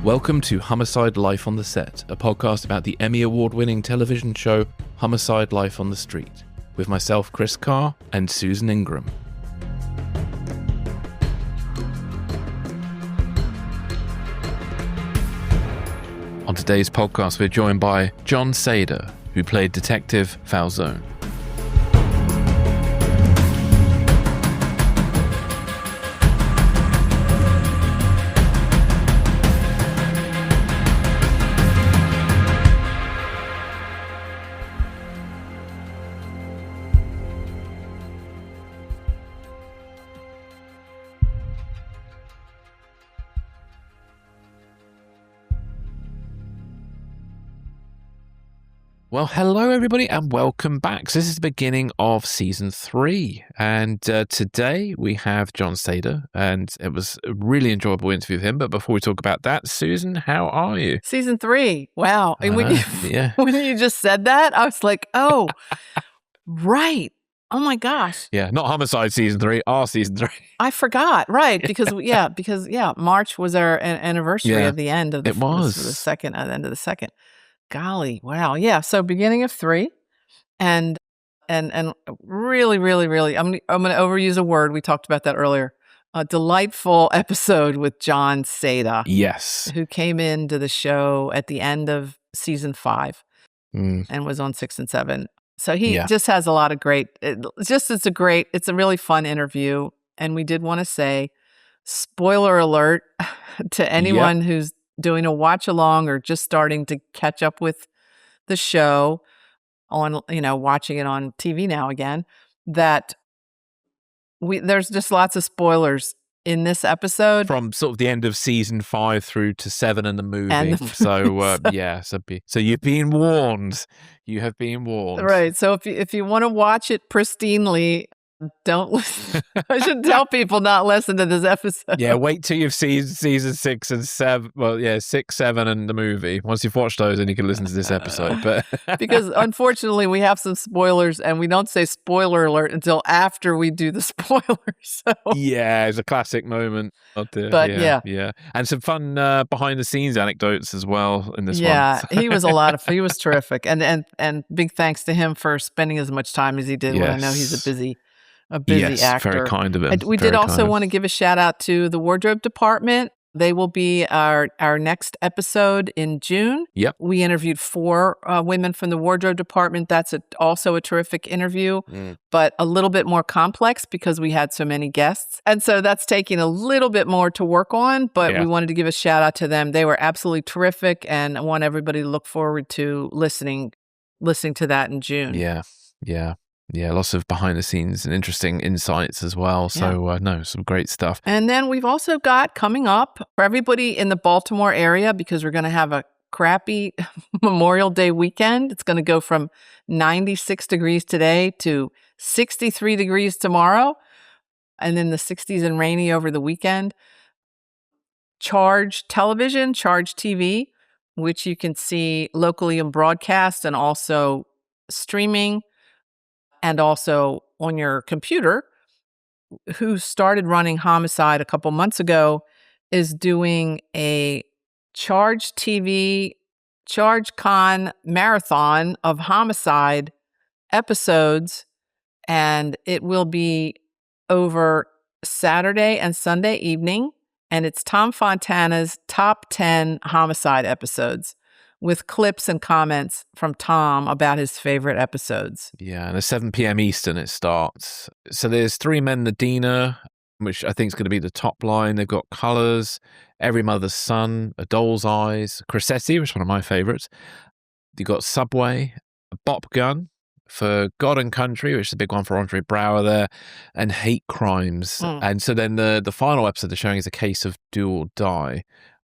Welcome to Homicide Life on the Set, a podcast about the Emmy Award-winning television show Homicide Life on the Street, with myself, Chris Carr, and Susan Ingram. On today's podcast, we're joined by Jon Seda, who played Detective Falsone. Well, hello everybody and welcome back. So this is the beginning of season 3 and today we have Jon Seda and it was a really enjoyable interview with him. But before we talk about that, Susan, how are you? Season 3. Wow. And when you just said that, I was like, oh, right. Oh my gosh. Yeah, not Homicide season 3, our season 3. I forgot. Right. Because March was our anniversary of the end of the, it was. the second, at the end of the second. Golly, wow. Yeah. So beginning of 3 and really, I'm going to overuse a word. We talked about that earlier. A delightful episode with Jon Seda. Yes. Who came into the show at the end of season 5 and was on 6 and 7. So he just has a lot of great, it's a really fun interview. And we did want to say, spoiler alert to anyone who's doing a watch along or just starting to catch up with the show on, watching it on TV now again, that there's just lots of spoilers in this episode. From sort of the end of season 5 through to 7 in the movie. So you've been warned. You have been warned. Right. So if you want to watch it pristinely, don't listen. I should tell people not listen to this episode. Yeah, wait till you've seen season 6 and 7. Well, 6, 7 and the movie. Once you've watched those, then you can listen to this episode. But because unfortunately, we have some spoilers, and we don't say spoiler alert until after we do the spoilers. So. Yeah, it's a classic moment. Yeah, and some fun behind the scenes anecdotes as well in this one. Yeah, he was he was terrific, and big thanks to him for spending as much time as he did. When I know he's a busy actor. Very kind of him. And we did also want to give a shout out to the wardrobe department. They will be our next episode in June. Yep. We interviewed 4 women from the wardrobe department. That's also a terrific interview, but a little bit more complex because we had so many guests. And so that's taking a little bit more to work on, but we wanted to give a shout out to them. They were absolutely terrific, and I want everybody to look forward to listening to that in June. Yeah, lots of behind the scenes and interesting insights as well. So, some great stuff. And then we've also got coming up for everybody in the Baltimore area, because we're going to have a crappy Memorial Day weekend. It's going to go from 96 degrees today to 63 degrees tomorrow, and then the 60s and rainy over the weekend. Charge Television, Charge TV, which you can see locally in broadcast and also streaming, and also on your computer, who started running Homicide a couple months ago, is doing a Charge TV, Charge Con marathon of Homicide episodes, and it will be over Saturday and Sunday evening, and it's Tom Fontana's Top-Ten Homicide episodes, with clips and comments from Tom about his favorite episodes. Yeah, and at 7 p.m. Eastern it starts. So there's 3 Men Nadina, which I think is going to be the top line. They've got Colors, Every Mother's Son, A Doll's Eyes, Cressetti, which is one of my favorites. You've got Subway, a Bop Gun for God and Country, which is a big one for Andre Braugher there, and Hate Crimes. And so then the final episode they're showing is A Case of Do or Die.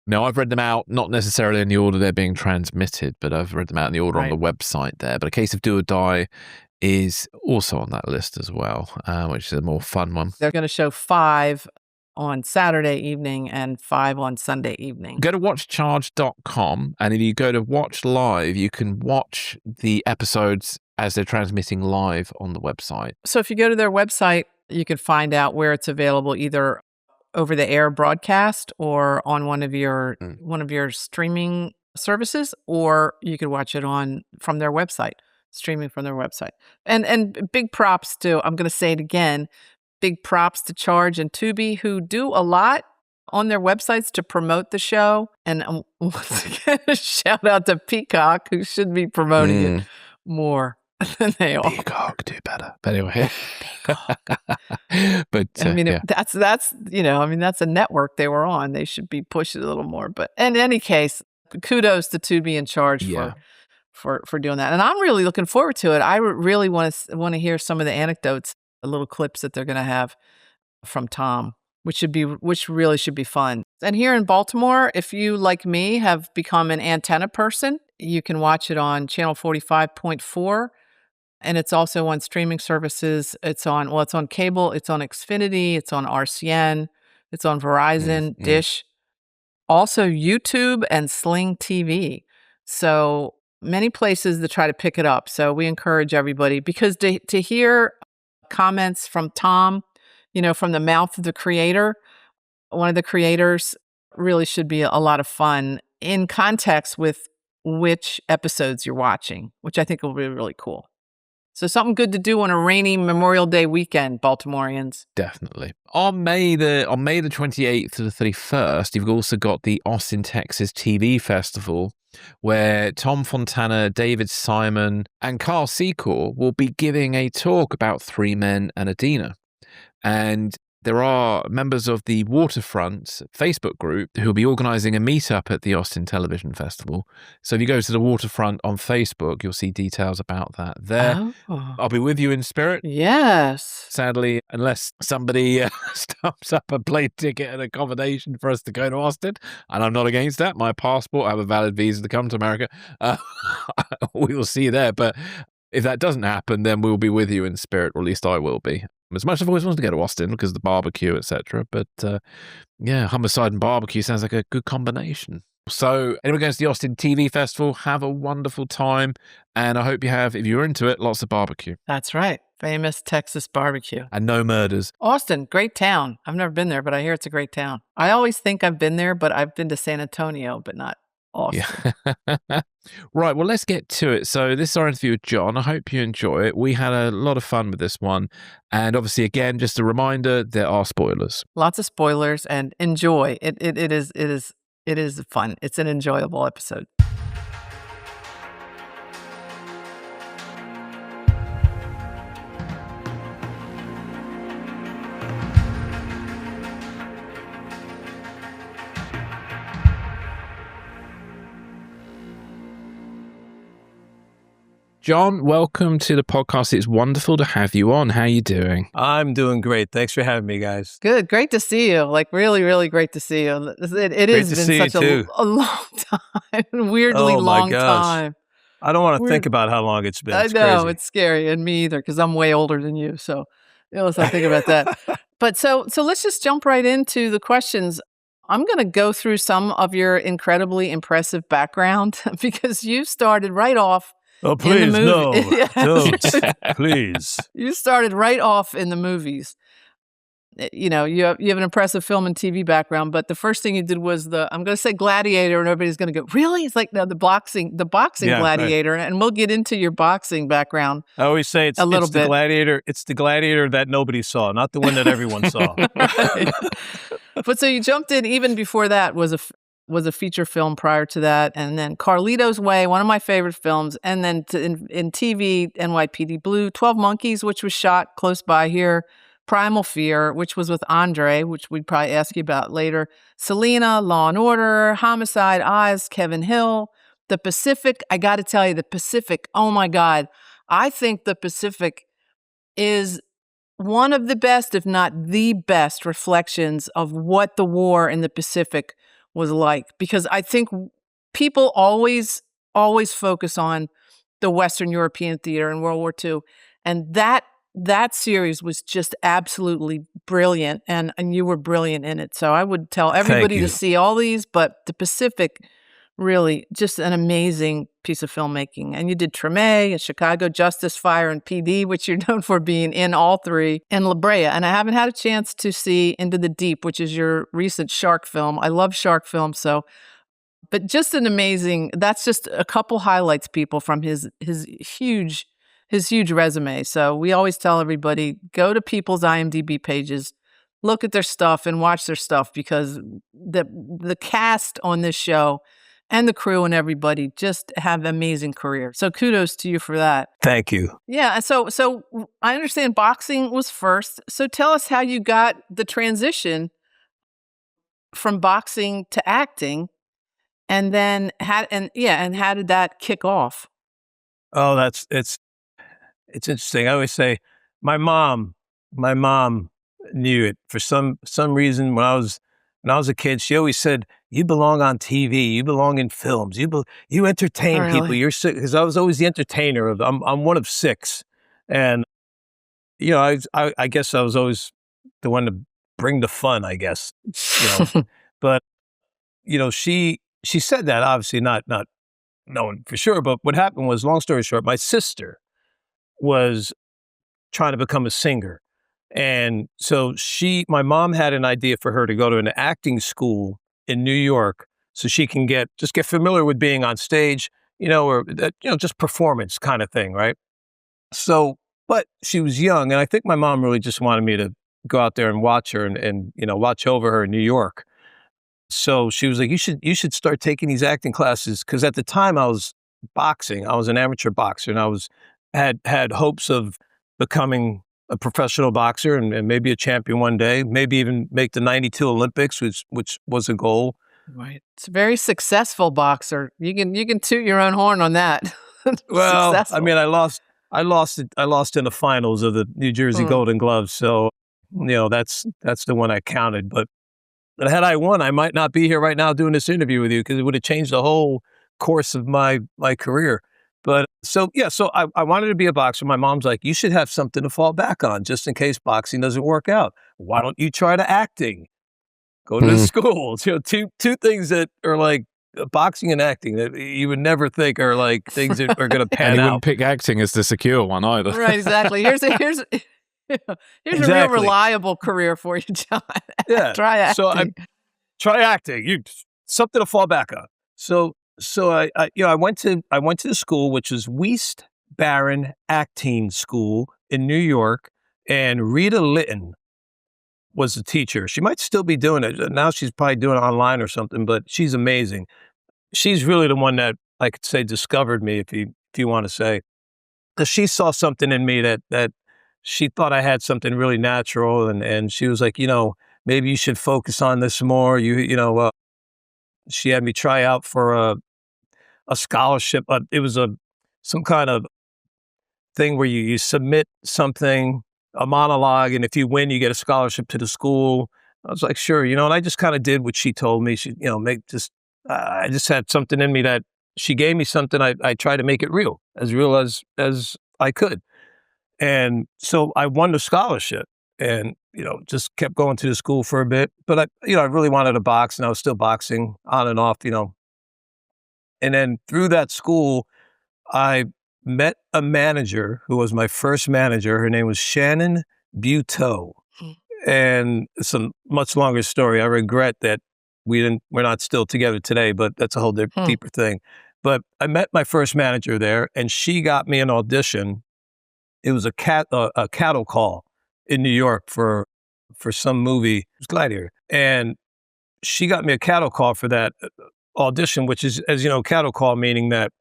Now, I've read them out, not necessarily in the order they're being transmitted, but I've read them out in the order on the website there. But A Case of Do or Die is also on that list as well, which is a more fun one. They're going to show 5 on Saturday evening and 5 on Sunday evening. Go to watchcharge.com, and if you go to Watch Live, you can watch the episodes as they're transmitting live on the website. So if you go to their website, you can find out where it's available, either over-the-air broadcast or on one of your streaming services, or you could watch it from their website, streaming from their website. And big props to, I'm going to say it again, big props to Charge and Tubi, who do a lot on their websites to promote the show. And once again, a shout out to Peacock, who should be promoting it more than they are. Peacock do better. But anyway. But I mean, yeah. that's that's a network they were on. They should be pushing it a little more. But in any case, kudos to Tubi and Charge for doing that. And I'm really looking forward to it. I really want to hear some of the anecdotes, the little clips that they're going to have from Tom, which really should be fun. And here in Baltimore, if you, like me, have become an antenna person, you can watch it on channel 45.4. And it's also on streaming services. It's on cable, it's on Xfinity, it's on RCN, it's on Verizon, Dish, also YouTube and Sling TV. So many places to try to pick it up. So we encourage everybody, because to hear comments from Tom, from the mouth of the creator, one of the creators, really should be a lot of fun in context with which episodes you're watching, which I think will be really cool. So something good to do on a rainy Memorial Day weekend, Baltimoreans. Definitely. On May the 28th to the 31st, you've also got the Austin, Texas TV Festival, where Tom Fontana, David Simon, and Carl Secor will be giving a talk about Three Men and a Dina. And there are members of the Waterfront Facebook group who will be organising a meetup at the Austin Television Festival. So if you go to the Waterfront on Facebook, you'll see details about that there. Oh. I'll be with you in spirit. Yes. Sadly, unless somebody stumps up a plane ticket and accommodation for us to go to Austin, and I'm not against that. My passport, I have a valid visa to come to America. We will see you there. But if that doesn't happen, then we'll be with you in spirit, or at least I will be. As much as I've always wanted to go to Austin because of the barbecue, etc. But homicide and barbecue sounds like a good combination. So anyway, going to the Austin TV Festival, have a wonderful time. And I hope you have, if you're into it, lots of barbecue. That's right. Famous Texas barbecue. And no murders. Austin, great town. I've never been there, but I hear it's a great town. I always think I've been there, but I've been to San Antonio, but not Austin. Yeah. Right, well, let's get to it. So this is our interview with Jon. I hope you enjoy it. We had a lot of fun with this one. And obviously, again, just a reminder, there are spoilers. Lots of spoilers, and enjoy. It is fun. It's an enjoyable episode. Jon, welcome to the podcast. It's wonderful to have you on. How are you doing? I'm doing great. Thanks for having me, guys. Good. Great to see you. Like, really, really great to see you. It has been such a long time. Weirdly long time. I don't want to think about how long it's been. I know. Crazy. It's scary. And me either, because I'm way older than you. So let's not think about that. But so let's just jump right into the questions. I'm going to go through some of your incredibly impressive background because you started right off. Oh, please, no, don't, please. You started right off in the movies. You have an impressive film and TV background, but the first thing you did was I'm going to say Gladiator, and everybody's going to go, really? It's like, no, the boxing Gladiator, right. And we'll get into your boxing background. I always say it's the Gladiator. It's the Gladiator that nobody saw, not the one that everyone saw. Right. But so you jumped in even before that was a feature film prior to that, and then Carlito's Way, one of my favorite films, and then in TV, NYPD Blue, 12 Monkeys, which was shot close by here, Primal Fear, which was with Andre, which we'd probably ask you about later, Selena, Law and Order, Homicide, Oz, Kevin Hill, The Pacific. I got to tell you, The Pacific, oh my God, I think The Pacific is one of the best, if not the best, reflections of what the war in the Pacific was like, because I think people always focus on the Western European theater in World War II, and that series was just absolutely brilliant, and you were brilliant in it. So I would tell everybody to see all these, but the Pacific Really, just an amazing piece of filmmaking. And you did Treme and Chicago, Justice, Fire, and PD, which you're known for being in all three, and La Brea. And I haven't had a chance to see Into the Deep, which is your recent shark film. I love shark films, but just an amazing, that's just a couple highlights, people, from his huge resume. So we always tell everybody, go to people's IMDb pages, look at their stuff and watch their stuff, because the cast on this show and the crew and everybody just have amazing careers. So kudos to you for that. Thank you. Yeah. So I understand boxing was first. So tell us how you got the transition from boxing to acting, and then how did that kick off? Oh, it's interesting. I always say my mom knew it for some reason. When I was a kid, she always said, "You belong on TV. You belong in films. You entertain people. You're sick." Because I was always the entertainer of. I'm one of six, and I guess I was always the one to bring the fun. I guess but she said that, obviously not knowing for sure. But what happened was, long story short, my sister was trying to become a singer. And so my mom had an idea for her to go to an acting school in New York so she can get familiar with being on stage, or just performance kind of thing, right? So, but she was young, and I think my mom really just wanted me to go out there and watch her and watch over her in New York. So she was like, you should start taking these acting classes, because at the time I was boxing. I was an amateur boxer, and I had hopes of becoming a professional boxer and maybe a champion one day, maybe even make the 92 Olympics, which was a goal. Right. It's a very successful boxer. You can toot your own horn on that. Well, Successful. I mean, I lost in the finals of the New Jersey Golden Gloves. So, that's the one I counted. But had I won, I might not be here right now doing this interview with you, because it would have changed the whole course of my career. But so I wanted to be a boxer. My mom's like, you should have something to fall back on just in case boxing doesn't work out. Why don't you try to acting? Go to the schools. Two things that are like boxing and acting that you would never think are like things that are going to pan and you out. wouldn't pick acting as the secure one either. Right, exactly. Here's a real reliable career for you, Jon. Yeah. Try acting. So try acting. Something to fall back on. So I went to the school, which is West Barron Acting School in New York, and Rita Litton was the teacher. She might still be doing it now. She's probably doing it online or something, but she's amazing. She's really the one that I could say discovered me, if you want to say, because she saw something in me that she thought I had something really natural, and she was like, maybe you should focus on this more. She had me try out for a scholarship. It was some kind of thing where you submit something, a monologue, and if you win, you get a scholarship to the school. I was like, sure, and I just kind of did what she told me. She, I just had something in me that she gave me something. I tried to make it real as I could. And so I won the scholarship, and, just kept going to the school for a bit. But I really wanted to box, and I was still boxing on and off, And then through that school, I met a manager who was my first manager. Her name was Shannon Buteau. And it's a much longer story. I regret that we're not still together today, but that's a whole deeper thing. But I met my first manager there, and she got me an audition. It was a cattle call in New York for some movie. It was Gladiator. And she got me a cattle call for that audition, which is, as you know, cattle call meaning that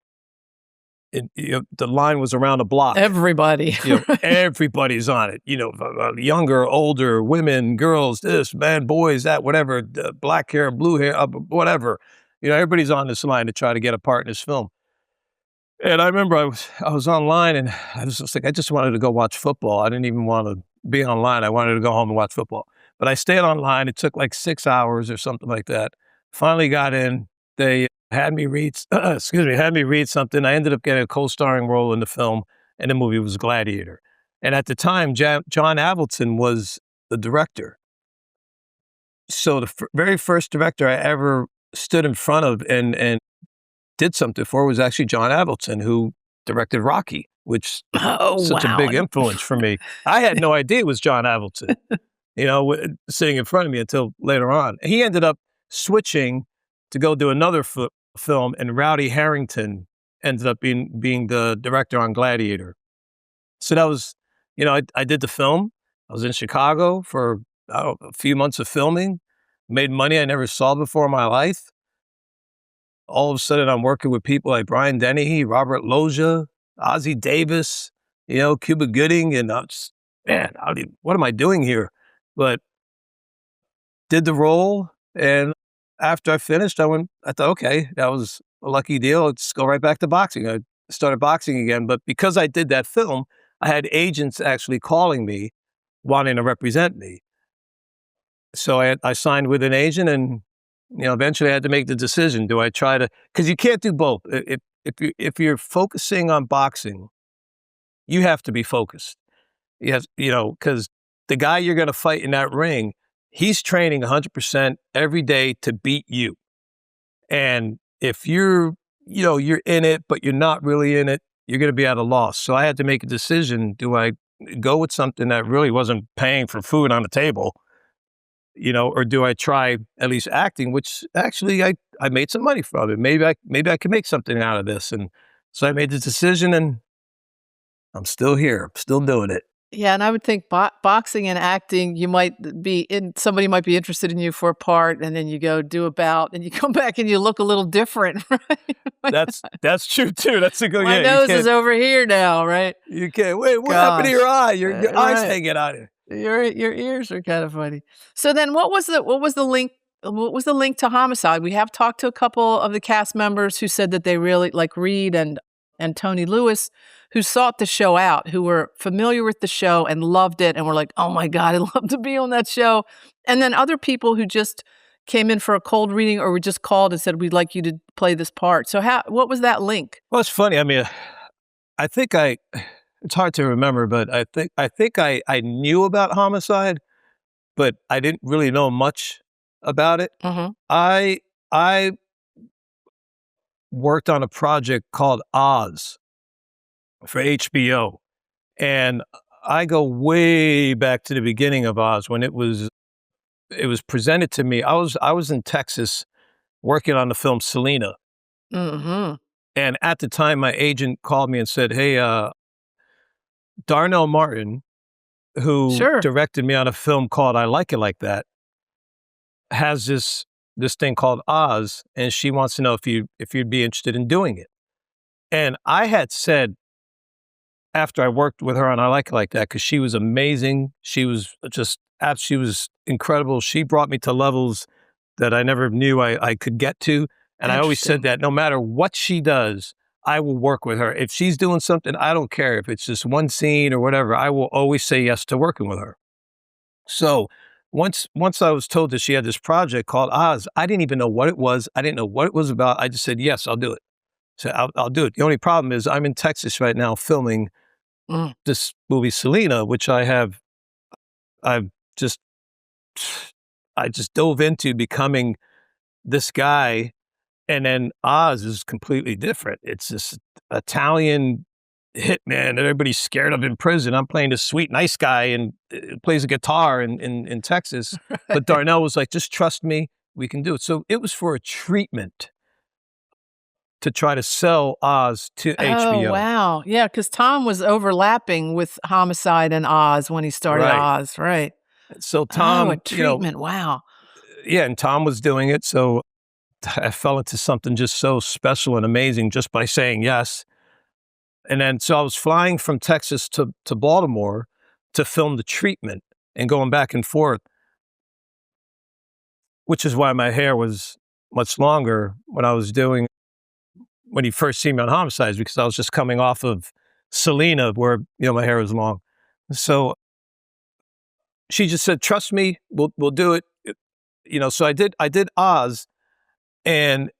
the line was around a block. Everybody. Everybody's on it. Younger, older, women, girls, this, man, boys, that, whatever, black hair, blue hair, whatever. Everybody's on this line to try to get a part in this film. And I remember I was online, and I was just like, I just wanted to go watch football. I didn't even want to be online. I wanted to go home and watch football. But I stayed online. It took like 6 hours or something like that. Finally got in. They had me read something. I ended up getting a co-starring role in the film, and the movie was Gladiator. And at the time, John Avildsen was the director. So the very first director I ever stood in front of and did something for was actually John Avildsen, who directed Rocky, which such a big influence for me. I had no idea it was John Avildsen, sitting in front of me until later on. He ended up switching to go do another film, and Rowdy Harrington ended up being the director on Gladiator. So that was, I did the film. I was in Chicago for a few months of filming, made money I never saw before in my life. All of a sudden, I'm working with people like Brian Dennehy, Robert Loggia, Ozzie Davis, Cuba Gooding, and I'm just, man, what am I doing here? But did the role, and after I finished, I thought, okay, that was a lucky deal. Let's go right back to boxing. I started boxing again, but because I did that film, I had agents actually calling me, wanting to represent me. So I signed with an agent, and eventually I had to make the decision. Do I try to? Because you can't do both. If you're focusing on boxing, you have to be focused. Yes, because the guy you're going to fight in that ring, he's training 100% every day to beat you. And if you're in it, but you're not really in it, you're going to be at a loss. So I had to make a decision. Do I go with something that really wasn't paying for food on the table, or do I try at least acting, which actually I made some money from it. Maybe I can make something out of this. And so I made the decision, and I'm still here. I'm still doing it. Yeah, and I would think boxing and acting, somebody might be interested in you for a part, and then you go do a bout, and you come back and you look a little different, right? That's true too. That's a good. My nose is over here now, right? You can't wait. What happened to your eye? Your eyes hanging out here. Your ears are kind of funny. So then, what was the link? What was the link to Homicide? We have talked to a couple of the cast members who said that they really like Reed and Tony Lewis, who sought the show out, who were familiar with the show and loved it and were like, oh my God, I'd love to be on that show. And then other people who just came in for a cold reading or were just called and said, we'd like you to play this part. So what was that link? Well, it's funny. I mean, I think it's hard to remember, but I think I knew about Homicide, but I didn't really know much about it. Mm-hmm. I worked on a project called Oz for HBO, and I go way back to the beginning of Oz when it was presented to me. I was in Texas working on the film Selena, Mm-hmm. and at the time my agent called me and said, "Hey, Darnell Martin, who directed me on a film called I Like It Like That, has this thing called Oz, and she wants to know if you'd be interested in doing it." And I had said, after I worked with her on I Like It Like That, because she was amazing, she was incredible. She brought me to levels that I never knew I could get to. And I always said that no matter what she does, I will work with her. If she's doing something, I don't care if it's just one scene or whatever, I will always say yes to working with her. So once I was told that she had this project called Oz, I didn't even know what it was. I didn't know what it was about. I just said, yes, I'll do it. So I'll do it. The only problem is I'm in Texas right now filming this movie Selena, which I just dove into becoming this guy. And then Oz is completely different. It's this Italian hitman that everybody's scared of in prison. I'm playing this sweet, nice guy and plays a guitar in Texas. Right. But Darnell was like, just trust me, we can do it. So it was for a treatment to try to sell Oz to HBO. Oh, wow. Yeah, because Tom was overlapping with Homicide and Oz when he started Oz, right? So Tom... a treatment, wow. Yeah, and Tom was doing it, so I fell into something just so special and amazing just by saying yes. And then, so I was flying from Texas to Baltimore to film the treatment and going back and forth, which is why my hair was much longer when you first see me on Homicides, because I was just coming off of Selena where, my hair was long. So she just said, trust me, we'll do it. So I did Oz, and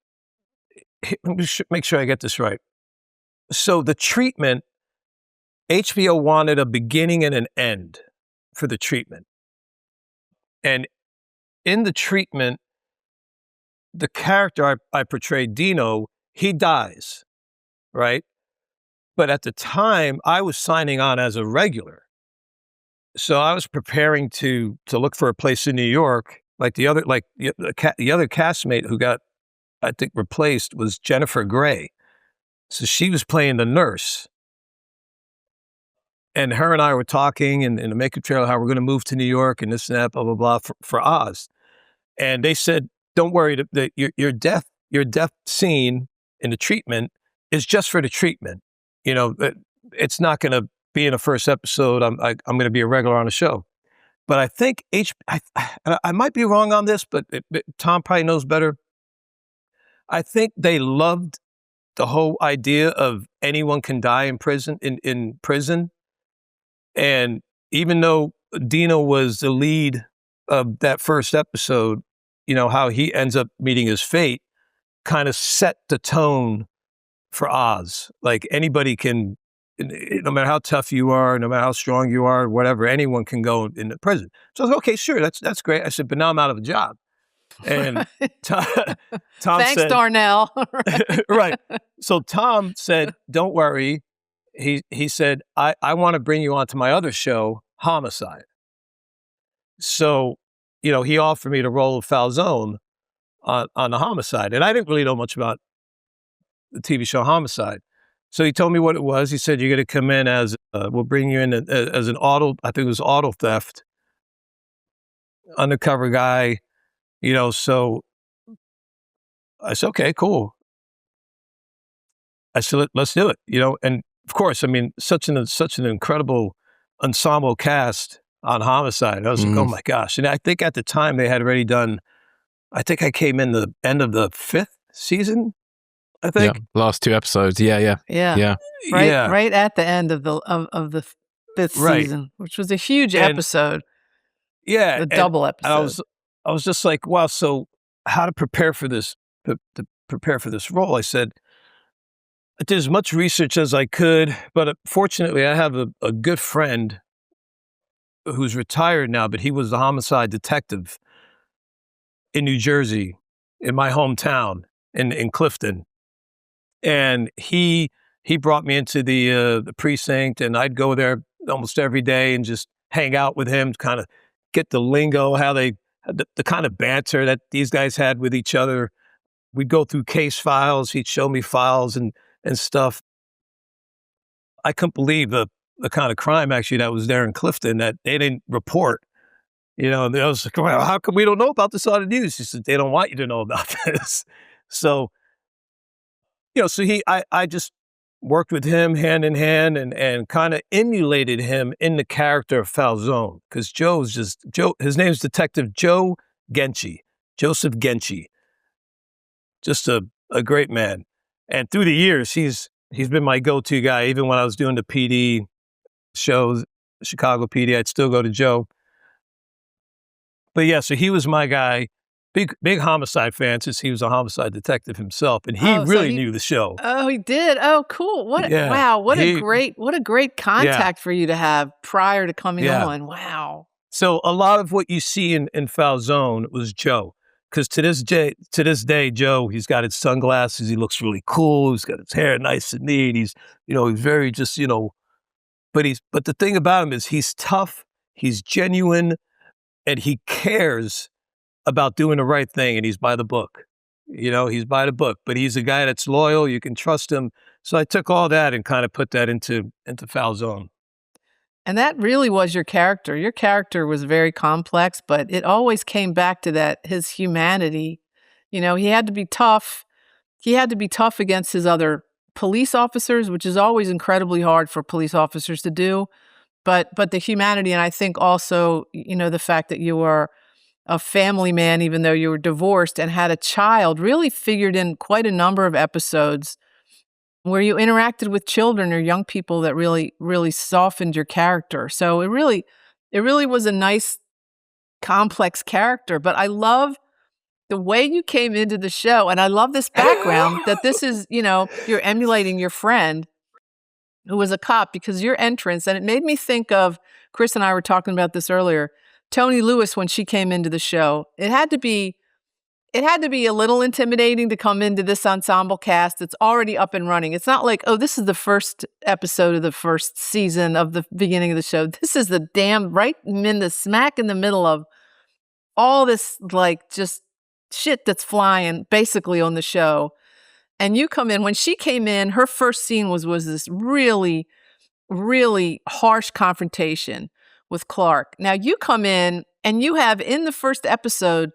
let me make sure I get this right. So the treatment, HBO wanted a beginning and an end for the treatment. And in the treatment, the character I portrayed, Dino, he dies, right? But at the time, I was signing on as a regular. So I was preparing to look for a place in New York. Like the other castmate who got, I think, replaced was Jennifer Grey. So she was playing the nurse. And her and I were talking in the makeup trailer how we're going to move to New York and this and that, blah, blah, blah, for Oz. And they said, don't worry, that your death scene in the treatment is just for the treatment. You know, it's not going to be in the first episode. I'm going to be a regular on the show. But I think I might be wrong on this, but Tom probably knows better. I think they loved the whole idea of anyone can die in prison. In prison, and even though Dino was the lead of that first episode, you know how he ends up meeting his fate, kind of set the tone for Oz. Like anybody can. No matter how tough you are, no matter how strong you are, whatever, anyone can go into prison. So I was like, okay, sure, that's great. I said, but now I'm out of a job. And Tom Thanks, said, Darnell. right. So Tom said, don't worry. He said, I want to bring you onto my other show, Homicide. So, you know, he offered me the role of Falsone on the Homicide. And I didn't really know much about the TV show Homicide. So he told me what it was. He said, you're going to come in as, we'll bring you in as an I think it was auto theft, undercover guy, you know. So I said, okay, cool. I said, let's do it, you know. And of course, I mean, such an incredible ensemble cast on Homicide. I was like, oh my gosh. And I think at the time they had already done, I think I came in the end of the 5th season. I think last 2 episodes. Yeah. Right at the end of the 5th season, which was a huge episode. Yeah, the double episode. I was just like, wow. So how to prepare for this? To prepare for this role, I said, I did as much research as I could, but fortunately, I have a good friend who's retired now, but he was the homicide detective in New Jersey, in my hometown, in Clifton. And he brought me into the precinct, and I'd go there almost every day and just hang out with him to kind of get the lingo, how the kind of banter that these guys had with each other. We'd go through case files. He'd show me files and stuff. I couldn't believe the kind of crime actually that was there in Clifton that they didn't report. You know, I was like, well, how come we don't know about this on the news? He said, they don't want you to know about this. So, you know, so I just worked with him hand in hand and kind of emulated him in the character of Falsone, because his name's Detective Joe Genchi, Joseph Genchi. Just a great man. And through the years, he's been my go-to guy. Even when I was doing the PD shows, Chicago PD, I'd still go to Joe. But yeah, so he was my guy. Big homicide fan, since he was a homicide detective himself, and he really knew the show. Oh, he did. Oh, cool! Wow! What a great contact for you to have prior to coming on. Wow! So a lot of what you see in Falsone was Joe, because to this day, Joe, he's got his sunglasses. He looks really cool. He's got his hair nice and neat. He's very just but the thing about him is he's tough. He's genuine, and he cares about doing the right thing, and he's by the book. You know, he's by the book, but he's a guy that's loyal. You can trust him. So I took all that and kind of put that into Falsone. And that really was your character. Your character was very complex, but it always came back to his humanity. You know, he had to be tough. He had to be tough against his other police officers, which is always incredibly hard for police officers to do. But the humanity, and I think also, you know, the fact that you were a family man, even though you were divorced and had a child, really figured in quite a number of episodes where you interacted with children or young people that really, really softened your character. So it really was a nice, complex character. But I love the way you came into the show, and I love this background that this is, you know, you're emulating your friend who was a cop, because your entrance, and it made me think of, Chris and I were talking about this earlier, Tony Lewis when she came into the show. It had to be it had to be a little intimidating to come into this ensemble cast. It's already up and running. It's not like, oh, this is the first episode of the first season of the beginning of the show. This is the damn right in the smack in the middle of all this, like, just shit that's flying basically on the show. And you come in, when she came in, her first scene was this really, really harsh confrontation with Clark. Now you come in and you have in the first episode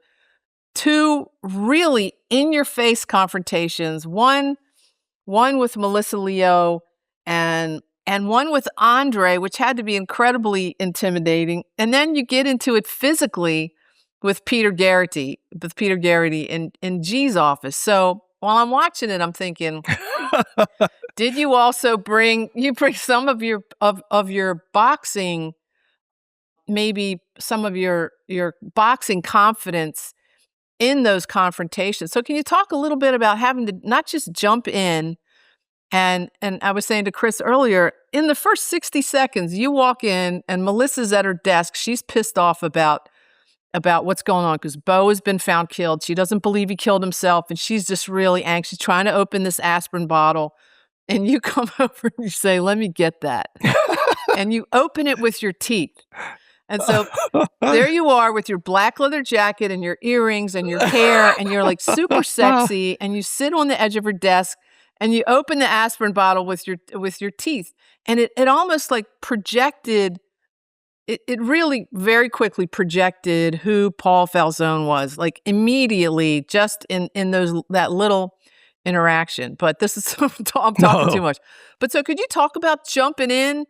2 really in-your-face confrontations. One with Melissa Leo and one with Andre, which had to be incredibly intimidating. And then you get into it physically with Peter Garrity in G's office. So while I'm watching it, I'm thinking, did you also bring some of your boxing, maybe some of your boxing confidence in those confrontations? So can you talk a little bit about having to not just jump in, and I was saying to Chris earlier, in the first 60 seconds, you walk in and Melissa's at her desk. She's pissed off about what's going on because Bo has been found killed. She doesn't believe he killed himself, and she's just really anxious, trying to open this aspirin bottle. And you come over and you say, let me get that. And you open it with your teeth. And so there you are with your black leather jacket and your earrings and your hair, and you're like super sexy, and you sit on the edge of her desk and you open the aspirin bottle with your teeth. And it almost like projected, it really very quickly projected who Paul Falsone was, like immediately, just in that little interaction. But this is, I'm talking too much. But so could you talk about jumping into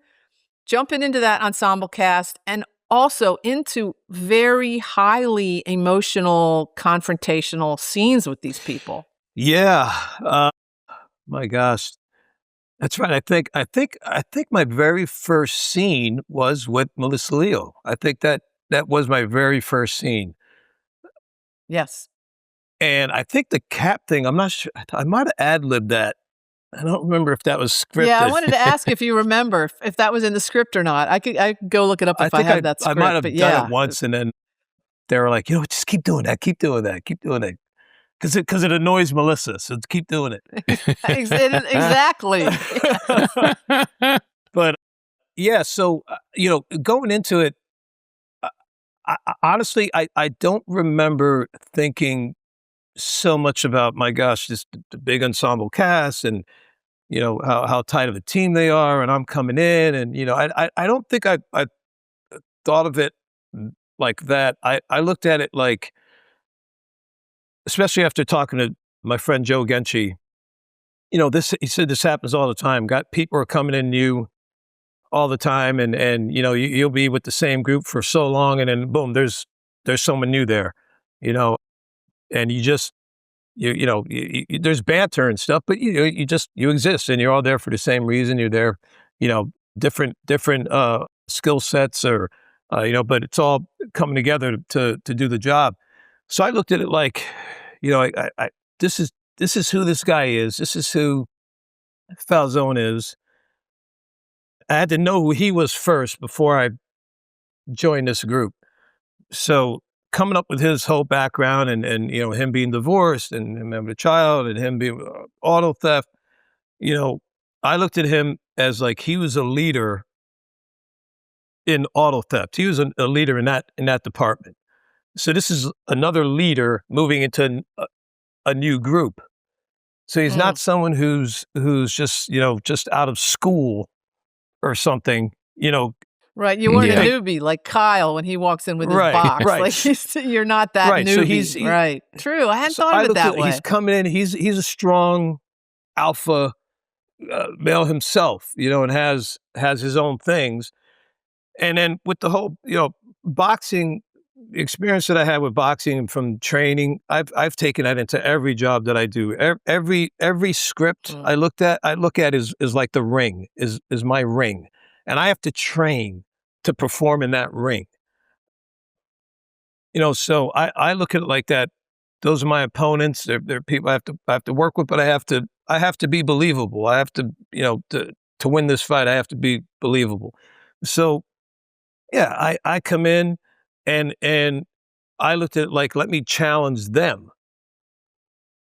that ensemble cast and also into very highly emotional, confrontational scenes with these people? Yeah. My gosh. That's right. I think my very first scene was with Melissa Leo. I think that was my very first scene. Yes. And I think the cap thing, I'm not sure. I might have ad-libbed that. I don't remember if that was scripted. Yeah, I wanted to ask if you remember if that was in the script or not. I could go look it up if I have that script. I might have done it once, and then they were like, just keep doing that, keep doing that, keep doing that. Because it annoys Melissa, so keep doing it. Exactly. But yeah, so going into it, honestly, I don't remember thinking so much about, my gosh, just the big ensemble cast and how tight of a team they are, and I'm coming in, and I don't think I thought of it like that. I looked at it like, especially after talking to my friend Joe Genchi, he said this happens all the time. People are coming in new all the time, and you'll be with the same group for so long, and then boom, there's someone new there, and you just there's banter and stuff, but you exist, and you're all there for the same reason. You're there, different skill sets, or but it's all coming together to do the job. So I looked at it like, this is who this guy is. This is who Falsone is. I had to know who he was first before I joined this group. So coming up with his whole background and him being divorced and him having a child and him being auto theft, I looked at him as like he was a leader in auto theft. He was a leader in that department. So this is another leader moving into a new group. So he's not someone who's just just out of school or something. Right, you weren't a newbie like Kyle when he walks in with his box. Right. Like you're not that newbie. So right. True. I hadn't thought of it that way. He's coming in. He's a strong alpha male himself, and has his own things. And then with the whole boxing experience that I had with boxing from training, I've taken that into every job that I do. Every script I look at is like the ring, is my ring. And I have to train to perform in that ring. So I look at it like that. Those are my opponents. They're people I have to work with, but I have to be believable. I have to, to win this fight, I have to be believable. So yeah, I come in and I looked at it like, let me challenge them.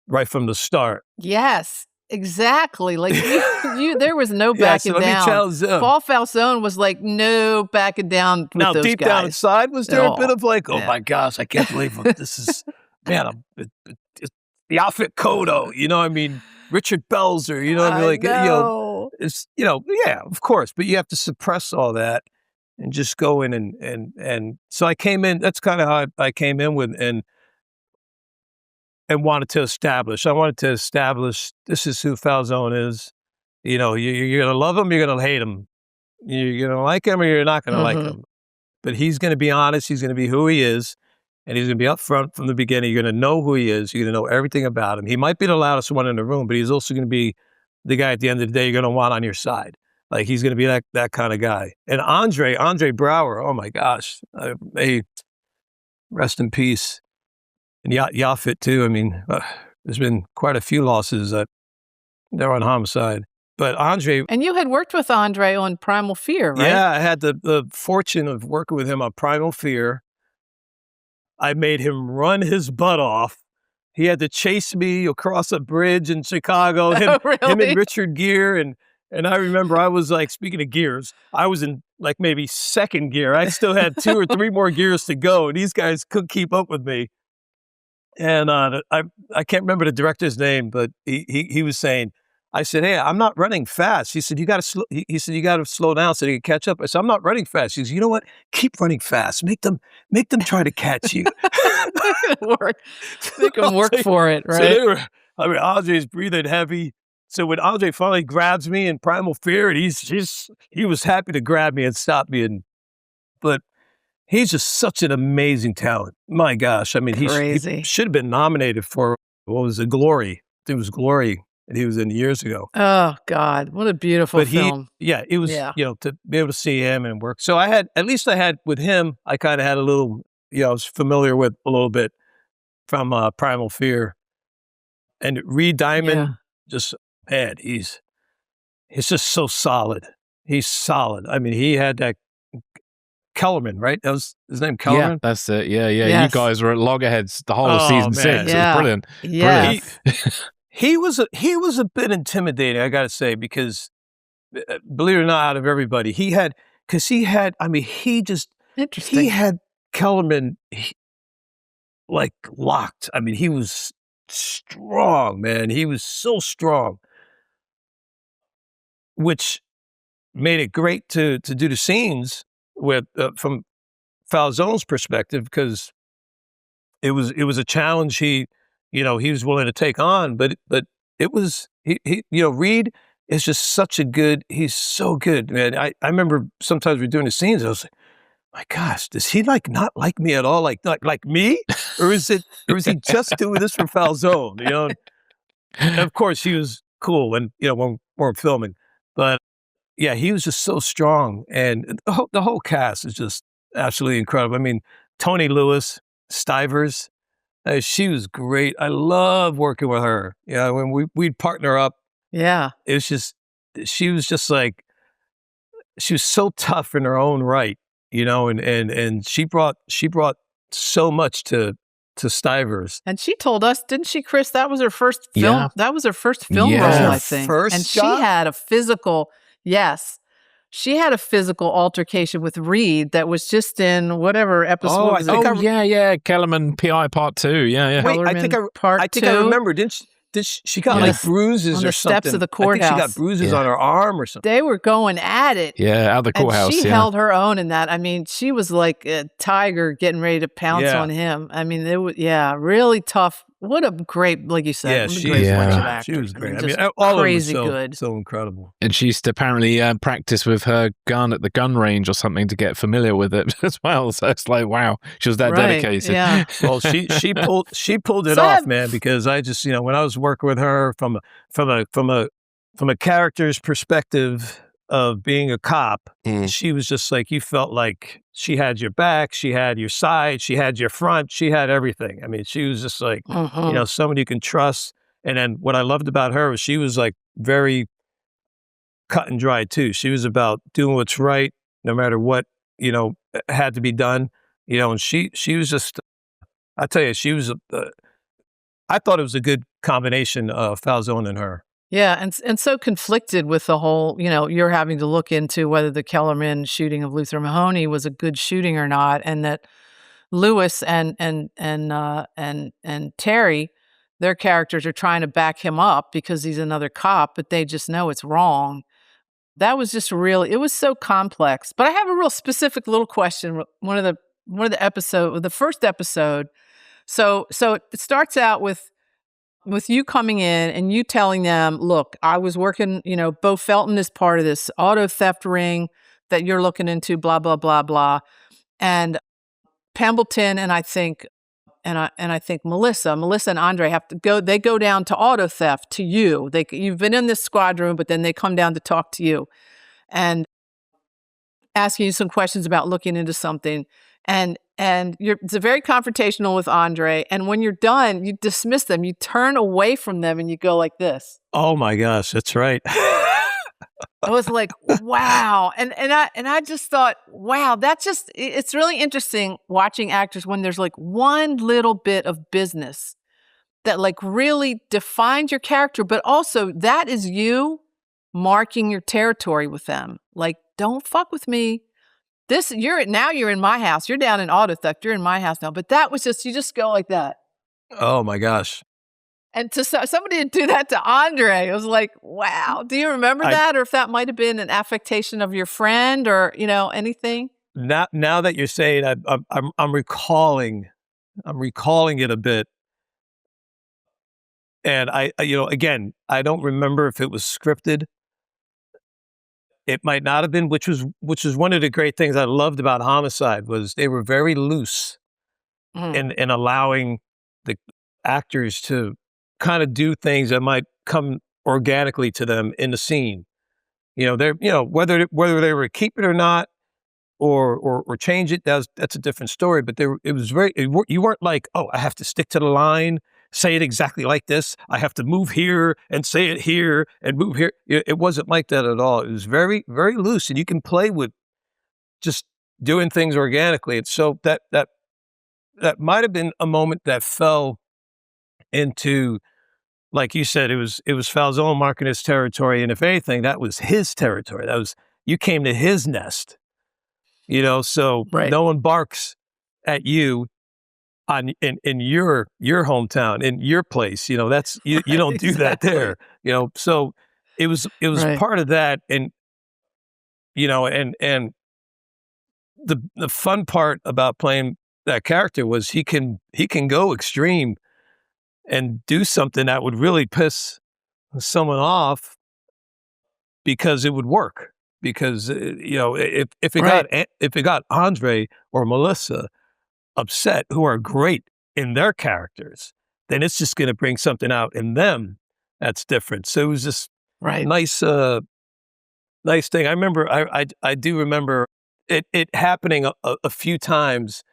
right from the start. Yes, exactly. Like there was no backing so let me down. challenge them. Paul Falsone was like, no backing down with Now, those deep guys. down inside, was there a bit of like, oh Yeah. my gosh, I can't believe this is, man, it's the Yaphet Kotto, you know what I mean? Richard Belzer, you know what I mean? Like, it's, yeah, of course, but you have to suppress all that and just go in and so I came in, that's kind of how I came in with, and wanted to establish, this is who Falsone is. You're going to love him, you're going to hate him. You're going to like him or you're not going to like him. But he's going to be honest, he's going to be who he is, and he's going to be upfront from the beginning. You're going to know who he is, you're going to know everything about him. He might be the loudest one in the room, but he's also going to be the guy at the end of the day you're going to want on your side. Like, he's going to be that kind of guy. And Andre Braugher, oh my gosh, may rest in peace. And Yaphet too. I mean, there's been quite a few losses that they're on homicide. But Andre... And you had worked with Andre on Primal Fear, right? Yeah, I had the fortune of working with him on Primal Fear. I made him run his butt off. He had to chase me across a bridge in Chicago, him and Richard Gere. And I remember I was like, speaking of gears, I was in like maybe second gear. I still had 2 or 3 more gears to go. And these guys couldn't keep up with me. And I can't remember the director's name, but he was saying, I said, hey, I'm not running fast. He said, you got to slow. He said, you got to slow down so they can catch up. I said, I'm not running fast. He said, you know what? Keep running fast. Make them try to catch you. Make them work for it, right? So Andre's breathing heavy. So when Andre finally grabs me in Primal Fear, and he was happy to grab me and stop me. But he's just such an amazing talent. My gosh. I mean, he should have been nominated for, what was it, Glory. It was Glory. And he was in years ago. Oh God, what a beautiful film. It was, to be able to see him and work. So at least with him, I kind of had a little, I was familiar with a little bit from Primal Fear. And Reed Diamond, he's just so solid. He's solid. I mean, he had that Kellerman, right? That was his name, Kellerman? Yeah, that's it. Yeah. Yes. You guys were at loggerheads the whole of season 6. It was brilliant. Yeah. He was a bit intimidating, I got to say, because believe it or not, out of everybody, he had Kellerman like locked. I mean, he was strong, man. He was so strong, which made it great to do the scenes with from Falsone's perspective, because it was a challenge he was willing to take on, but it was, Reed is just he's so good, man. I remember sometimes we're doing the scenes, I was like, my gosh, does he not like me at all? Like me? Or is he just doing this for Falsone? And of course he was cool when we're filming, but yeah, he was just so strong. And the whole cast is just absolutely incredible. I mean, Tony Lewis, Stivers, she was great. I love working with her. When we'd partner up. Yeah. It was just, she was so tough in her own right, and she brought so much to Stivers. And she told us, didn't she, Chris, that was her first film? Yeah. That was her first film role, I think. She had a physical, she had a physical altercation with Reed that was just in whatever episode. Kellerman PI Part 2. Yeah. Wait, I think I remember. Didn't she got like bruises on or the something? Steps of the courthouse. I think she got bruises on her arm or something. They were going at it. Yeah, out of the courthouse. And she held her own in that. I mean, she was like a tiger getting ready to pounce on him. I mean, it was really tough. What a great, like you said, she was great. I mean, all crazy of them good, so incredible. And she used to apparently practice with her gun at the gun range or something to get familiar with it as well. So it's like, wow, she was that dedicated. Yeah. Well, she pulled it off, man. Because I just, when I was working with her from a character's perspective of being a cop, she was just like, you felt like she had your back, she had your side, she had your front, she had everything. I mean, she was just like, somebody you can trust. And then what I loved about her was she was like very cut and dry too. She was about doing what's right, no matter what, had to be done, and she was just, I tell you, she was I thought it was a good combination of Falsone and her. Yeah, and so conflicted with the whole, you're having to look into whether the Kellerman shooting of Luther Mahoney was a good shooting or not, and that Lewis and Terry, their characters are trying to back him up because he's another cop, but they just know it's wrong. That was just really, it was so complex. But I have a real specific little question. One of the first episode. So it starts out with you coming in and you telling them, look, I was working, Bo Felton is part of this auto theft ring that you're looking into, blah, blah, blah, blah. And Pembleton and I think Melissa and Andre have to go, they go down to auto theft to you. You've been in this squad room, but then they come down to talk to you and asking you some questions about looking into something. And it's a very confrontational with Andre. And when you're done, you dismiss them. You turn away from them and you go like this. Oh my gosh, that's right. I was like, wow. And I just thought, wow, it's really interesting watching actors when there's like one little bit of business that like really defines your character, but also that is you marking your territory with them. Like, don't fuck with me. You're in my house. You're down in auto theft. You're in my house now. But that was you just go like that. Oh my gosh. And to somebody to do that to Andre, it was like, wow. Do you remember that? Or if that might have been an affectation of your friend or, anything? Now that you're saying, I'm recalling it a bit. And again, I don't remember if it was scripted. It might not have been, which was one of the great things I loved about Homicide was they were very loose in allowing the actors to kind of do things that might come organically to them in the scene. They're whether they were keep it or not or change it, that's a different story. But you weren't like, oh, I have to stick to the line, say it exactly like this. I have to move here and say it here and move here. It wasn't like that at all. It was very, very loose, and you can play with just doing things organically. And so that might have been a moment that fell into, like you said, it was Falsone marking his territory, and if anything, that was his territory. You came to his nest. So right. No one barks at you in your hometown, in your place. That's you don't do that there. So it was right. Part of that, and and the fun part about playing that character was he can go extreme and do something that would really piss someone off because it would work. Because if it got Andre or Melissa upset, who are great in their characters, then it's just going to bring something out in them that's different. So it was just nice thing. I remember, I do remember it happening a few times,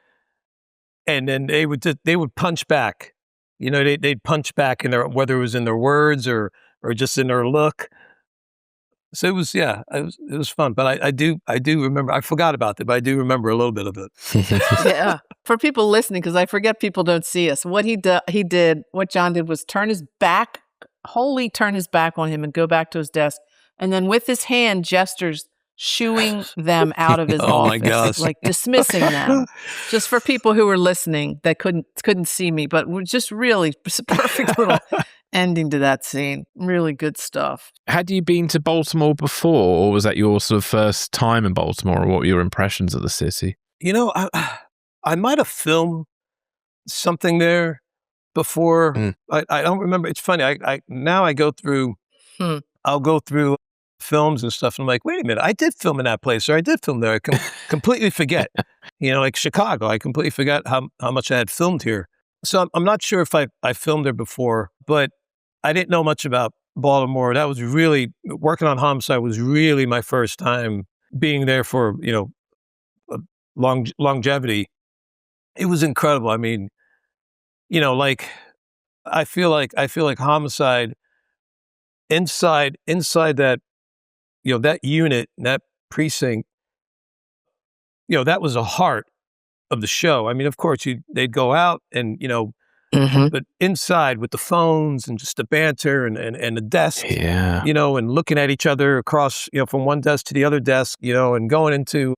and then they would punch back. They'd punch back whether it was in their words or just in their look. So it was fun. But I do remember, I forgot about it, but I do remember a little bit of it. Yeah. For people listening, because I forget people don't see us, what what Jon did was turn his back on him and go back to his desk. And then with his hand gestures, shooing them out of his office. Oh my gosh. Like dismissing them. Just for people who were listening that couldn't see me, but we're just really perfect little ending to that scene. Really good stuff. Had you been to Baltimore before, or was that your sort of first time in Baltimore, or what were your impressions of the city? I might have filmed something there before. I don't remember. It's funny. Now I go through, I'll go through films and stuff, and I'm like, wait a minute, I did film in that place, or I did film there. I completely forget. Like Chicago, I completely forgot how much I had filmed here. So I'm not sure if I filmed there before, but I didn't know much about Baltimore. That was really, working on Homicide was really my first time being there for, longevity. It was incredible. I mean, like, I feel like Homicide inside that, that unit, that precinct, that was the heart of the show. I mean, of course, they'd go out and, But inside with the phones and just the banter and the desks, Yeah. you know, and looking at each other across, you know, from one desk to the other desk, you know, and going into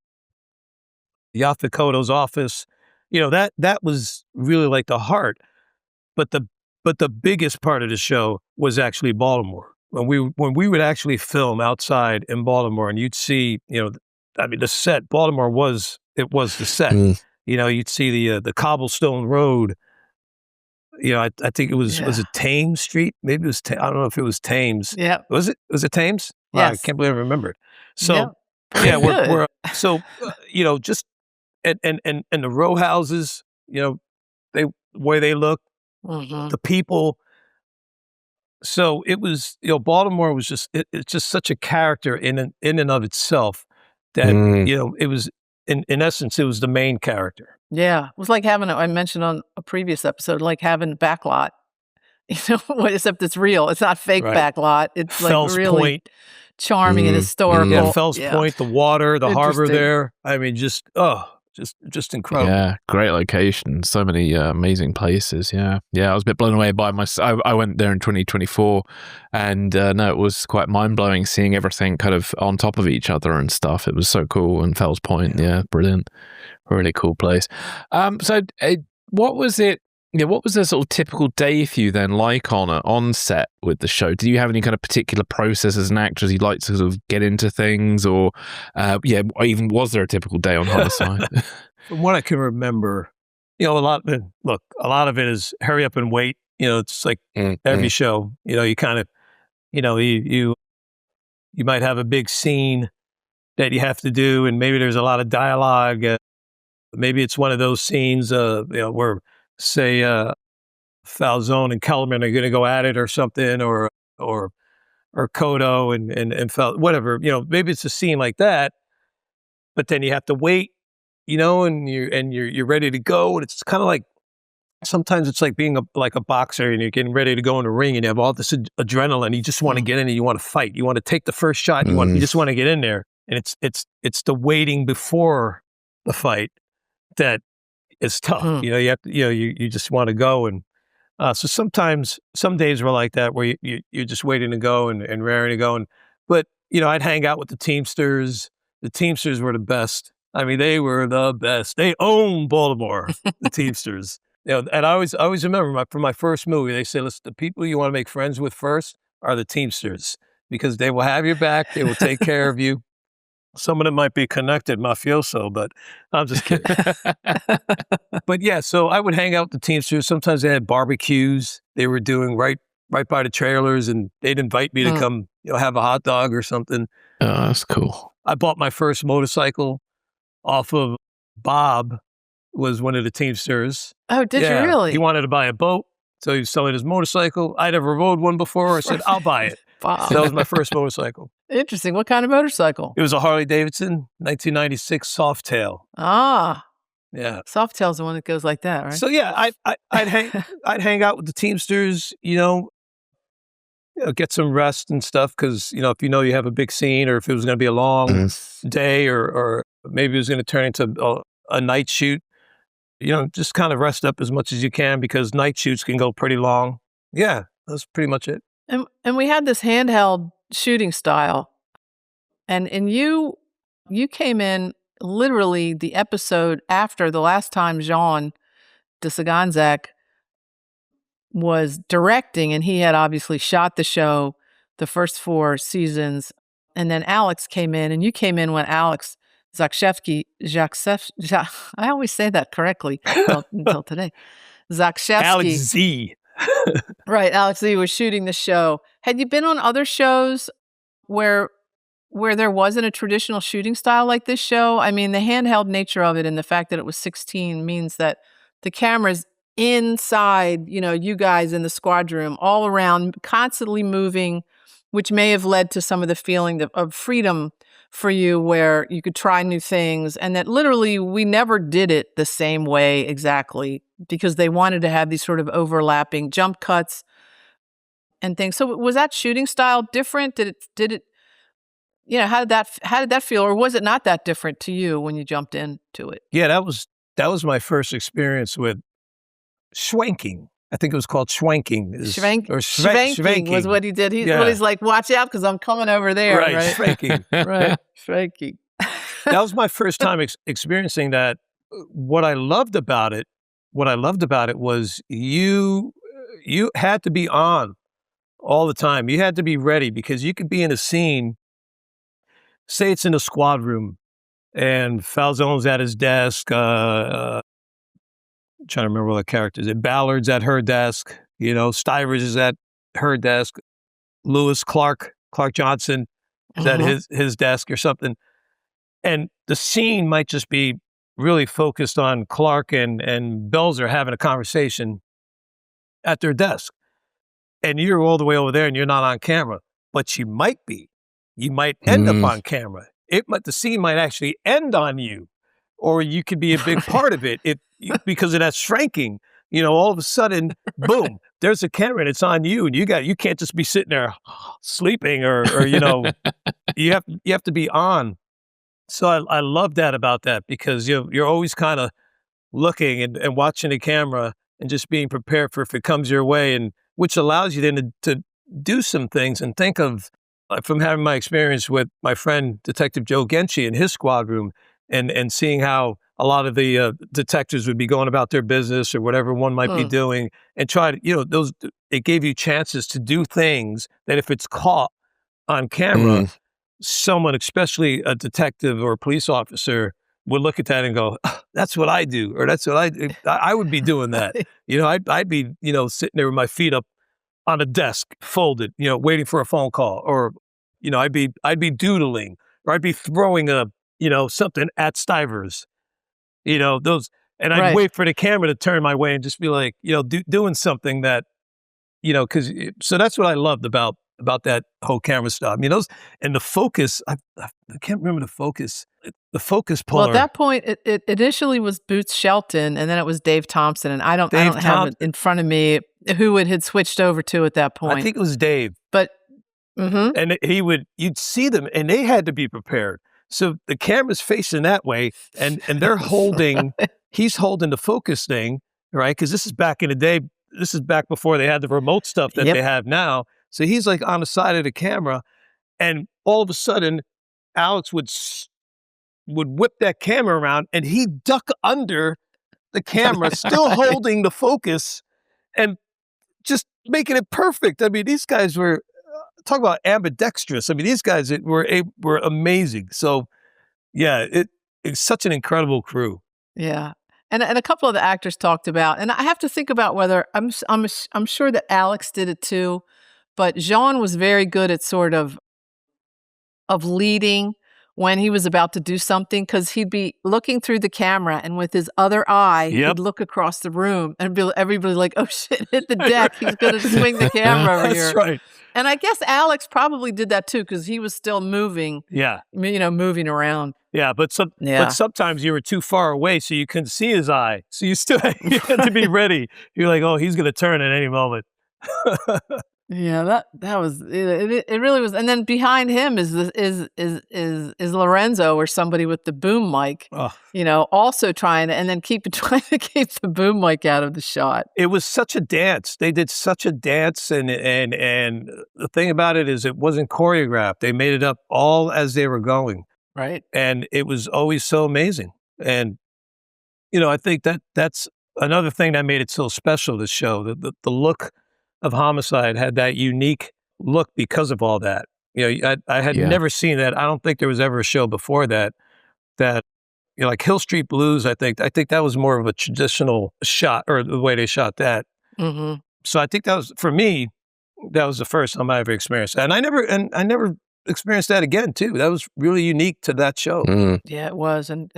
Yaphet Kotto's office, you know, that was really like the heart. But the biggest part of the show was actually Baltimore. When we would actually film outside in Baltimore, and you'd see, you know, I mean, the set, Baltimore was the set. You know, you'd see the cobblestone road. You know, I think it was it Thames Street? Maybe it was I don't know if it was Thames. Yeah. Was it Thames? Wow, Yes. I can't believe I remembered. So Yeah, we're so you know, just and the row houses, you know, the way they look, the people. So it was, you know, Baltimore was just it's just such a character in and of itself that you know, it was in essence it was the main character. Yeah, it was like having I mentioned on a previous episode, like having backlot, you know, except it's real. It's not fake backlot. It's Fells like really Point. charming and historical. Yeah, Fells Point, the water, the harbor Interesting. there. I mean, just incredible. Yeah, great location. So many amazing places. Yeah. I was a bit blown away by I went there in 2024, and no, it was quite mind blowing seeing everything kind of on top of each other and stuff. It was so cool. And Fells Point, brilliant, really cool place. So what was it? Yeah, what was the sort of typical day for you then like on set with the show? Do you have any kind of particular process as an actor you'd like to sort of get into things, or even was there a typical day on Homicide? From what I can remember, you know, a lot of it is hurry up and wait. You know, it's like every show. You know, you kind of, you know, you might have a big scene that you have to do, and maybe there's a lot of dialogue. Maybe it's one of those scenes, you know, where say Falsone and Kellerman are going to go at it or something, or Kotto and whatever. You know, maybe it's a scene like that, but then you have to wait. You know, and you're ready to go, and it's kind of like sometimes it's like being like a boxer, and you're getting ready to go in the ring, and you have all this adrenaline. You just want to get in, and you want to fight. You want to take the first shot. You just want to get in there, and it's the waiting before the fight that is tough. You know, you have to, you just want to go, and so sometimes some days were like that where you're just waiting to go and raring to go, but you know, I'd hang out with the Teamsters. The Teamsters were the best. I mean, they were the best. They own Baltimore, the Teamsters. You know, and I always remember from my first movie, they say, listen, the people you want to make friends with first are the Teamsters, because they will have your back. They will take care of you. Some of them might be connected mafioso, but I'm just kidding. But yeah, so I would hang out with the Teamsters. Sometimes they had barbecues they were doing right by the trailers, and they'd invite me to come, you know, have a hot dog or something. Oh, that's cool. I bought my first motorcycle off of Bob, was one of the Teamsters. Oh, did you really? He wanted to buy a boat, so he was selling his motorcycle. I never rode one before. I said, I'll buy it. Bob. So that was my first motorcycle. Interesting. What kind of motorcycle? It was a Harley Davidson, 1996 Softail. Ah. Yeah. Softail's the one that goes like that, right? So yeah, I'd hang out with the Teamsters, you know, get some rest and stuff, because, you know, if you have a big scene, or if it was going to be a long day, or maybe it was going to turn into a night shoot, you know, just kind of rest up as much as you can, because night shoots can go pretty long. Yeah, that's pretty much it. And we had this handheld shooting style, and you came in literally the episode after the last time Jon Seda was directing, and he had obviously shot the show the first 4 seasons, and then Alex came in, and you came in when Alex Zakshevsky, I always say that correctly until today. Zakshevsky. Alex Z. Right, Alex Z was shooting the show. Had you been on other shows where there wasn't a traditional shooting style like this show? I mean, the handheld nature of it and the fact that it was 16 means that the camera's inside, you know, you guys in the squad room, all around, constantly moving, which may have led to some of the feeling of freedom for you, where you could try new things, and that literally we never did it the same way exactly, because they wanted to have these sort of overlapping jump cuts and things. So was that shooting style different? Did it, you know, how did that feel, or was it not that different to you when you jumped into it? Yeah, that was my first experience with Shvanking. I think it was called Shvanking. Shvanking was what he did. He's like, watch out because I'm coming over there. Right, Shvanking. Right, Shvanking. That was my first time experiencing that. What I loved about it was you had to be on all the time. You had to be ready because you could be in a scene, say it's in a squad room, and Falsone's at his desk. I'm trying to remember what the character is. Ballard's at her desk. Stivers is at her desk. Clark Johnson is at his desk or something. And the scene might just be really focused on Clark and Belzer having a conversation at their desk. And you're all the way over there and you're not on camera, but you might be. You might end up on camera. The scene might actually end on you, or you could be a big part of it because of that shrinking. All of a sudden, boom, there's a camera and it's on you, and you can't just be sitting there sleeping or you have to be on. So I love that about that because you're always kind of looking and watching the camera and just being prepared for if it comes your way, and which allows you then to do some things and think of, from having my experience with my friend Detective Joe Genchi in his squad room and seeing how a lot of the detectives would be going about their business or whatever one might be doing, and try to, it gave you chances to do things that if it's caught on camera, someone, especially a detective or a police officer, would look at that and go, that's what I do, or that's what I do. I would be doing that. I'd be, sitting there with my feet up on a desk, folded, waiting for a phone call, or, I'd be doodling, or I'd be throwing something at Stivers, and I'd wait for the camera to turn my way and just be like, doing something that, so that's what I loved about that whole camera stuff. And the focus, I can't remember the focus puller. Well, at that point, it initially was Boots Shelton, and then it was Dave Thompson, and I don't have it in front of me who it had switched over to at that point. I think it was Dave. But, and you'd see them, and they had to be prepared. So the camera's facing that way, and they're holding, he's holding the focus thing, right? Because this is back in the day. This is back before they had the remote stuff that they have now. So he's like on the side of the camera, and all of a sudden, Alex would whip that camera around, and he'd duck under the camera, still holding the focus, and just making it perfect. I mean, these guys were, talk about ambidextrous. I mean, these guys were amazing. So, yeah, it's such an incredible crew. Yeah. And a couple of the actors talked about, and I have to think about whether, I'm sure that Alex did it too, but Jon was very good at sort of leading when he was about to do something, because he'd be looking through the camera, and with his other eye, he'd look across the room, and everybody like, oh shit, hit the deck. He's going to swing the camera over here. That's right. And I guess Alex probably did that too, because he was still moving. Yeah. Moving around. Yeah, but sometimes you were too far away, so you couldn't see his eye. So you had to be ready. You're like, oh, he's going to turn at any moment. Yeah, that was it. It really was. And then behind him is Lorenzo, or somebody with the boom mic. Also trying to keep the boom mic out of the shot. It was such a dance. They did such a dance, and the thing about it is it wasn't choreographed. They made it up all as they were going. Right. And it was always so amazing. And I think that's another thing that made it so special. This show, the look of Homicide had that unique look because of all that. I had never seen that. I don't think there was ever a show before that like Hill Street Blues. I think that was more of a traditional shot, or the way they shot that. Mm-hmm. So I think that was, for me, that was the first time I ever experienced that. And I never experienced that again too. That was really unique to that show. Yeah, it was. And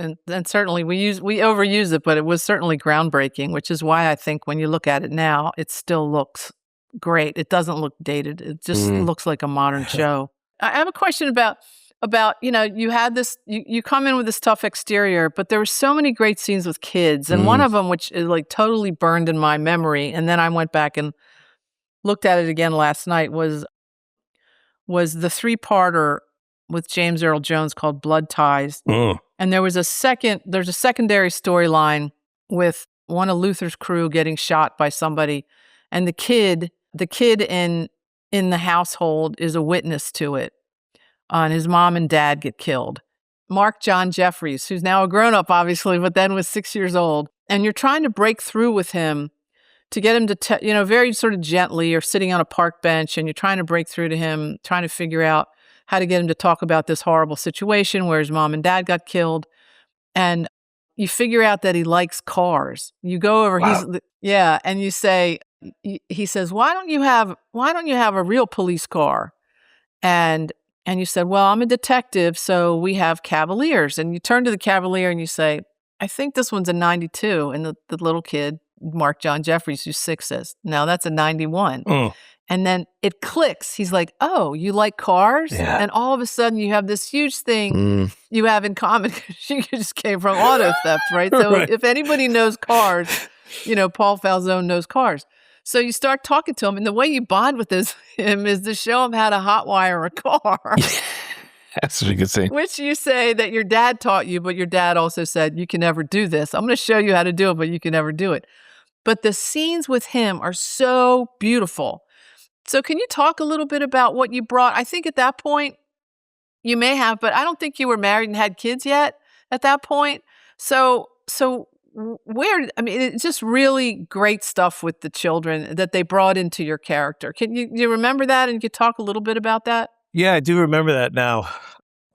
certainly we overuse it, but it was certainly groundbreaking, which is why I think when you look at it now, it still looks great. It doesn't look dated. It just looks like a modern show. I have a question about you had this, you come in with this tough exterior, but there were so many great scenes with kids. And one of them, which is like totally burned in my memory, and then I went back and looked at it again last night, was the 3-parter with James Earl Jones called Blood Ties. And there's a secondary storyline with one of Luther's crew getting shot by somebody, and the kid in the household is a witness to it. And his mom and dad get killed. Mark John Jeffries, who's now a grown-up, obviously, but then was 6 years old. And you're trying to break through with him to get him to, very sort of gently, or sitting on a park bench, and you're trying to break through to him, trying to figure out how to get him to talk about this horrible situation where his mom and dad got killed. And you figure out that he likes cars. You go over, Wow. and you say, he says, why don't you have a real police car? And you said, well, I'm a detective, so we have Cavaliers. And you turn to the Cavalier and you say, I think this one's a 92. And the little kid, Mark John Jeffries, who's 6, says, no, that's a 91. And then it clicks. He's like, oh, you like cars? Yeah. And all of a sudden you have this huge thing you have in common, because you just came from auto theft, right? So Right. if anybody knows cars, Paul Falsone knows cars. So you start talking to him, and the way you bond with him is to show him how to hotwire a car. That's what you could see. Which you say that your dad taught you, but your dad also said, you can never do this. I'm going to show you how to do it, but you can never do it. But the scenes with him are so beautiful. So can you talk a little bit about what you brought? I think at that point, you may have, but I don't think you were married and had kids yet at that point. So it's just really great stuff with the children that they brought into your character. Can you remember that, and you could talk a little bit about that? Yeah, I do remember that now.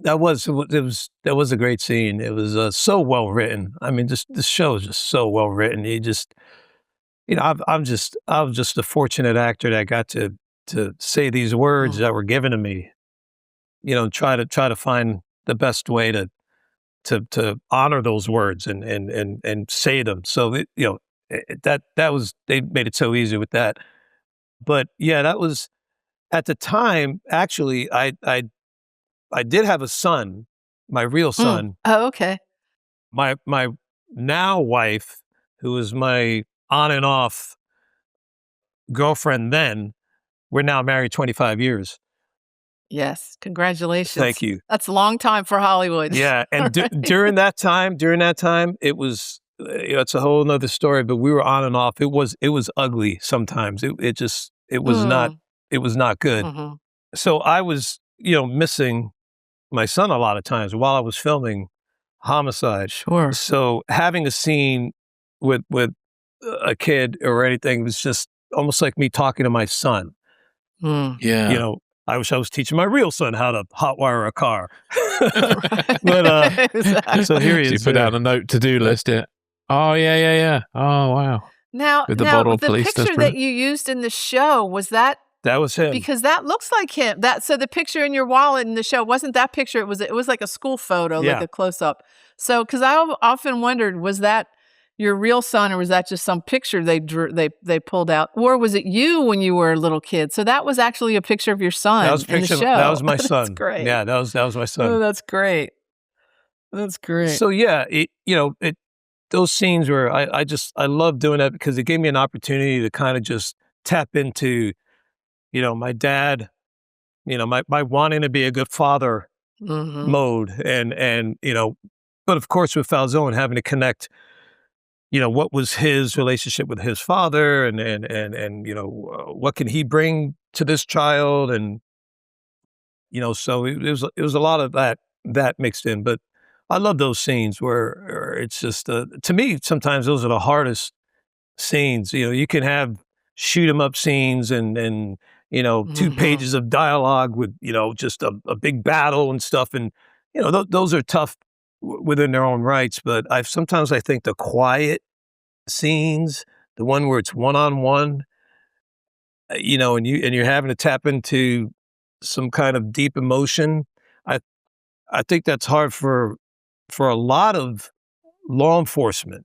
That was a great scene. It was so well written. I mean, this show is just so well written. I'm just a fortunate actor that got to say these words that were given to me. Try to find the best way to honor those words and say them. So they made it so easy with that. But yeah, that was at the time. Actually, I did have a son, my real son. Oh, okay. My now wife, who was my on and off girlfriend then, we're now married 25 years. Yes, congratulations. Thank you. That's a long time for Hollywood. Yeah, and during that time, it was it's a whole nother story. But we were on and off. It was ugly sometimes. It was not good. Mm-hmm. So I was missing my son a lot of times while I was filming Homicide. Sure. So having a scene with a kid or anything was just almost like me talking to my son. Yeah. I wish I was teaching my real son how to hotwire a car. Right. But Exactly. so here he So you is. put down a note to-do list. Yeah. Oh, yeah. Oh, wow. Now, With the bottle of the police, that's picture that brilliant. you used in the show, was that That was him. because that looks like him? So the picture in your wallet in the show wasn't that picture. It was like a school photo, like Yeah. a close up. So because I often wondered, was that your real son, or was that just some picture they pulled out, or was it you when you were a little kid? So that was actually a picture of your son That was a in the picture. show. That was my son. That's great. Yeah, that was my son. Oh, that's great. That's great. So yeah, those scenes where I love doing that because it gave me an opportunity to kind of just tap into, my dad, my wanting to be a good father Mhm. mode, and but of course with Falsone having to connect, what was his relationship with his father, and what can he bring to this child, and so it was a lot of that mixed in, but I love those scenes where it's just to me sometimes those are the hardest scenes. You can have shoot 'em up scenes and 2 Mhm. pages of dialogue with just a big battle and stuff, and those are tough within their own rights. But I think the quiet scenes, the one where it's one-on-one, and you're having to tap into some kind of deep emotion. I think that's hard for a lot of law enforcement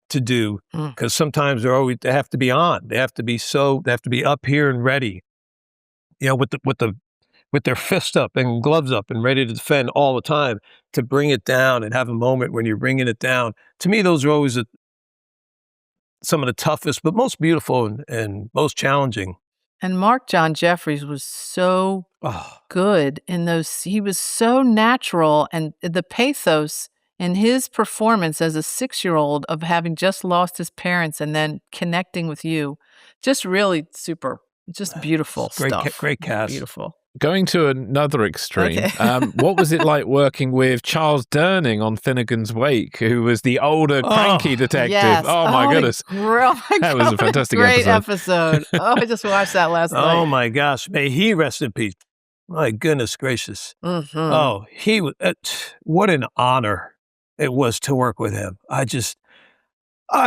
to do, because sometimes they have to be on. They have to be up here and ready, with their fist up and gloves up and ready to defend all the time, to bring it down and have a moment when you're bringing it down. To me, those are always some of the toughest, but most beautiful and most challenging. And Mark John Jeffries was so Oh, good in those. He was so natural, and the pathos in his performance as a 6-year-old of having just lost his parents and then connecting with you. Just really super, just beautiful stuff. Great cast. Beautiful. Going to another extreme, Okay. what was it like working with Charles Durning on Finnegan's Wake, who was the older, cranky detective? Yes. Oh, my goodness. That was a fantastic great episode. Oh, I just watched that last night. Oh, my gosh. May he rest in peace. My goodness gracious. Mm-hmm. Oh, he was, what an honor it was to work with him. I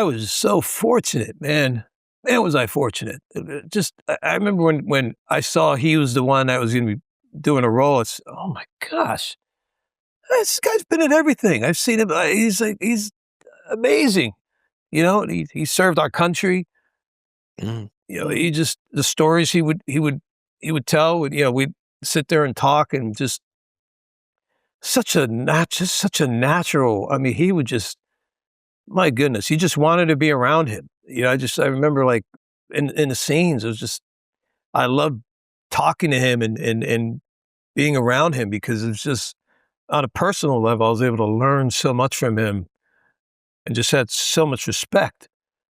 was so fortunate, man. Man, was I fortunate. I remember when I saw he was the one that was going to be doing a role, it's, oh my gosh, this guy's been in everything. I've seen him. He's amazing. You know, he served our country. You know, the stories he would tell, you know, we'd sit there and talk and just such a natural. I mean, he would just, my goodness, you just wanted to be around him. You know, I remember like in the scenes, it was just, I loved talking to him and being around him because it was just on a personal level, I was able to learn so much from him and just had so much respect,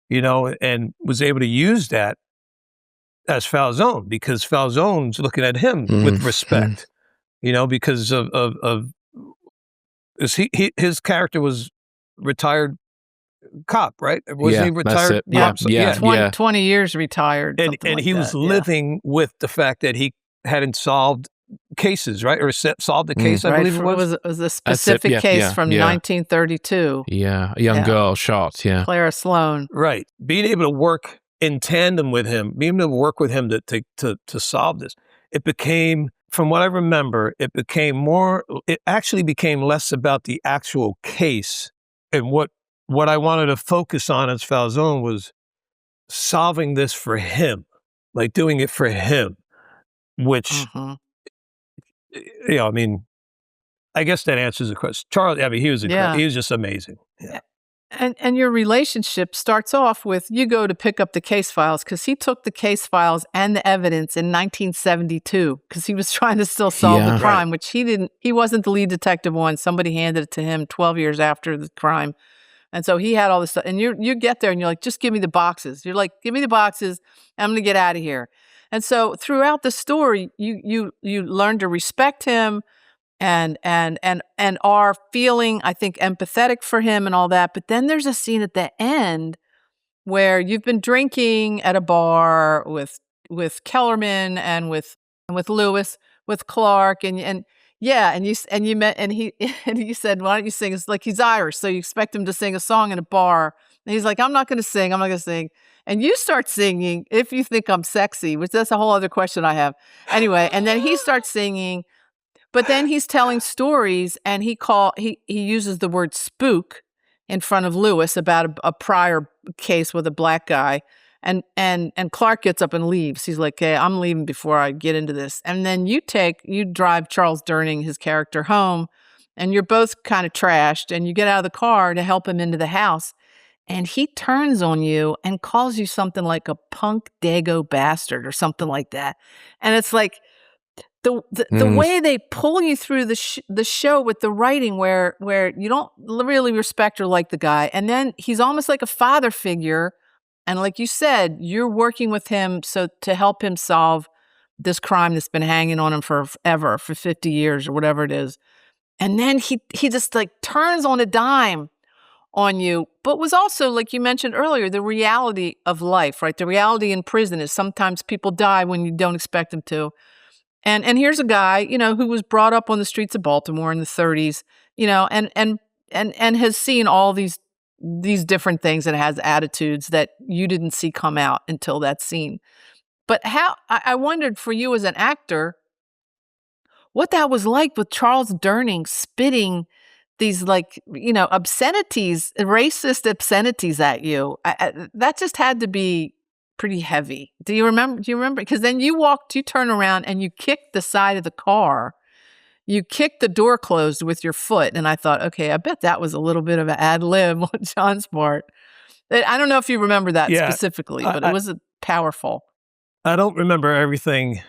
you know, and was able to use that as Falsone because Falsone's looking at him with respect, you know, because of his character was retired cop, right? Wasn't he retired? Yeah. 20 years retired. And he was living with the fact that he hadn't solved cases, right? Or solved a case, I believe it was. It was a specific case from 1932. Yeah, a young girl shot, Clara Sloan. Right. Being able to work in tandem with him, being able to work with him to solve this, it became, from what I remember, it actually became less about the actual case and what I wanted to focus on as Falsone was solving this for him, like doing it for him, which, you know, I mean, I guess that answers the question. Charlie, I mean, he was just amazing. Yeah. And your relationship starts off with you go to pick up the case files because he took the case files and the evidence in 1972 because he was trying to still solve the crime, which he wasn't the lead detective on. Somebody handed it to him 12 years after the crime. And so he had all this stuff. And you get there and you're like, just give me the boxes. You're like, give me the boxes. I'm going to get out of here. And so throughout the story, you learn to respect him and are feeling, I think, empathetic for him and all that. But then there's a scene at the end where you've been drinking at a bar with Kellerman and with Lewis, with Clark, and you met, and you said, why don't you sing? It's like he's Irish, so you expect him to sing a song in a bar. And he's like, I'm not going to sing. And you start singing, If You Think I'm Sexy, which that's a whole other question I have. Anyway, and then he starts singing, but then he's telling stories, and he uses the word spook in front of Lewis about a prior case with a black guy. And Clark gets up and leaves. He's like, "Okay, I'm leaving before I get into this." And then you drive Charles Durning, his character, home, and you're both kind of trashed, and you get out of the car to help him into the house, and he turns on you and calls you something like a punk dago bastard or something like that. And it's like the way they pull you through the show with the writing where you don't really respect or like the guy, and then he's almost like a father figure. And like you said, you're working with him to help him solve this crime that's been hanging on him forever, for 50 years or whatever it is. And then he just like turns on a dime on you, but was also, like you mentioned earlier, the reality of life, right? The reality in prison is sometimes people die when you don't expect them to. And here's a guy, you know, who was brought up on the streets of Baltimore in the 30s, you know, and has seen all these different things and has attitudes that you didn't see come out until that scene. But I wondered for you as an actor, what that was like with Charles Durning spitting these, like, you know, obscenities, racist obscenities at you. That just had to be pretty heavy. Do you remember? Because then you turn around and you kicked the side of the car. You kicked the door closed with your foot. And I thought, okay, I bet that was a little bit of an ad lib on John's part. I don't know if you remember that specifically, but it was powerful. I don't remember everything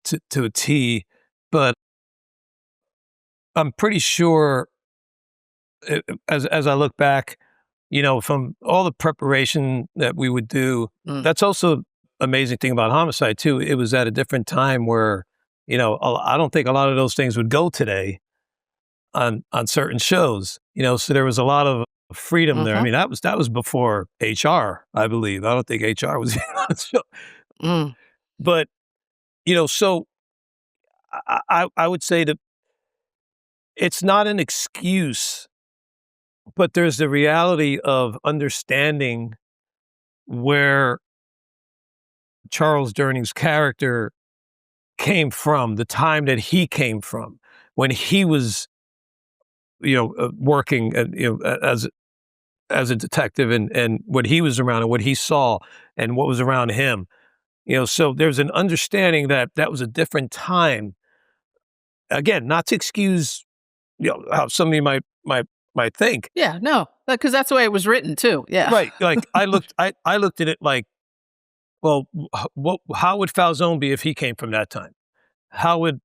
to a T, but I'm pretty sure as I look back, from all the preparation that we would do, that's also amazing thing about Homicide too. It was at a different time where, I don't think a lot of those things would go today on certain shows, so there was a lot of freedom there. I mean, that was before HR, I believe. I don't think HR was on the show. But, so I would say that it's not an excuse, but there's the reality of understanding where Charles Durning's character came from, the time that he came from, when he was, working, as a detective, and what he was around and what he saw and what was around him. So there's an understanding that that was a different time. Again, not to excuse, how some of you might think. Yeah, no, because that's the way it was written too. Yeah, right. Like I looked at it like, well, how would Falsone be if he came from that time? How would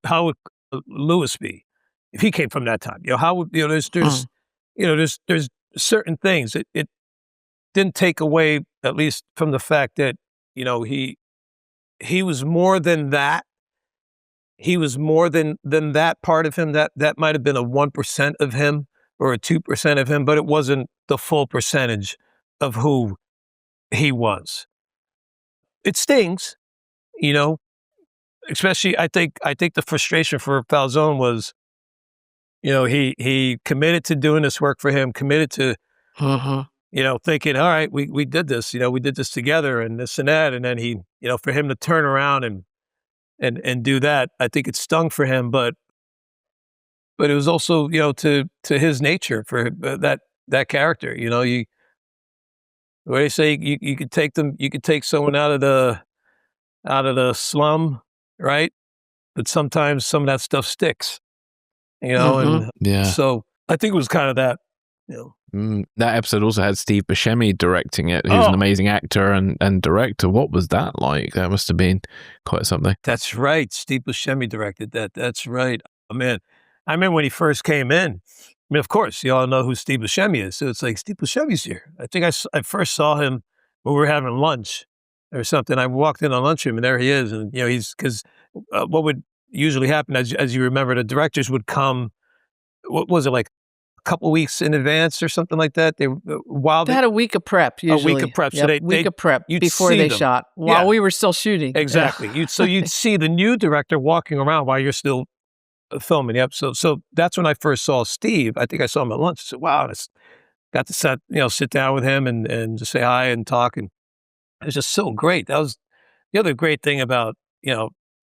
Lewis be if he came from that time? How would there's certain things. It didn't take away, at least from the fact that he was more than that. He was more than that part of him. That might have been a 1% of him or a 2% of him, but it wasn't the full percentage of who he was. It stings, especially I think the frustration for Falsone was, he committed to doing this work for him, committed to, thinking, all right, we did this, we did this together and this and that. And then he, for him to turn around and do that, I think it stung for him, but it was also, to his nature, for that character, what do you say? You could take someone out of the slum, right? But sometimes some of that stuff sticks, and so I think it was kind of that, That episode also had Steve Buscemi directing it, who's an amazing actor and director. What was that like? That must have been quite something. That's right. Steve Buscemi directed that. That's right. Oh, man, I remember when he first came in. I mean, of course, you all know who Steve Buscemi is. So it's like, Steve Buscemi's here. I think I first saw him when we were having lunch or something. I walked in the lunchroom and there he is. And, he's, because what would usually happen, as you remember, the directors would come, what was it, like a couple weeks in advance or something like that? They had a week of prep, usually. A week of prep. Yep, So week of prep before they shot, while we were still shooting. Exactly. Yeah. So you'd see the new director walking around while you're still filming the episode. So that's when I first saw Steve. I think I saw him at lunch. I said, wow, I got to sit down with him and just say hi and talk. And it was just so great. That was the other great thing about,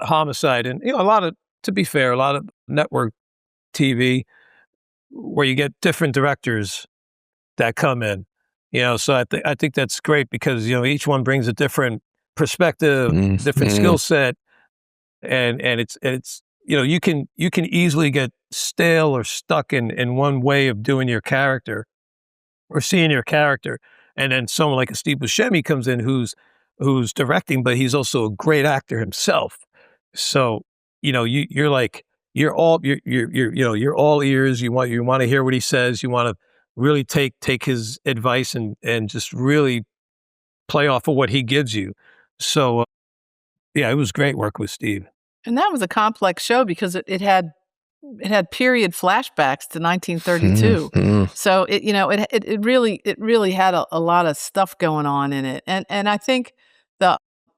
Homicide. And, to be fair, a lot of network TV where you get different directors that come in, so I think that's great because, each one brings a different perspective, different skill set. And it's, you can easily get stale or stuck in one way of doing your character or seeing your character. And then someone like a Steve Buscemi comes in who's directing, but he's also a great actor himself. So, you're all ears. You want to hear what he says. You want to really take his advice and just really play off of what he gives you. So, it was great work with Steve. And that was a complex show because it had period flashbacks to 1932. So it really had a lot of stuff going on in it. And I think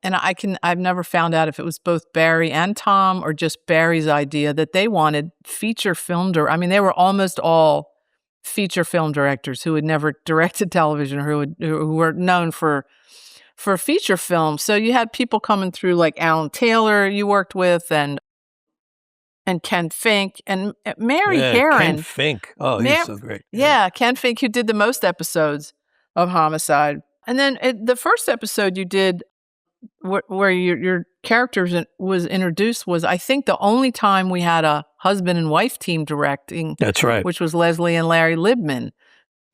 I've never found out if it was both Barry and Tom or just Barry's idea that they wanted feature film I mean, they were almost all feature film directors who had never directed television or who were known for feature film. So you had people coming through like Alan Taylor you worked with and Ken Fink and Mary Herron. Ken Fink. Oh, he's so great. Yeah, Ken Fink, who did the most episodes of Homicide. And then the first episode you did where your characters was introduced was, I think, the only time we had a husband and wife team directing. That's right. Which was Leslie and Larry Libman.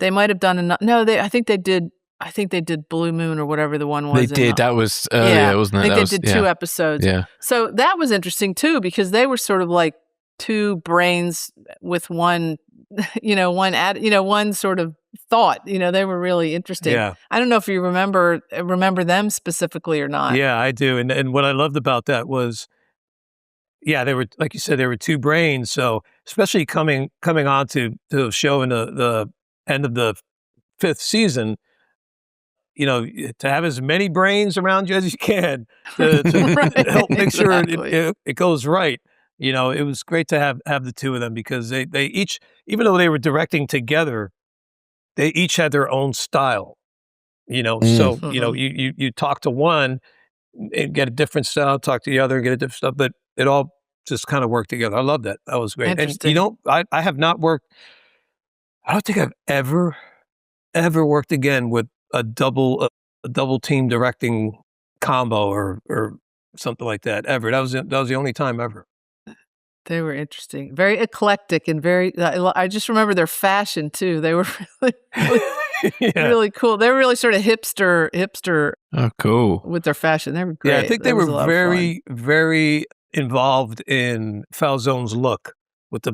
They might have done I think they did Blue Moon or whatever the one was. They did. That was earlier, wasn't it? I think they did 2 episodes. Yeah. So that was interesting too, because they were sort of like 2 brains with one one sort of thought. They were really interesting. Yeah. I don't know if you remember them specifically or not. Yeah, I do. And what I loved about that was, yeah, they were, like you said, they were two brains. So especially coming on to the show in the end of the 5th season, to have as many brains around you as you can to Right, help make sure exactly. it goes right. It was great to have the two of them because they each, even though they were directing together, they each had their own style. So Mhm. you talk to one and get a different style, talk to the other and get a different stuff, but it all just kind of worked together. I love that. That was great. And Interesting. I have not worked. I don't think I've ever worked again with a double team directing combo or something like that ever. That was the only time ever. They were interesting, very eclectic, and very. I just remember their fashion too. They were really, Yeah. really cool. They were really sort of hipster Oh, cool. with their fashion. They were great. Yeah, I think That they was were a lot of fun. very, very involved in Falsone's look with the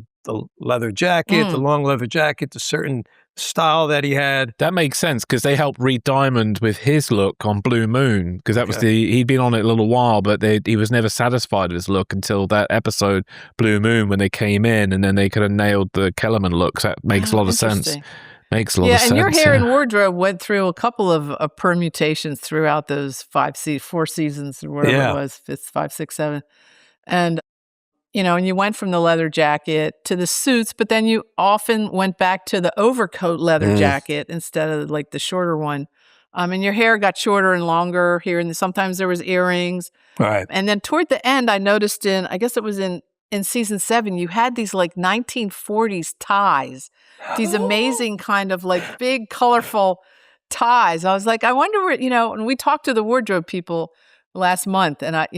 leather jacket, the long leather jacket, the certain style that he had. That makes sense because they helped Reed Diamond with his look on Blue Moon because that was he'd been on it a little while, but he was never satisfied with his look until that episode Blue Moon when they came in and then they could have nailed the Kellerman look. So that makes a lot of sense. Interesting. Makes a lot of sense. And your hair and wardrobe went through a couple of permutations throughout those 4 seasons or whatever it was, 5, 6, 7. And and you went from the leather jacket to the suits, but then you often went back to the overcoat leather jacket instead of like the shorter one. And your hair got shorter and longer here, and sometimes there was earrings. Right. And then toward the end, I noticed I guess it was in season 7, you had these like 1940s ties, these amazing kind of like big, colorful ties. I was like, I wonder where, and we talked to the wardrobe people last month, and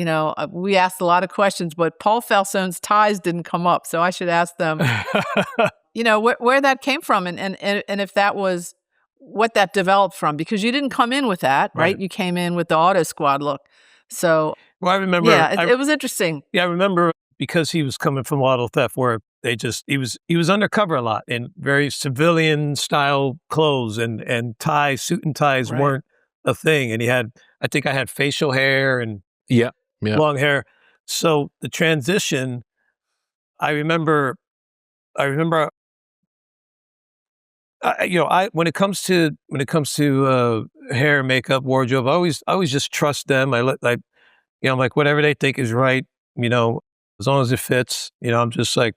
we asked a lot of questions, but Paul Falsone's ties didn't come up, so I should ask them, where that came from, and if that was what that developed from, because you didn't come in with that, right? You came in with the Auto Squad look, so. Well, I remember. Yeah, it was interesting. Yeah, I remember because he was coming from auto theft, where he was undercover a lot in very civilian style clothes and ties, suit and ties weren't a thing, and I think I had facial hair and long hair. So the transition, I remember. When it comes to hair, makeup, wardrobe, I always just trust them. I'm like, whatever they think is right, as long as it fits, I'm just like,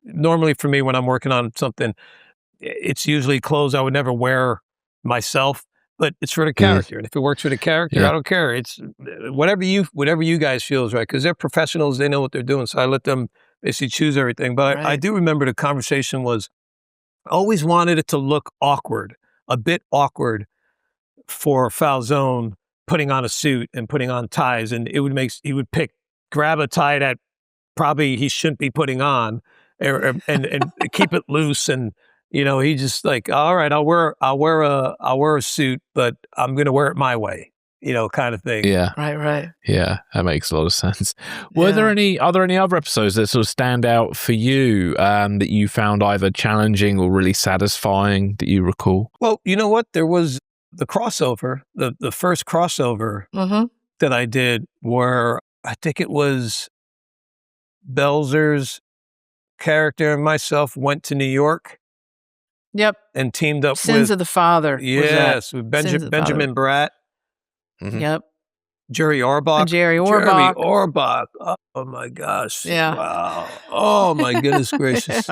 normally for me, when I'm working on something, it's usually clothes I would never wear myself, but it's for the character. And if it works for the character, I don't care. It's whatever you guys feel is right. Cause they're professionals. They know what they're doing. So I let them basically choose everything. But I do remember the conversation was, I always wanted it to look awkward, a bit awkward for Falsone putting on a suit and putting on ties, and he would grab a tie that probably he shouldn't be putting on, and keep it loose, and he just like, all right, I'll wear a suit, but I'm going to wear it my way, kind of thing. Yeah. Right. Yeah, that makes a lot of sense. Are there any other episodes that sort of stand out for you that you found either challenging or really satisfying that you recall? Well, you know what? There was the crossover, the first crossover that I did, where I think it was Belzer's character and myself went to New York. Yep. And teamed up Sins with of the Father. Yes, with Benjamin Bratt. Yep. Jerry Orbach. Jerry Orbach. Oh my gosh. Yeah. Wow. Oh my goodness gracious.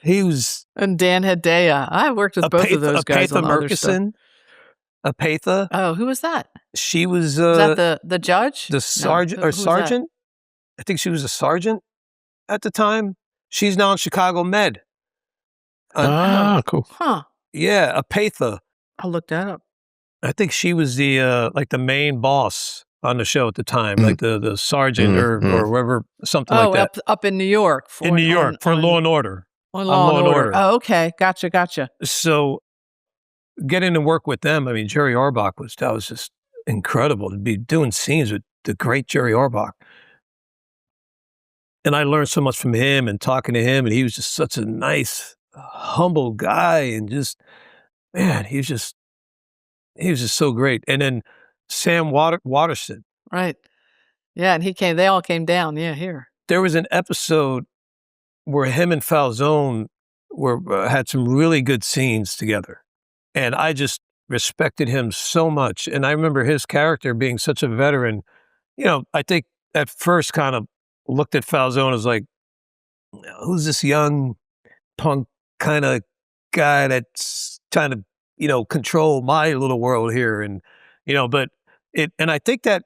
He was. And Dan Hedaya. I worked with both of those guys on other stuff. Apatha. Oh, who was that? She was. Was that the judge? The sergeant or sergeant? I think she was a sergeant at the time. She's now in Chicago Med. Cool. Huh. Yeah, Apatha. I'll look that up. I think she was the like the main boss on the show at the time, like the sergeant or whoever, something like that. Up in New York. For Law and Order. On Law and Order. Oh, okay. Gotcha. So getting to work with them, I mean, Jerry Orbach that was just incredible to be doing scenes with the great Jerry Orbach. And I learned so much from him and talking to him, and he was just such a nice, humble guy, and just, man, he was just so great. And then Sam Waterston. Right. Yeah, and they all came down, here. There was an episode where him and Falsone had some really good scenes together, and I just respected him so much. And I remember his character being such a veteran. I think at first kind of looked at Falsone as like, who's this young punk kind of guy that's trying to, control my little world here. And, but I think that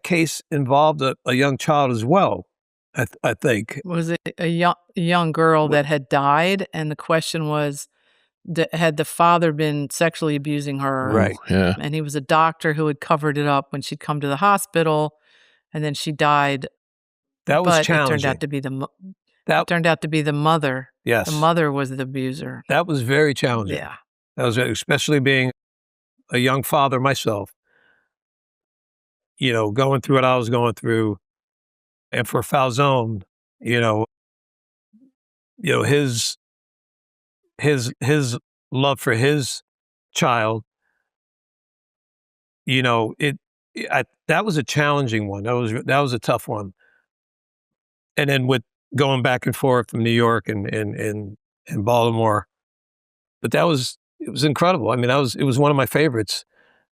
case involved a young child as well. I think. Was it a young girl that had died? And the question was, had the father been sexually abusing her? Right. Yeah. And he was a doctor who had covered it up when she'd come to the hospital, and then she died. That was but challenging. It turned out to be the mother. Yes. The mother was the abuser. That was very challenging. Yeah. That was, especially being a young father myself, going through what I was going through. And for Falsone, his love for his child, that was a challenging one. That was a tough one. And then with going back and forth from New York and Baltimore, but it was incredible. I mean, it was one of my favorites,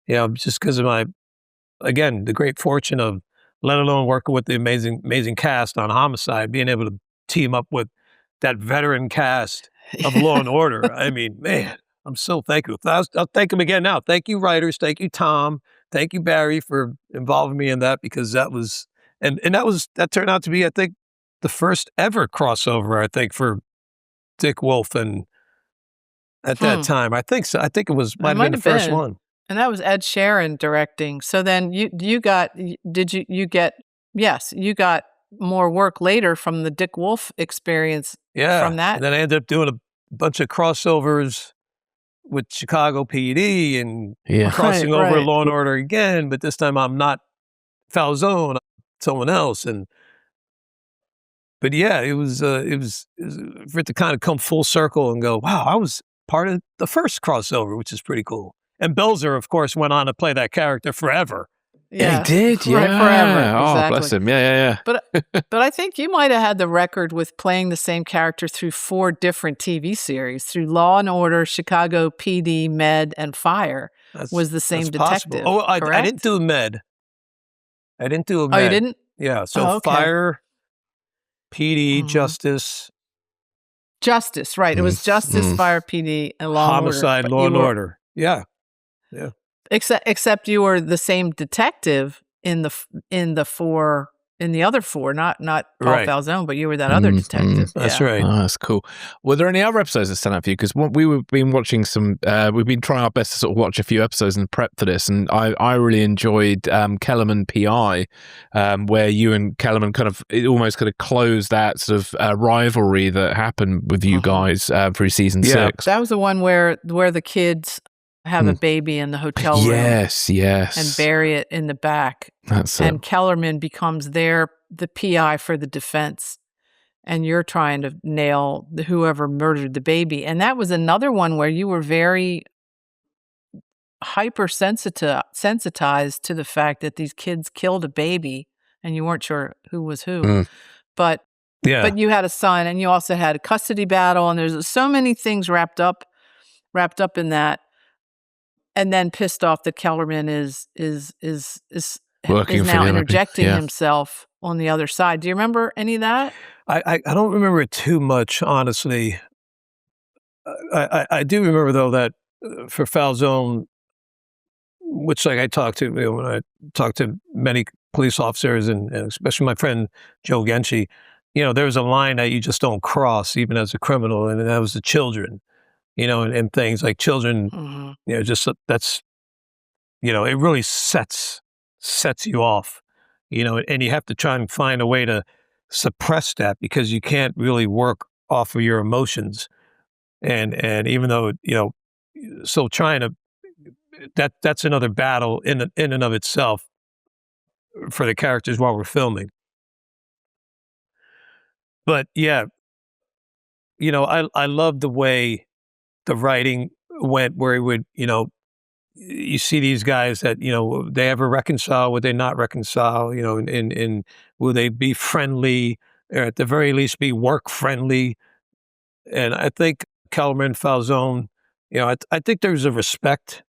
just because of the great fortune of, let alone working with the amazing cast on Homicide, being able to team up with that veteran cast of Law and Order. I mean, man, I'm so thankful. I'll thank him again now. Thank you, writers. Thank you, Tom. Thank you, Barry, for involving me in that, because that was, and that turned out to be, I think, the first ever crossover, I think, for Dick Wolf and at that time. I think so. I think it might have been the first one. And that was Ed Sheeran directing. So then you got more work later from the Dick Wolf experience. Yeah. From that. And then I ended up doing a bunch of crossovers with Chicago PD and crossing over Law and Order again, but this time I'm not Falsone, I'm someone else. But yeah, it was for it to kind of come full circle and go, wow, I was part of the first crossover, which is pretty cool. And Belzer, of course, went on to play that character forever. Yeah, he did. Yeah, right, forever. Oh, exactly. bless him. Yeah. But I think you might have had the record with playing the same character through 4 different TV series, through Law and Order, Chicago PD, Med, and Fire. Was the same detective. Oh, I didn't do Med. I didn't do a Med. Oh, you didn't? Yeah. So okay. Fire, PD, Justice. Justice, right. It was Justice, Fire, PD, and Law and Order. Homicide, Law and Order. Yeah. Yeah. Except you were the same detective in the other 4, not Paul Falsone, but you were that other detective. That's right. Oh, that's cool. Were there any other episodes that stand out for you? Because we've been watching we've been trying our best to sort of watch a few episodes and prep for this, and I really enjoyed Kellerman PI, where you and Kellerman it almost could have closed that sort of rivalry that happened with you guys through season 6. That was the one where the kids have a baby in the hotel room. Yes. And bury it in the back. That's and it. Kellerman becomes the PI for the defense. And you're trying to nail whoever murdered the baby. And that was another one where you were very sensitized to the fact that these kids killed a baby and you weren't sure who was who. But you had a son, and you also had a custody battle, and there's so many things wrapped up in that. And then pissed off that Kellerman is now interjecting himself on the other side. Do you remember any of that? I don't remember it too much, honestly. I do remember, though, that for Falsone, which I talked to, when I talked to many police officers and especially my friend Joe Genci, there's a line that you just don't cross, even as a criminal, and that was the children. And things like children, just that's, it really sets you off, and you have to try and find a way to suppress that, because you can't really work off of your emotions. And even though, so trying to, that's another battle in and of itself for the characters while we're filming. But yeah, I love the way the writing went, where he would, you see these guys that, they ever reconcile, would they not reconcile, and will they be friendly, or at the very least be work friendly? And I think Kellerman, Falsone, I think there's a respect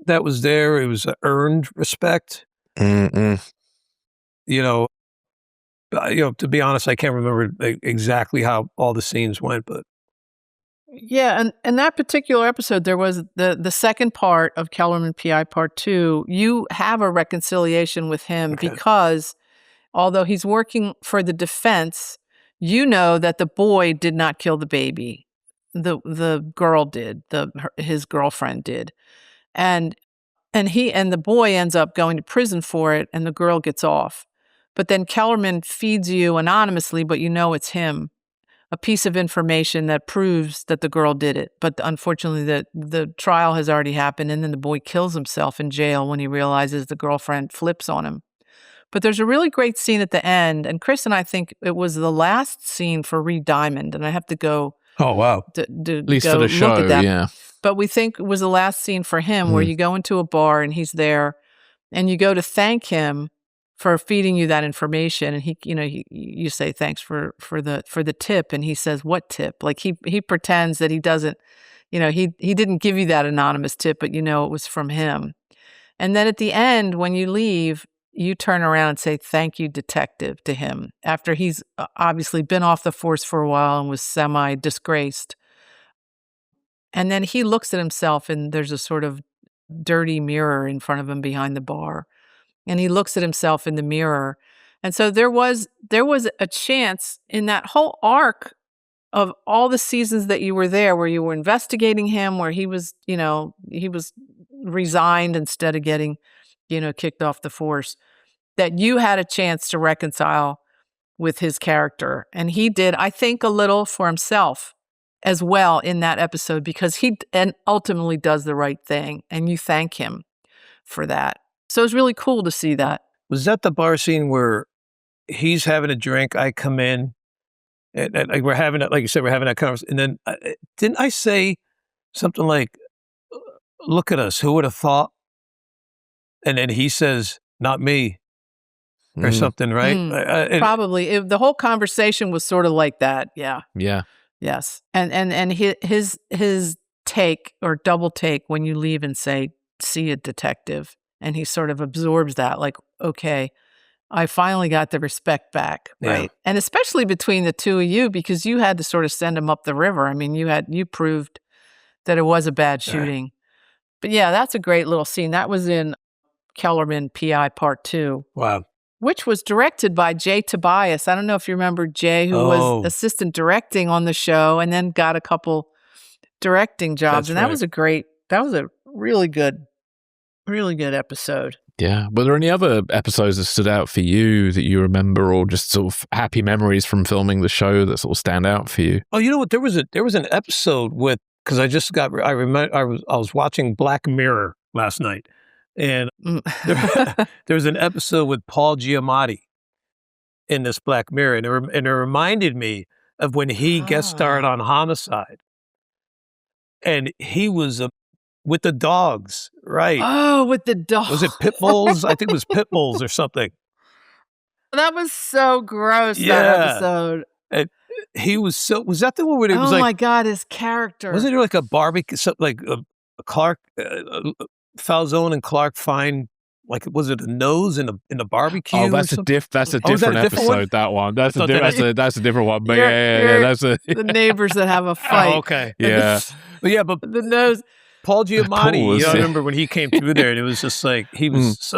that was there. It was an earned respect. Mm-mm. To be honest, I can't remember exactly how all the scenes went, but Yeah, and that particular episode, there was the second part of Kellerman PI Part 2. You have a reconciliation with him because although he's working for the defense, you know that the boy did not kill the baby. The girl did. His girlfriend did. And the boy ends up going to prison for it, and the girl gets off. But then Kellerman feeds you anonymously, but you know it's him, a piece of information that proves that the girl did it. But unfortunately, the trial has already happened, and then the boy kills himself in jail when he realizes the girlfriend flips on him. But there's a really great scene at the end, and Chris and I think it was the last scene for Reed Diamond, and I have to go. Oh wow! At least for the show, yeah. But we think it was the last scene for him, where you go into a bar and he's there, and you go to thank him for feeding you that information, and you say thanks for the tip, and he says, what tip? Like he pretends that he doesn't, he didn't give you that anonymous tip, but it was from him. And then at the end, when you leave, you turn around and say, thank you, detective, to him, after he's obviously been off the force for a while and was semi-disgraced. And then he looks at himself, and there's a sort of dirty mirror in front of him behind the bar. And he looks at himself in the mirror. And so there was a chance in that whole arc of all the seasons that you were there, where you were investigating him, where he was resigned instead of getting, kicked off the force, that you had a chance to reconcile with his character. And he did, I think, a little for himself as well in that episode, because he ultimately does the right thing, and you thank him for that. So it's really cool to see that. Was that the bar scene where he's having a drink, I come in, and like we're having that, like you said, we're having that conversation, and then didn't I say something like, look at us, who would have thought? And then he says, not me, or something, right? Probably. The whole conversation was sort of like that. Yeah. Yeah. Yes. And his take, or double take, when you leave and say, see a detective, and he sort of absorbs that, like, okay, I finally got the respect back, right? Yeah. And especially between the two of you, because you had to sort of send him up the river. I mean, you proved that it was a bad shooting. Yeah. But yeah, that's a great little scene. That was in Kellerman PI Part 2. Wow. Which was directed by Jay Tobias. I don't know if you remember Jay, who was assistant directing on the show, and then got a couple directing jobs. That was a really good episode. Yeah. Were there any other episodes that stood out for you that you remember, or just sort of happy memories from filming the show that sort of stand out for you? Oh, you know what? There was an episode with, because I was watching Black Mirror last night, and there was an episode with Paul Giamatti in this Black Mirror, and it reminded me of when he guest starred on Homicide, and he was with the dogs, right? Oh, with the dogs. Was it pit bulls? I think it was pit bulls or something. That was so gross, that episode. And was that the one where it was like, oh my God, his character. Wasn't there like a barbecue, like a Clark, Falsone and Clark find, like, was it a nose in a barbecue? Oh, that's a different episode. That one. That's a different one. But that's the neighbors that have a fight. Oh, okay. Yeah. but the nose. Paul Giamatti, I remember when he came through there, and it was just like, he was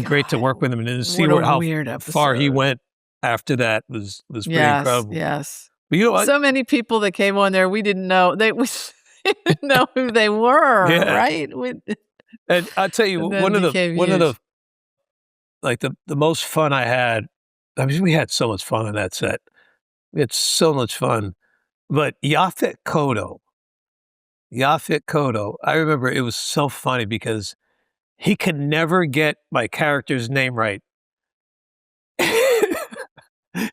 great to work with him, and to see how far he went after that was pretty incredible. Yes. But so many people that came on there, we didn't know. We didn't know who they were, right? And I'll tell you, one of the most fun I had, I mean, we had so much fun on that set. We had so much fun. But Yaphet Kotto, I remember it was so funny because he could never get my character's name right.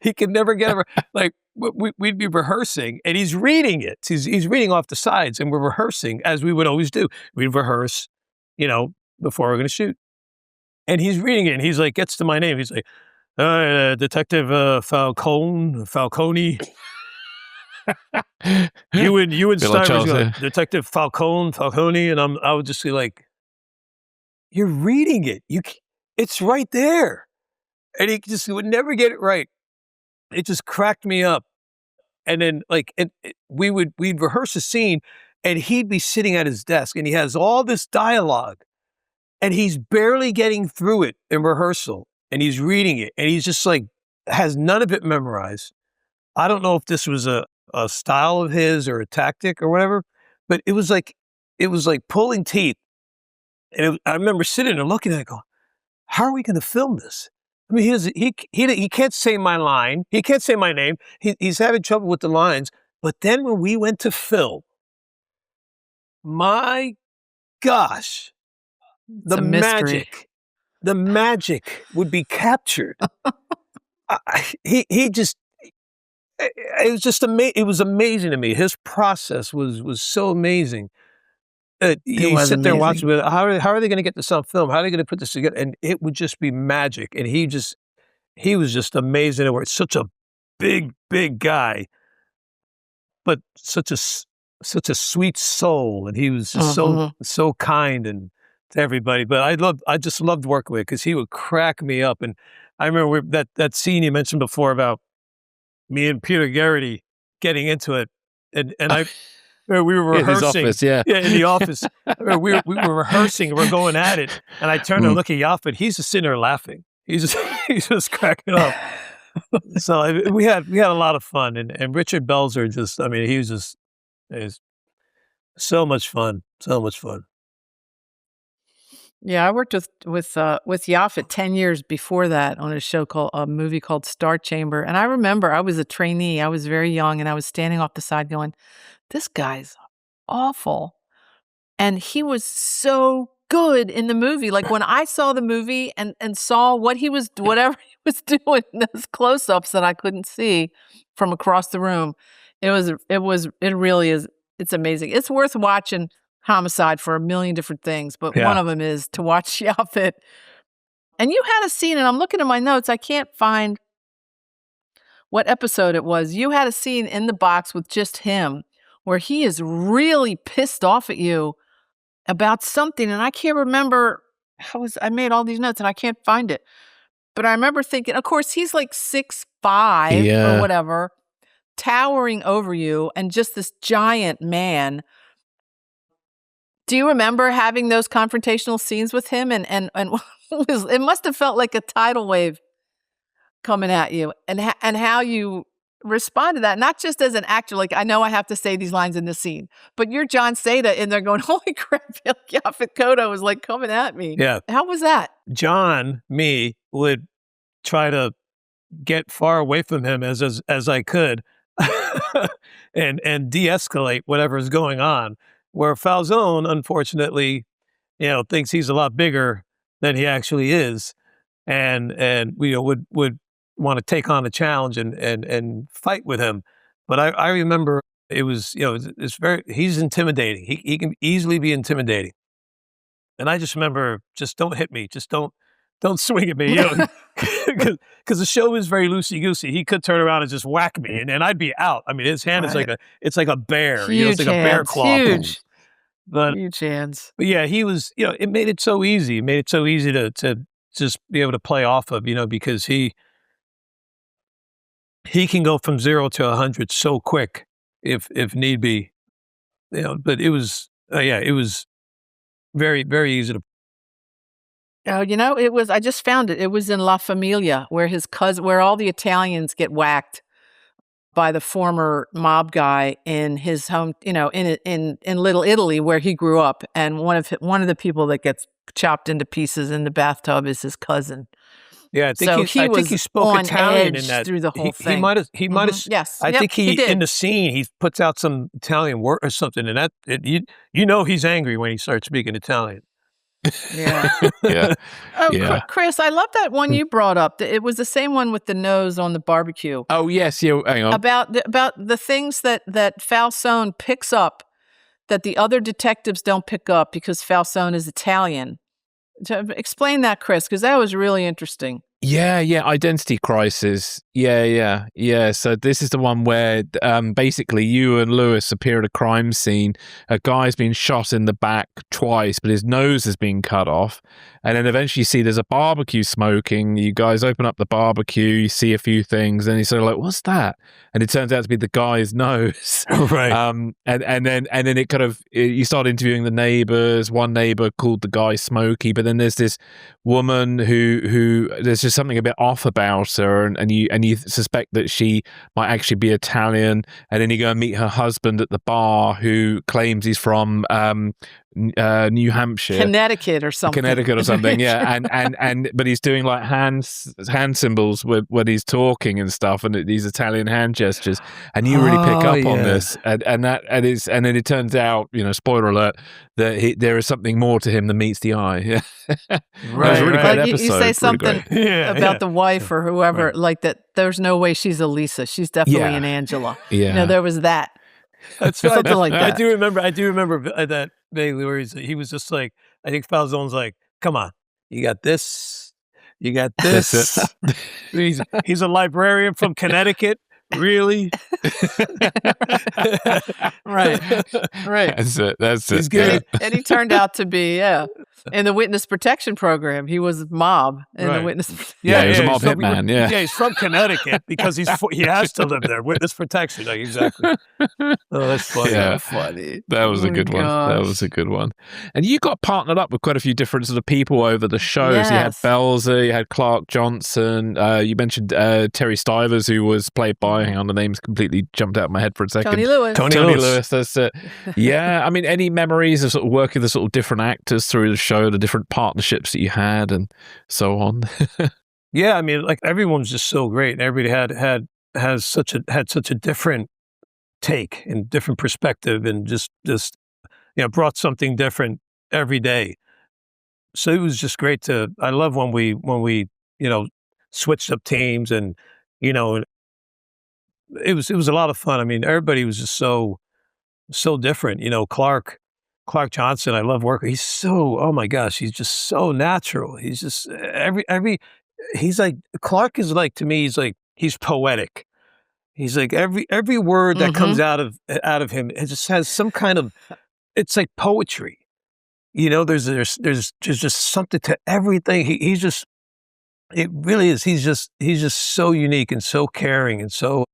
He could never get it. Like we'd be rehearsing, and he's reading it. He's reading off the sides, and we're rehearsing as we would always do. We'd rehearse, before we're going to shoot. And he's reading it, and he's like, gets to my name. He's like, Detective Falcone. you would start Charles, Detective Falcone, and I would just be like, you're reading it. It's right there. And he would never get it right. It just cracked me up. And then we'd rehearse a scene, and he'd be sitting at his desk, and he has all this dialogue, and he's barely getting through it in rehearsal, and he's reading it, and he's just has none of it memorized. I don't know if this was a style of his or a tactic or whatever, but it was like pulling teeth. And I remember sitting there looking at it going, how are we going to film this? I mean, he can't say my line. He can't say my name. He's having trouble with the lines. But then when we went to film, my gosh, the magic would be captured. It was just amazing. It was amazing to me. His process was so amazing. You sit there and watch it. How are they going to get this on film? How are they going to put this together? And it would just be magic. And he was just amazing at work. Such a big guy, but such a sweet soul. And he was just so kind and to everybody. But I just loved working with him because he would crack me up. And I remember that scene you mentioned before about me and Peter Garrity getting into it, and we were rehearsing. In his office, yeah, in the office. We were rehearsing. We're going at it, and I turned and look at Yaphet. He's just sitting there laughing. He's just cracking up. So we had a lot of fun, and Richard Belzer he was so much fun, so much fun. Yeah, I worked with Yaphet 10 years before that on a movie called Star Chamber. And I remember I was a trainee. I was very young, and I was standing off the side going, this guy's awful. And he was so good in the movie. Like when I saw the movie and saw whatever he was doing, those close-ups that I couldn't see from across the room, it really is. It's amazing. It's worth watching Homicide for a million different things, but one of them is to watch Yaphet. And you had a scene, and I'm looking at my notes. I can't find what episode it was. You had a scene in the box with just him where he is really pissed off at you about something, and I can't remember. I made all these notes, and I can't find it. But I remember thinking, of course, he's like 6'5" or whatever, towering over you, and just this giant man. Do you remember having those confrontational scenes with him? And it must have felt like a tidal wave coming at you, and how you respond to that, not just as an actor, like, I know I have to say these lines in this scene, but you're Jon Seda in there going, holy crap, Yaphet Kotto was like coming at me. Yeah. How was that? John, would try to get far away from him as I could and de-escalate whatever is going on. Where Falsone, unfortunately, thinks he's a lot bigger than he actually is, and would want to take on a challenge and fight with him. But I remember it was he's intimidating. He can easily be intimidating, and I just remember, just don't hit me, just don't swing at me, because the show is very loosey goosey. He could turn around and just whack me, and I'd be out. I mean, his hand is it's like a bear, huge it's like a bear claw. Huge. But huge hands. But yeah, he was, it made it so easy. It made it so easy to just be able to play off of, because he can go from 0 to 100 so quick if need be. But it was it was very, very easy to. Oh, it was, I just found it. It was in La Familia, where his cousin, where all the Italians get whacked by the former mob guy in his home, in Little Italy, where he grew up. And one of the people that gets chopped into pieces in the bathtub is his cousin. Yeah, I think he spoke Italian in that through the whole thing. He might have. Yes, I think he did. In the scene he puts out some Italian word or something, and that he's angry when he starts speaking Italian. Yeah. Yeah. Oh, Yeah. Chris, I love that one you brought up. It was the same one with the nose on the barbecue. Oh, yes. Yeah. Hang on. About the things that Falsone picks up that the other detectives don't pick up because Falsone is Italian. Explain that, Chris, because that was really interesting. Yeah, identity crisis. Yeah. So this is the one where basically you and Lewis appear at a crime scene. A guy's been shot in the back twice, but his nose has been cut off. And then eventually you see there's a barbecue smoking. You guys open up the barbecue, you see a few things, and you're sort of like, what's that? And it turns out to be the guy's nose. Right. And then it kind of, you start interviewing the neighbors. One neighbor called the guy Smokey, but then there's this woman who there's just something a bit off about her, and you suspect that she might actually be Italian, and then you go and meet her husband at the bar, who claims he's from New Hampshire, Connecticut or something. Yeah. and but he's doing like hand symbols when he's talking and stuff, and these Italian hand gestures, and you really pick up on this, and then it turns out, spoiler alert, that there is something more to him than meets the eye. Yeah. Right. It was a really great episode. You say something about the wife or whoever, Right. like that. There's no way she's a Lisa. She's definitely an Angela. Yeah. There was that. That's something like that. I do remember that vaguely where he was just like, I think Falsone's like, come on, you got this, you got this. He's a librarian from Connecticut. Really? Right. That's it. He's good. And he turned out to be, in the witness protection program. He was mob in the Right. witness. Yeah, he was a mob he's from- hitman, yeah. he's from Connecticut because he has to live there. Witness protection, like, exactly. Oh, that's funny. Yeah. Funny. That was a Oh good my one. That gosh. was a good one. And you got partnered up with quite a few different sort of people over the shows. You had Yes. Belzer, you had Clark Johnson, you mentioned Terry Stivers, who was played by, hang on, the name's completely jumped out of my head for a second. Tony Lewis. Tony Tony Lewis. Lewis, that's it. Yeah, I mean, any memories of sort of working with the sort of different actors through the show, the different partnerships that you had, and so on? Yeah, I mean, like, everyone's just so great. Everybody had such a different take and different perspective, and just brought something different every day. So it was just great I love when we switched up teams, and it was a lot of fun. I mean, everybody was just so different. Clark Johnson, I love working. He's so, oh my gosh, he's just so natural. He's just he's like, Clark is like, to me, he's poetic. He's like, every word that comes out of him, it just has some kind of, it's like poetry. There's just something to everything. He's just, it really is. He's just so unique and so caring, and so,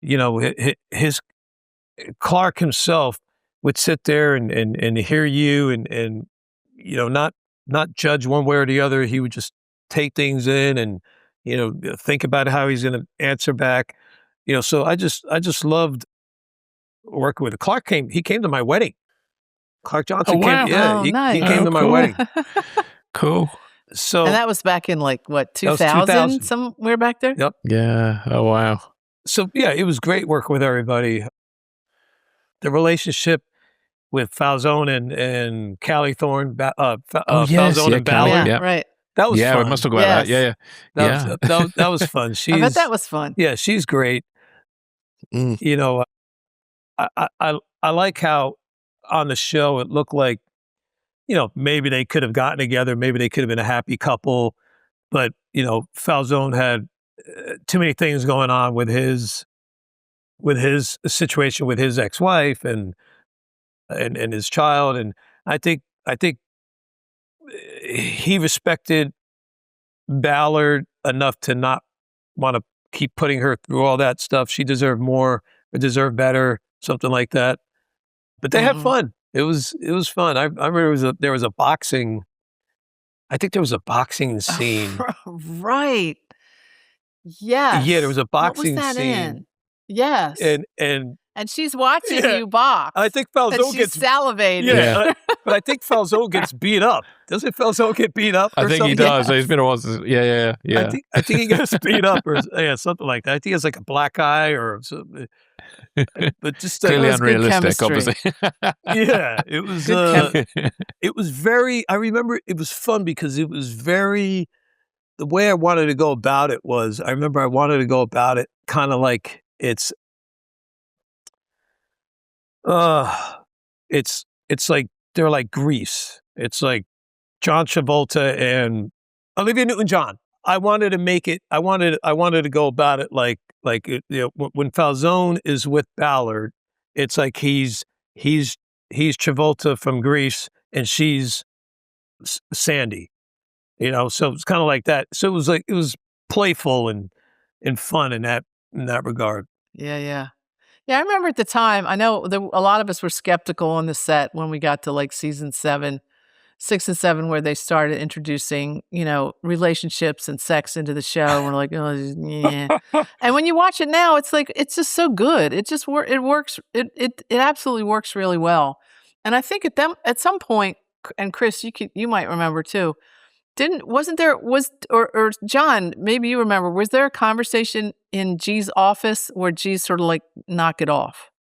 his Clark himself would sit there and hear you and not judge one way or the other. He would just take things in and think about how he's going to answer back. So I just loved working with him. Clark he came to my wedding. Clark Johnson Oh, wow. came. Yeah, he Nice. came to my cool. wedding. Cool. So And that was back in like what, That was 2000, 2000. somewhere back there? Yep. Yeah. Oh, wow. So yeah, it was great working with everybody. The relationship with Falsone and Callie Thorne, yes, Falsone yeah, and Callie, Ballard. yeah. Right. That was Yeah, fun. we must talk about that. Yeah. That was fun. I bet that was fun. Yeah, she's great. Mm. I like how on the show it looked like, maybe they could have gotten together, maybe they could have been a happy couple, but Falsone had too many things going on with his situation with his ex-wife and his child, and I think he respected Ballard enough to not want to keep putting her through all that stuff. She deserved more, or deserved better, something like that. But they had fun. It was fun. I remember there was a boxing. I think there was a boxing scene. Right. Yes. Yeah, there was a boxing what was that scene. In? Yes. And she's watching Yeah. you box. I think and Falsone she's gets salivating. yeah, but I think Falsone gets beat up. Doesn't Falsone get beat up? I or think he something? does. He's been a while since. Yeah. I think he gets beat up or something like that. I think he has like a black eye or something. but just Clearly was good unrealistic, chemistry. obviously. yeah, it was. It was very. I remember it was fun because it was very. The way I wanted to go about it was. I remember I wanted to go about it kind of like it's like they're like Grease. It's like John Travolta and Olivia Newton-John. I wanted to make it. I wanted to go about it like when Falsone is with Ballard, it's like he's Travolta from Grease and she's Sandy. So it's kind of like that. So it was playful and fun in that regard. Yeah. I remember at the time, I know a lot of us were skeptical on the set when we got to like season 7, 6 and 7, where they started introducing, relationships and sex into the show. And we're like, oh, yeah. And when you watch it now, it's like, it's just so good. It just it works. It absolutely works really well. And I think at some point, and Chris, you might remember too, or John, maybe you remember, was there a conversation in G's office where G's sort of like knock it off?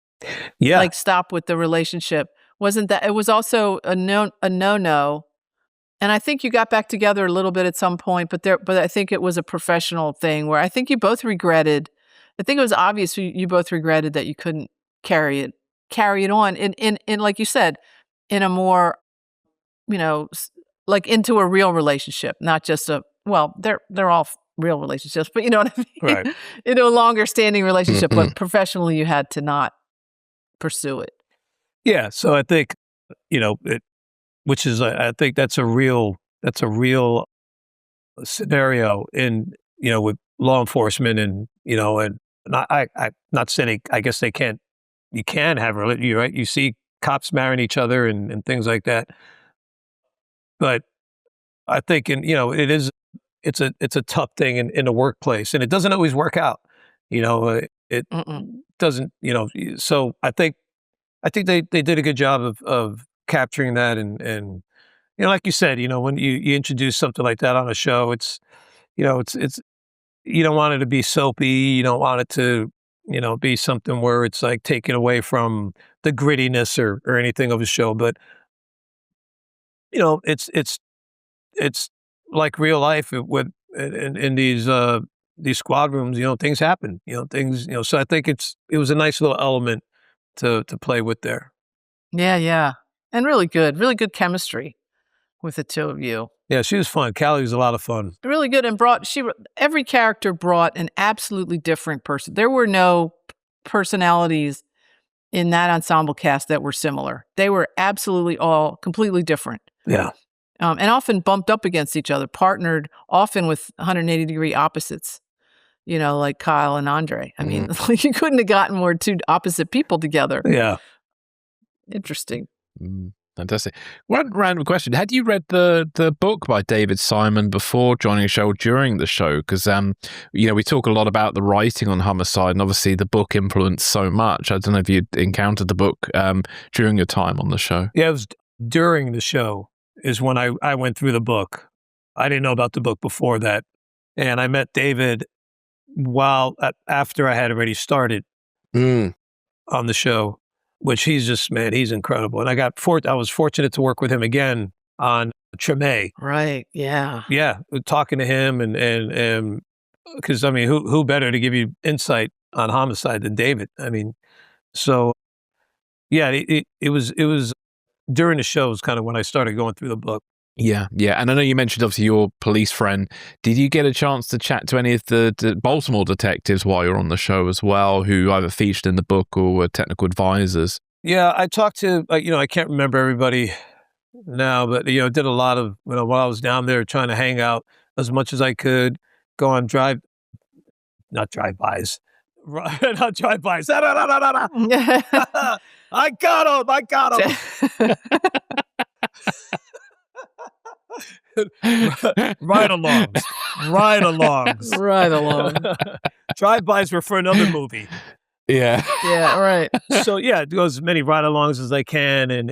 Yeah. Like stop with the relationship. Wasn't that, it was also a no. And I think you got back together a little bit at some point, but I think it was a professional thing where I think you both regretted, I think it was obvious you both regretted that you couldn't carry it on in like you said, in a more, like into a real relationship, not just they're all real relationships, but you know what I mean? Right. In a longer standing relationship, but professionally you had to not pursue it. Yeah. So I think, which is, I think that's a real scenario in, with law enforcement and I'm not saying, I guess you can have right? You see cops marrying each other and things like that. But I think, it's a tough thing in the workplace, and it doesn't always work out. It doesn't. So I think they did a good job of capturing that, and like you said, when you introduce something like that on a show, it's you don't want it to be soapy, you don't want it to be something where it's like taken away from the grittiness or anything of a show, but it's like real life in these squad rooms, things happen, things, so I think it was a nice little element to play with there. Yeah. And really good chemistry with the two of you. Yeah, she was fun. Callie was a lot of fun. Really good, and every character brought an absolutely different person. There were no personalities in that ensemble cast that were similar. They were absolutely all completely different. Yeah. And often bumped up against each other, partnered often with 180-degree opposites, like Kyle and Andre. I mean, you couldn't have gotten more two opposite people together. Yeah. Interesting. Fantastic. One random question. Had you read the book by David Simon before joining the show or during the show? Because, we talk a lot about the writing on Homicide, and obviously the book influenced so much. I don't know if you'd encountered the book during your time on the show. Yeah, it was during the show is when I went through the book. I didn't know about the book before that. And I met David after I had already started on the show, which he's incredible. And I was fortunate to work with him again on Treme. Right. Yeah. Yeah. Talking to him and because I mean, who better to give you insight on Homicide than David? I mean, so yeah, it was during the show is kind of when I started going through the book. Yeah. And I know you mentioned obviously your police friend. Did you get a chance to chat to any of the Baltimore detectives while you're on the show as well, who either featured in the book or were technical advisors? Yeah, I talked to, I can't remember everybody now, but, did a lot of, while I was down there trying to hang out as much as I could, go on not drive-bys. Not drive-bys. I got him. Ride-alongs. Drive-bys were for another movie. Yeah. Yeah, right. So, yeah, do as many ride-alongs as I can and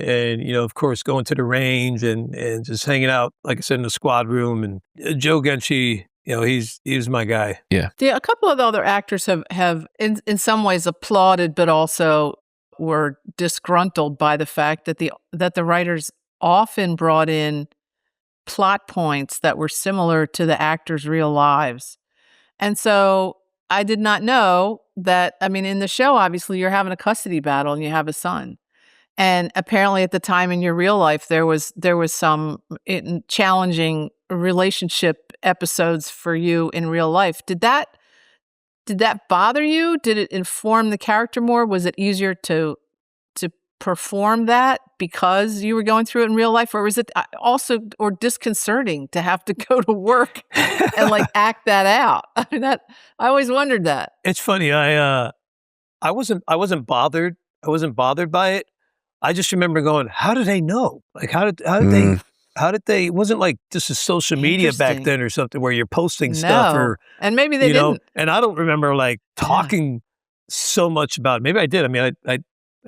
of course, going to the range and just hanging out, like I said, in the squad room. And Joe Genchi, he's my guy. Yeah, a couple of the other actors have in some ways applauded, but also were disgruntled by the fact that the writers often brought in plot points that were similar to the actors' real lives. And so I did not know that. I mean, in the show, obviously, you're having a custody battle and you have a son. And apparently, at the time in your real life, there was some challenging relationship episodes for you in real life. Did that bother you? Did it inform the character more? Was it easier to perform that because you were going through it in real life, or was it also disconcerting to have to go to work and like act that out? I mean, I always wondered that. It's funny. I wasn't bothered. I wasn't bothered by it. I just remember going, how did they know? Like, how did they, it wasn't like this is social media back then or something where you're posting stuff or, and maybe they didn't. And I don't remember like talking so much about it. Maybe I did. I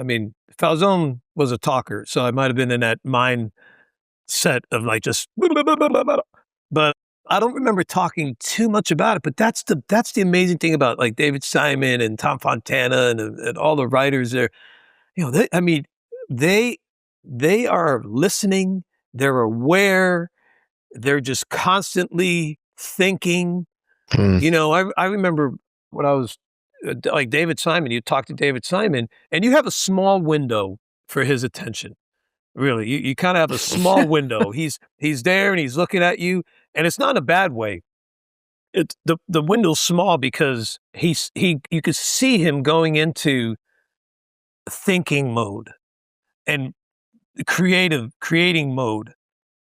mean, Falsone was a talker, so I might have been in that mindset of like just, but I don't remember talking too much about it. But that's the amazing thing about like David Simon and Tom Fontana and all the writers there. They are listening. They're aware. They're just constantly thinking. I remember when I was like David Simon, you talk to David Simon and you have a small window for his attention. Really, you kind of have a small window. He's there and he's looking at you, and it's not in a bad way. It's the window's small because you could see him going into thinking mode and creating mode,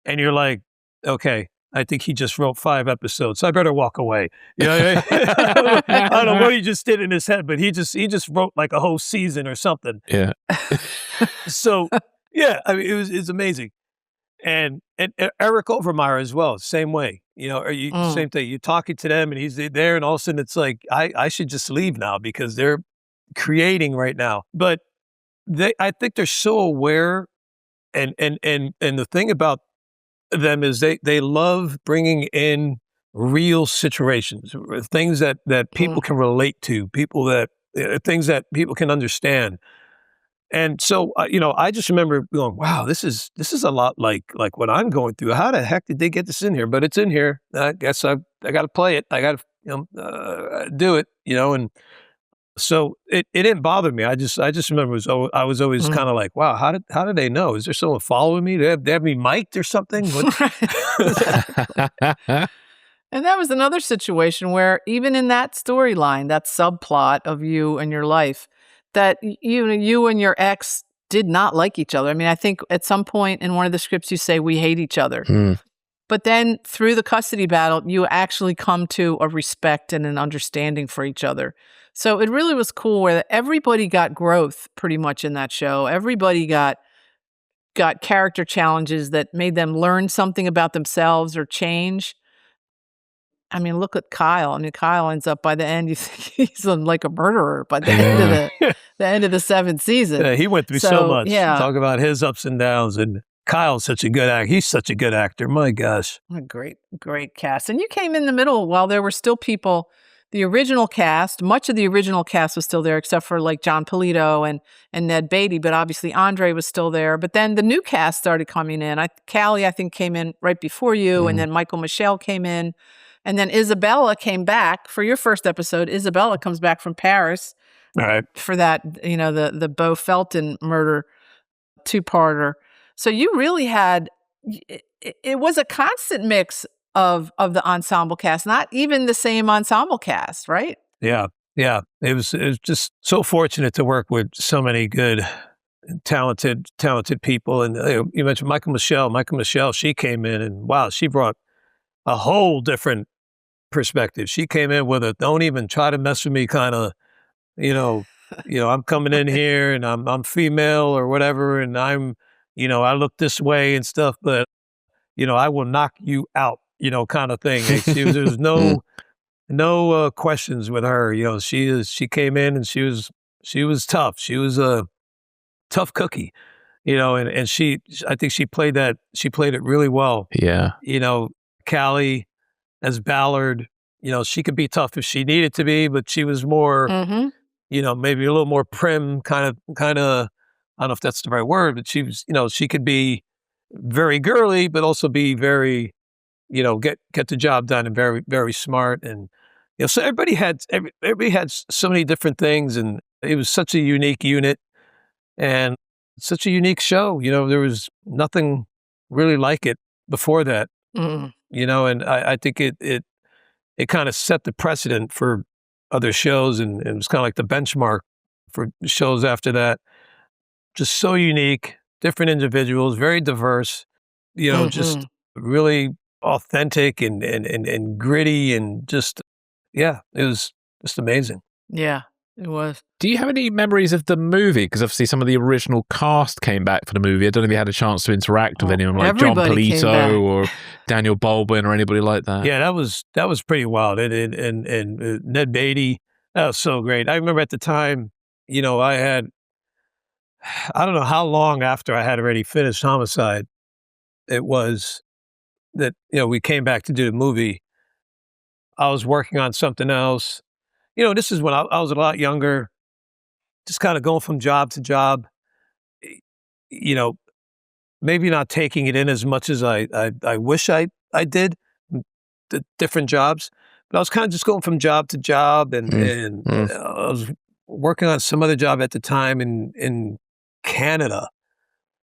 and you're like, okay, I think he just wrote 5 episodes, so I better walk away. I don't know what he just did in his head, but he just wrote like a whole season or something. Yeah. So yeah, I mean, it's amazing. And Eric Overmyer as well, same way. Same thing. You're talking to them, and he's there, and all of a sudden it's like I should just leave now because they're creating right now. But I think they're so aware, and the thing about them is they love bringing in real situations, things that people can relate to, things that people can understand. And so, I just remember going, wow, this is a lot like what I'm going through. How the heck did they get this in here? But it's in here. I guess I got to play it. I got to do it, and so it didn't bother me. I just remember I was always kind of like, wow, how did they know? Is there someone following me? They have me mic'd or something? And that was another situation where even in that storyline, that subplot of you and your life, that you and your ex did not like each other. I mean, I think at some point in one of the scripts you say we hate each other. But then through the custody battle, you actually come to a respect and an understanding for each other. So it really was cool where everybody got growth pretty much in that show. Everybody got character challenges that made them learn something about themselves or change. I mean, look at Kyle. I mean, Kyle ends up by the end, you think he's like a murderer by the end of the end of the 7th season. Yeah, he went through so much. Yeah. Talk about his ups and downs, and Kyle's such a good actor. He's such a good actor. My gosh. A great cast. And you came in the middle while there were still people. The original cast, much of the original cast was still there, except for like John Polito and Ned Beatty, but obviously Andre was still there. But then the new cast started coming in. Callie, I think, came in right before you, and then Michael Michelle came in. And then Isabella came back for your first episode. Isabella comes back from Paris for that, the Beau Felton murder 2-parter. So you really had, it was a constant mix of the ensemble cast, not even the same ensemble cast, right? Yeah. Yeah. It was just so fortunate to work with so many good, talented people. And you mentioned Michael Michelle. Michael Michelle, she came in and wow, she brought a whole different perspective. She came in with a don't even try to mess with me kind of, I'm coming in here and I'm female or whatever, and I'm, I look this way and stuff, but I will knock you out, kind of thing. There's no questions with her. She came in and she was tough. She was a tough cookie, and I think she played it really well. Yeah. Callie, as Ballard. She could be tough if she needed to be, but she was more, maybe a little more prim, kind of. I don't know if that's the right word, but she was, she could be very girly, but also be very, get the job done and very, very smart. And, so everybody had so many different things, and it was such a unique unit and such a unique show. There was nothing really like it before that, and I think it kind of set the precedent for other shows, and it was kind of like the benchmark for shows after that. Just so unique, different individuals, very diverse, just really authentic and gritty, and just, it was just amazing. Yeah, it was. Do you have any memories of the movie? Because obviously some of the original cast came back for the movie. I don't know if you had a chance to interact with anyone like John Polito or Daniel Baldwin or anybody like that. Yeah, that was pretty wild. And Ned Beatty, that was so great. I remember at the time, I don't know how long after I had already finished Homicide it was that, we came back to do the movie. I was working on something else. This is when I was a lot younger, just kind of going from job to job, maybe not taking it in as much as I wish I did, the different jobs, but I was kind of just going from job to job, and I was working on some other job at the time in Canada.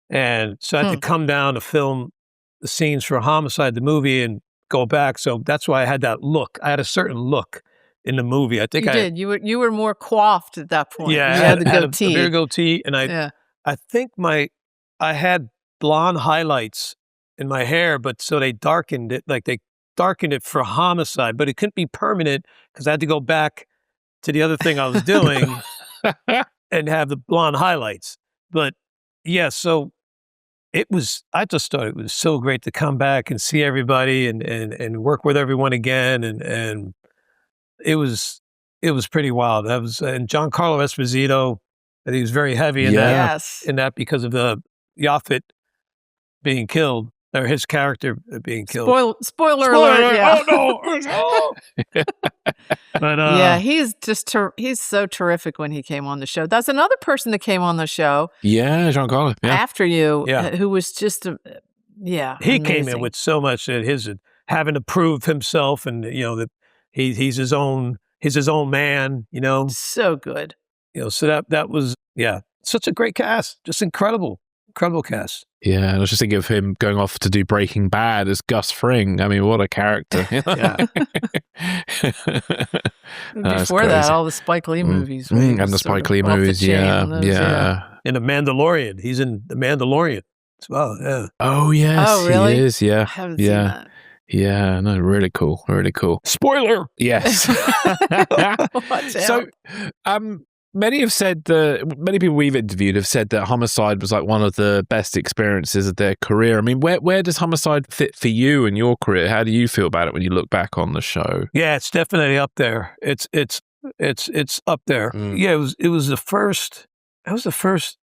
And so I had to come down to film the scenes for Homicide, the movie, and go back. So that's why I had that look. I had a certain look in the movie. I think you did. You were more coiffed at that point. Yeah, you had the goatee. A bigger goatee, and I think I had blonde highlights in my hair, but so they darkened it, like they darkened it for Homicide, but it couldn't be permanent because I had to go back to the other thing I was doing and have the blonde highlights. But yeah, so I just thought it was so great to come back and see everybody and work with everyone again. And it was pretty wild. And Giancarlo Esposito, and he was very heavy in that because of the Yaphet being killed, or his character being killed. Spoiler alert! Yeah. Oh no! But he's so terrific when he came on the show. That's another person that came on the show. Yeah, Giancarlo. Yeah. After you, who was just he amazing. Came in with so much that his having to prove himself, and that he's his own man. So good. So that was such a great cast, just incredible cast. Yeah, I was just thinking of him going off to do Breaking Bad as Gus Fring. I mean, what a character. Before that, all the Spike Lee movies. And the Spike Lee movies, yeah. In The Mandalorian. He's in The Mandalorian as well, yeah. Oh, yes, oh, really? He is, yeah. I haven't seen that. Yeah, no, really cool, really cool. Spoiler! Yes. Watch out. So, many people we've interviewed have said that Homicide was like one of the best experiences of their career. I mean, where does Homicide fit for you in your career? How do you feel about it when you look back on the show? Yeah, it's definitely up there. It's up there. Yeah, it was the first. That was the first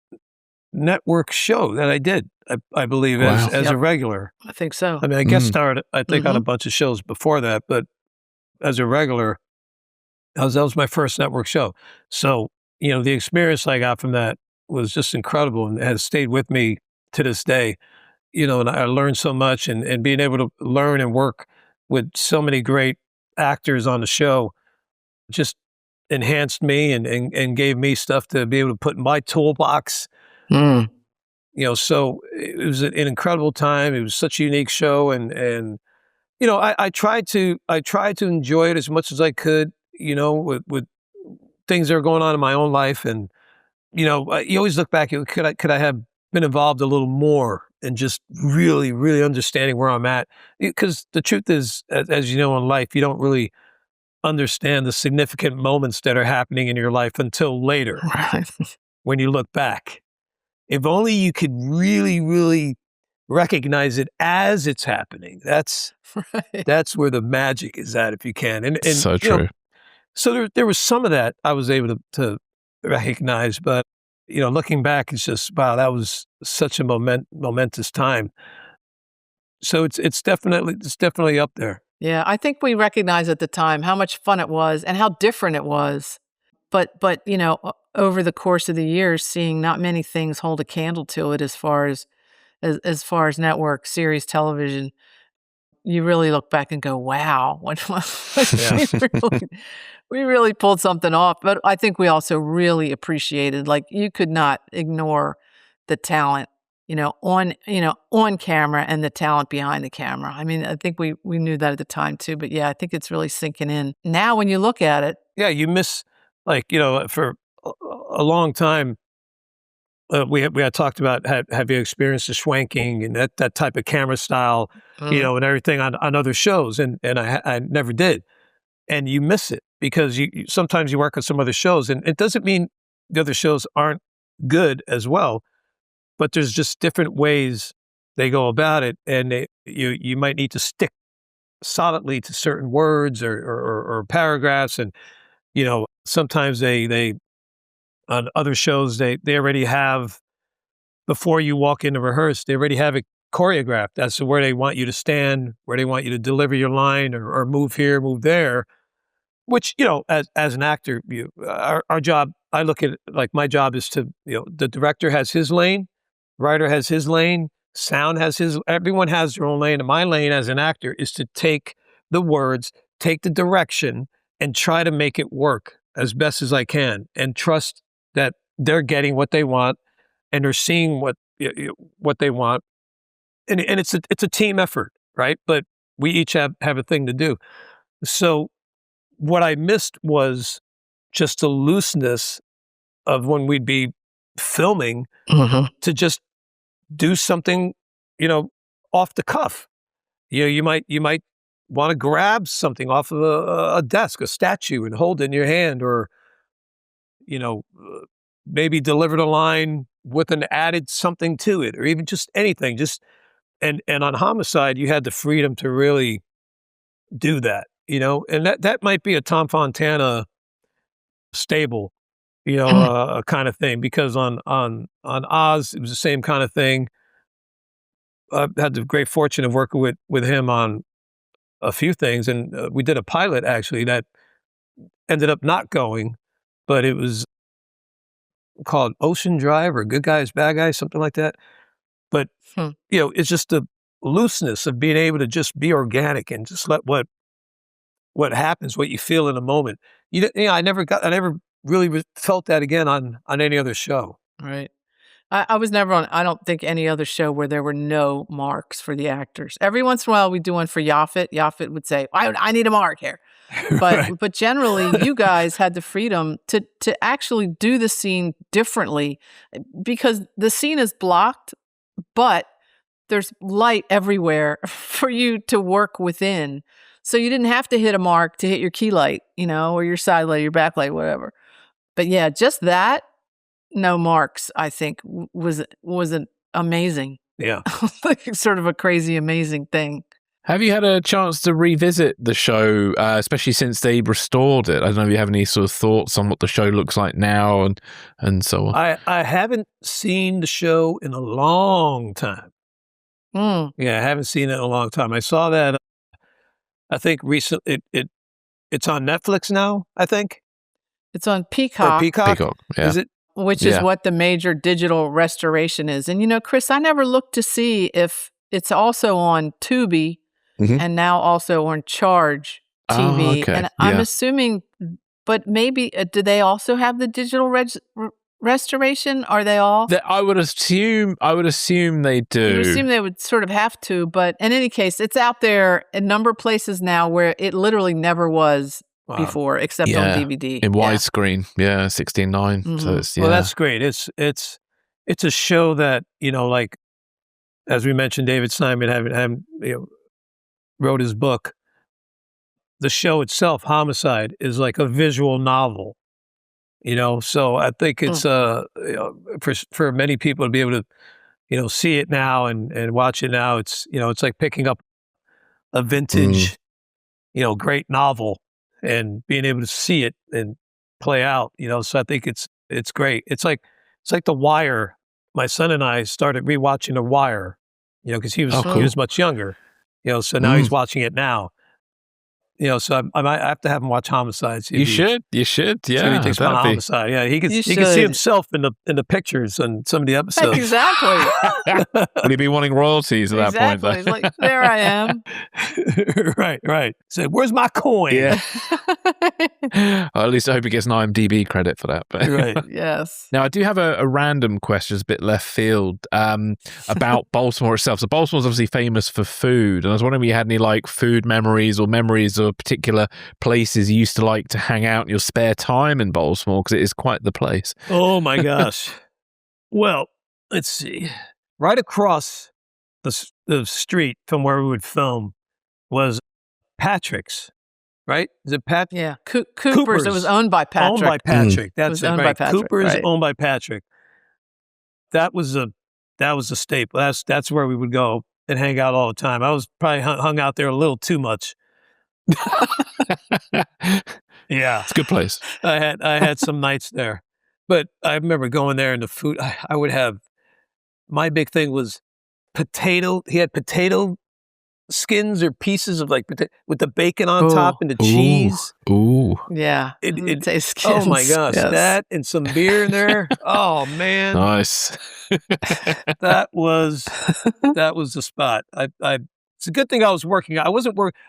network show that I did. I believe as a regular. I think so. I mean, I guest starred, I think, on a bunch of shows before that, but as a regular, that was my first network show. So, the experience I got from that was just incredible and has stayed with me to this day. And I learned so much, and being able to learn and work with so many great actors on the show just enhanced me and gave me stuff to be able to put in my toolbox. So it was an incredible time. It was such a unique show, and I tried to enjoy it as much as I could, with things that are going on in my own life. And, you always look back, could I have been involved a little more and just really, really understanding where I'm at? Because the truth is, as you know, in life, you don't really understand the significant moments that are happening in your life until later, when you look back. If only you could really, really recognize it as it's happening. That's where the magic is at, if you can. And so true. So there was some of that I was able to recognize, but looking back, it's just, wow, that was such a momentous time. So it's definitely up there. Yeah, I think we recognized at the time how much fun it was and how different it was. But over the course of the years, seeing not many things hold a candle to it as far as network series television, you really look back and go, "Wow, we really pulled something off." But I think we also really appreciated, like, you could not ignore the talent, on camera and the talent behind the camera. I mean, I think we knew that at the time too. But yeah, I think it's really sinking in now when you look at it. Yeah, you miss, for a long time. We had talked about have you experienced the Shvanking and that type of camera style, and everything on other shows, and I never did, and you miss it because you sometimes you work on some other shows, and it doesn't mean the other shows aren't good as well, but there's just different ways they go about it, and you might need to stick solidly to certain words or paragraphs, and sometimes they on other shows, they already have, before you walk in to rehearse, they already have it choreographed as to where they want you to stand, where they want you to deliver your line or move here, move there, which, as an actor, our job, I look at it like my job is to, the director has his lane, writer has his lane, sound has his, everyone has their own lane. And my lane as an actor is to take the words, take the direction, and try to make it work as best as I can, and trust that they're getting what they want and they're seeing what they want, and it's a team effort, right? But we each have a thing to do. So what I missed was just the looseness of when we'd be filming to just do something, off the cuff. You might want to grab something off of a desk, a statue, and hold it in your hand, or maybe delivered a line with an added something to it, or even just anything. And on Homicide, you had the freedom to really do that, and that might be a Tom Fontana stable, kind of thing, because on Oz, it was the same kind of thing. I've had the great fortune of working with him on a few things, and we did a pilot actually that ended up not going, but it was called Ocean Drive or Good Guys, Bad Guys, something like that. But, it's just the looseness of being able to just be organic and just let what happens, what you feel in a moment. I never really felt that again on any other show. Right. I was never on, I don't think, any other show where there were no marks for the actors. Every once in a while, we do one for Yaphet. Yaphet would say, I need a mark here. But generally, you guys had the freedom to actually do the scene differently, because the scene is blocked, but there's light everywhere for you to work within. So you didn't have to hit a mark to hit your key light, or your side light, your back light, whatever. But yeah, just that, no marks, I think, was an amazing. Yeah. Like, sort of a crazy, amazing thing. Have you had a chance to revisit the show, especially since they restored it? I don't know if you have any sort of thoughts on what the show looks like now and so on. I haven't seen the show in a long time. Yeah, I haven't seen it in a long time. I saw that, I think recently, it's on Netflix now, I think. It's on Peacock. Peacock, yeah. Is it? Which is what the major digital restoration is. And, Chris, I never looked to see if it's also on Tubi and now also on Charge TV. Oh, okay. And I'm assuming, but maybe, do they also have the digital restoration? Are they all? I would assume they do. You would assume they would sort of have to, but in any case, it's out there in a number of places now where it literally never was before, except on DVD. In widescreen, 16:9. So it's, Well, that's great. It's a show that, like, as we mentioned, David Simon wrote his book. The show itself, Homicide, is like a visual novel, so I think it's for many people to be able to, see it now and watch it now. It's, it's like picking up a vintage, great novel and being able to see it and play out, so I think it's great. It's like The Wire. My son and I started rewatching The Wire, because he was much younger, so now he's watching it now. So I might have to have him watch Homicide. You should. Yeah, so he thinks about Homicide. Yeah, he can see himself in the pictures and some of the episodes. Exactly. Will he be wanting royalties at that point? Though? He's like, there I am. Right. So where's my coin? Yeah. Well, at least I hope he gets an IMDb credit for that. But right. Yes. Now I do have a random question, it's a bit left field, about Baltimore itself. So Baltimore's obviously famous for food, and I was wondering if you had any like food memories or memories of particular places you used to like to hang out in your spare time in Baltimore, because it is quite the place. Oh my gosh. Well, let's see. Right across the street from where we would film was Patrick's, right? Is it Pat? Yeah. Cooper's. It was owned by Patrick. Owned by Patrick. That's it, owned right. by Patrick, Cooper's right. owned by Patrick. That was a staple. That's where we would go and hang out all the time. I was probably hung out there a little too much. Yeah. It's a good place. I had some nights there. But I remember going there and the food, I would have, my big thing was potato. He had potato skins or pieces of like potato with the bacon on top and the cheese. Ooh. Yeah. It tastes skins. Oh my gosh. Yes. That and some beer in there. Oh man. Nice. That was the spot. It's a good thing I was working out.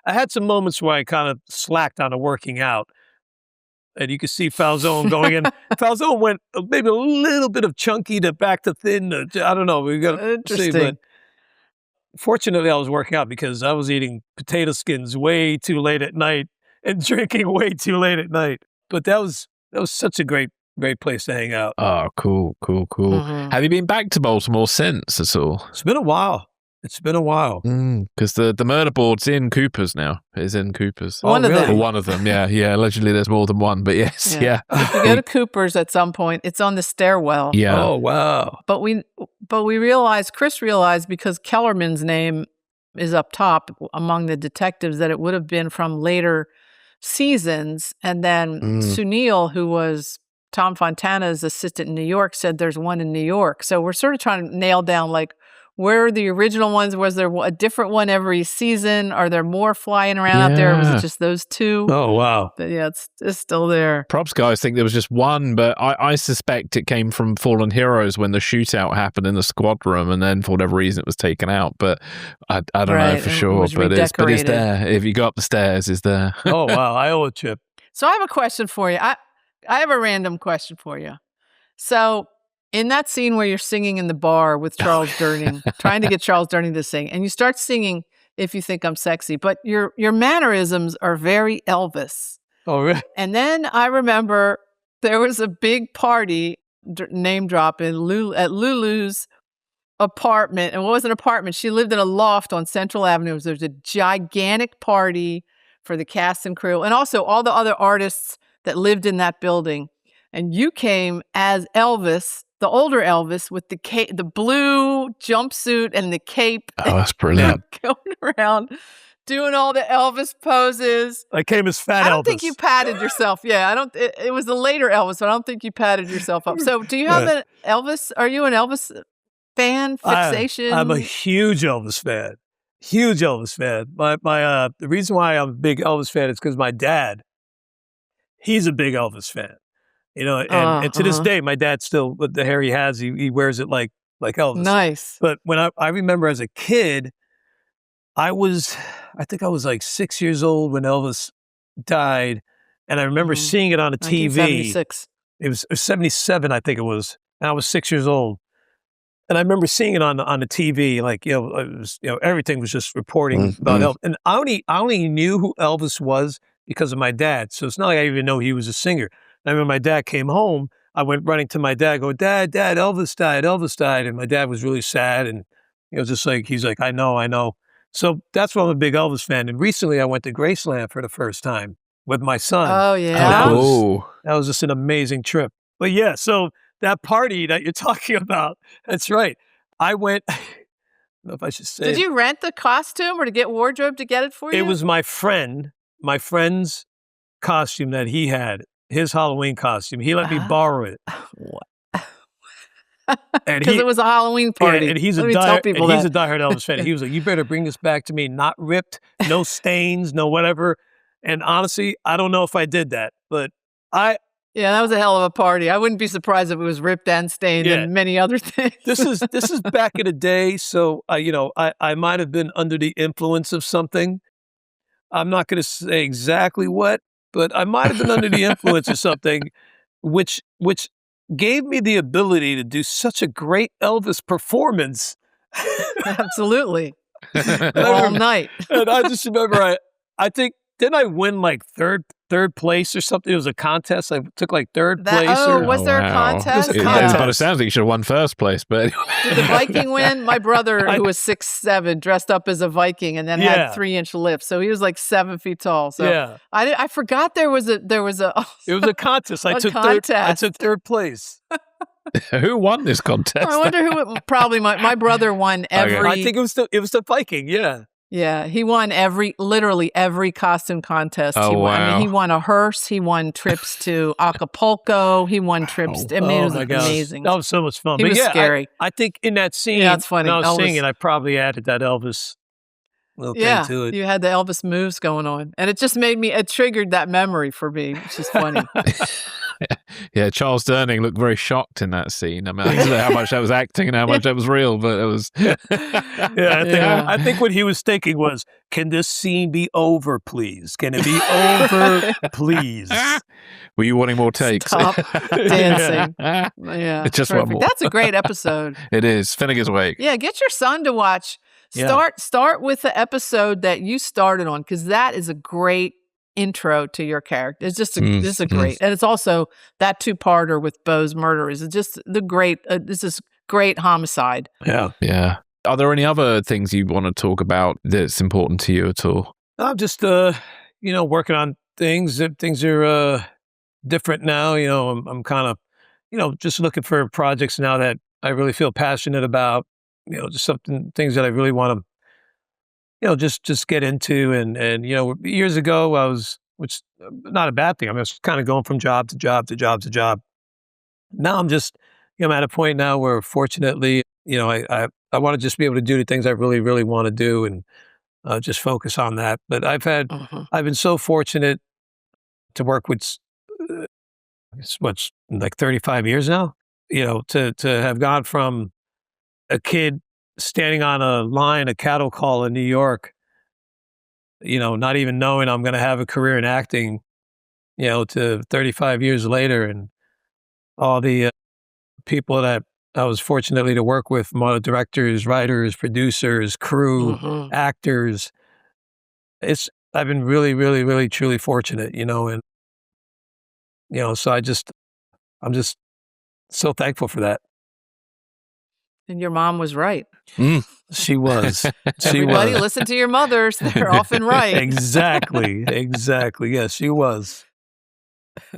I had some moments where I kind of slacked on the working out. And you could see Falsone going in. Falsone went maybe a little bit of chunky to back to thin. I don't know. We got to see. But fortunately, I was working out because I was eating potato skins way too late at night and drinking way too late at night. But that was such a great place to hang out. Oh, cool. Mm-hmm. Have you been back to Baltimore since at all? It's been a while. Because the murder board's in Cooper's now. It's in Cooper's. One of them. Or one of them, yeah. Allegedly there's more than one, but yes, yeah. If you go to Cooper's at some point, it's on the stairwell. Yeah. Oh, wow. But we realized, Chris realized, because Kellerman's name is up top among the detectives, that it would have been from later seasons. And then Sunil, who was Tom Fontana's assistant in New York, said there's one in New York. So we're sort of trying to nail down, like, where are the original ones? Was there a different one every season? Are there more flying around out there? Or was it just those two? Oh, wow. But yeah, it's still there. Props guys think there was just one, but I suspect it came from Fallen Heroes when the shootout happened in the squad room, and then for whatever reason it was taken out. But I don't know for sure. But it's there. If you go up the stairs, it's there. Oh, wow. I owe a chip. So I have a question for you. I have a random question for you. So in that scene where you're singing in the bar with Charles Durning, trying to get Charles Durning to sing, and you start singing If You Think I'm Sexy, but your mannerisms are very Elvis. Oh, really? And then I remember there was a big party, name drop, at Lulu's apartment. And what was an apartment? She lived in a loft on Central Avenue. There was a gigantic party for the cast and crew, and also all the other artists that lived in that building. And you came as Elvis, the older Elvis, with the blue jumpsuit and the cape. Oh, that's brilliant. Going around doing all the Elvis poses. I came as fat Elvis. I don't think you patted yourself. Yeah, it was the later Elvis, but I don't think you patted yourself up. So do you have an Elvis? Are you an Elvis fan? Fixation? I'm a huge Elvis fan. Huge Elvis fan. The reason why I'm a big Elvis fan is because my dad, he's a big Elvis fan. And to this day, my dad still, with the hair he has, he wears it like Elvis. Nice. But when I remember as a kid, I think I was like 6 years old when Elvis died. And I remember seeing it on a TV. 1976. It was 77, I think it was. And I was 6 years old. And I remember seeing it on the TV, like, it was, everything was just reporting about Elvis. And I only knew who Elvis was because of my dad. So it's not like I even know he was a singer. And when my dad came home, I went running to my dad, going, Dad, Elvis died. And my dad was really sad. And, just like, he's like, I know. So that's why I'm a big Elvis fan. And recently I went to Graceland for the first time with my son. Oh, yeah. That was just an amazing trip. But yeah, so that party that you're talking about, that's right. I went, I don't know if I should say. Did you rent the costume or to get wardrobe to get it for you? It was my friend's costume that he had. His Halloween costume. He let me borrow it. Because it was a Halloween party. Yeah, and he's a diehard Elvis fan. He was like, you better bring this back to me, not ripped, no stains, no whatever. And honestly, I don't know if I did that, but Yeah, that was a hell of a party. I wouldn't be surprised if it was ripped and stained and many other things. This is back in the day, so I might have been under the influence of something. I'm not going to say exactly what, but I might have been under the influence of something, which gave me the ability to do such a great Elvis performance. Absolutely. All night. And I just remember, I think, didn't I win like third place or something? It was a contest. I took like third place. Was there a contest? It was a contest. But it sounds like you should have won first place. But did the Viking win? My brother, who was 6'7", dressed up as a Viking and then had 3-inch lips. So he was like 7 feet tall. So I forgot there was a. It was a contest. I took third place. Who won this contest? I wonder who. Probably my brother won every. I think it was the Viking. Yeah. Yeah, he won literally every costume contest. Oh, he won. wow. I mean, he won a hearse. He won trips to Acapulco. He won trips. I mean, it was amazing. That was so much fun. He was scary. I think in that scene, that's funny. when I was singing, I probably added that Elvis little thing to it. You had the Elvis moves going on, and it just it triggered that memory for me, which is funny. Yeah, Charles Durning looked very shocked in that scene. I mean, I don't know how much that was acting and how much that was real, but it was. I think what he was thinking was, "Can this scene be over, please? Can it be over, please?" Were you wanting more takes? Stop dancing. Yeah, just one more. That's a great episode. It is. Finnegan's Wake. Yeah, get your son to watch. Start with the episode that you started on, because that is a great intro to your character. It's just a great, and it's also that 2-parter with Bo's murder is just the great. This is great homicide. Yeah. Are there any other things you want to talk about that's important to you at all? I'm just working on things. Things are different now. I'm kind of just looking for projects now that I really feel passionate about. Just things that I really want to just get into. And years ago which not a bad thing. I was kind of going from job to job to job to job. Now I'm just, I'm at a point now where fortunately, I want to just be able to do the things I really, really want to do and just focus on that. But I've been so fortunate to work with, what's like 35 years now, to have gone from a kid standing on a line, a cattle call in New York, not even knowing I'm going to have a career in acting, to 35 years later, and all the people that I was fortunately to work with, directors, writers, producers, crew, actors. I've been really, really, really, truly fortunate, and, so I'm just so thankful for that. And your mom was right. She was. Everybody listen to your mothers. They're often right. Exactly. Yes, she was.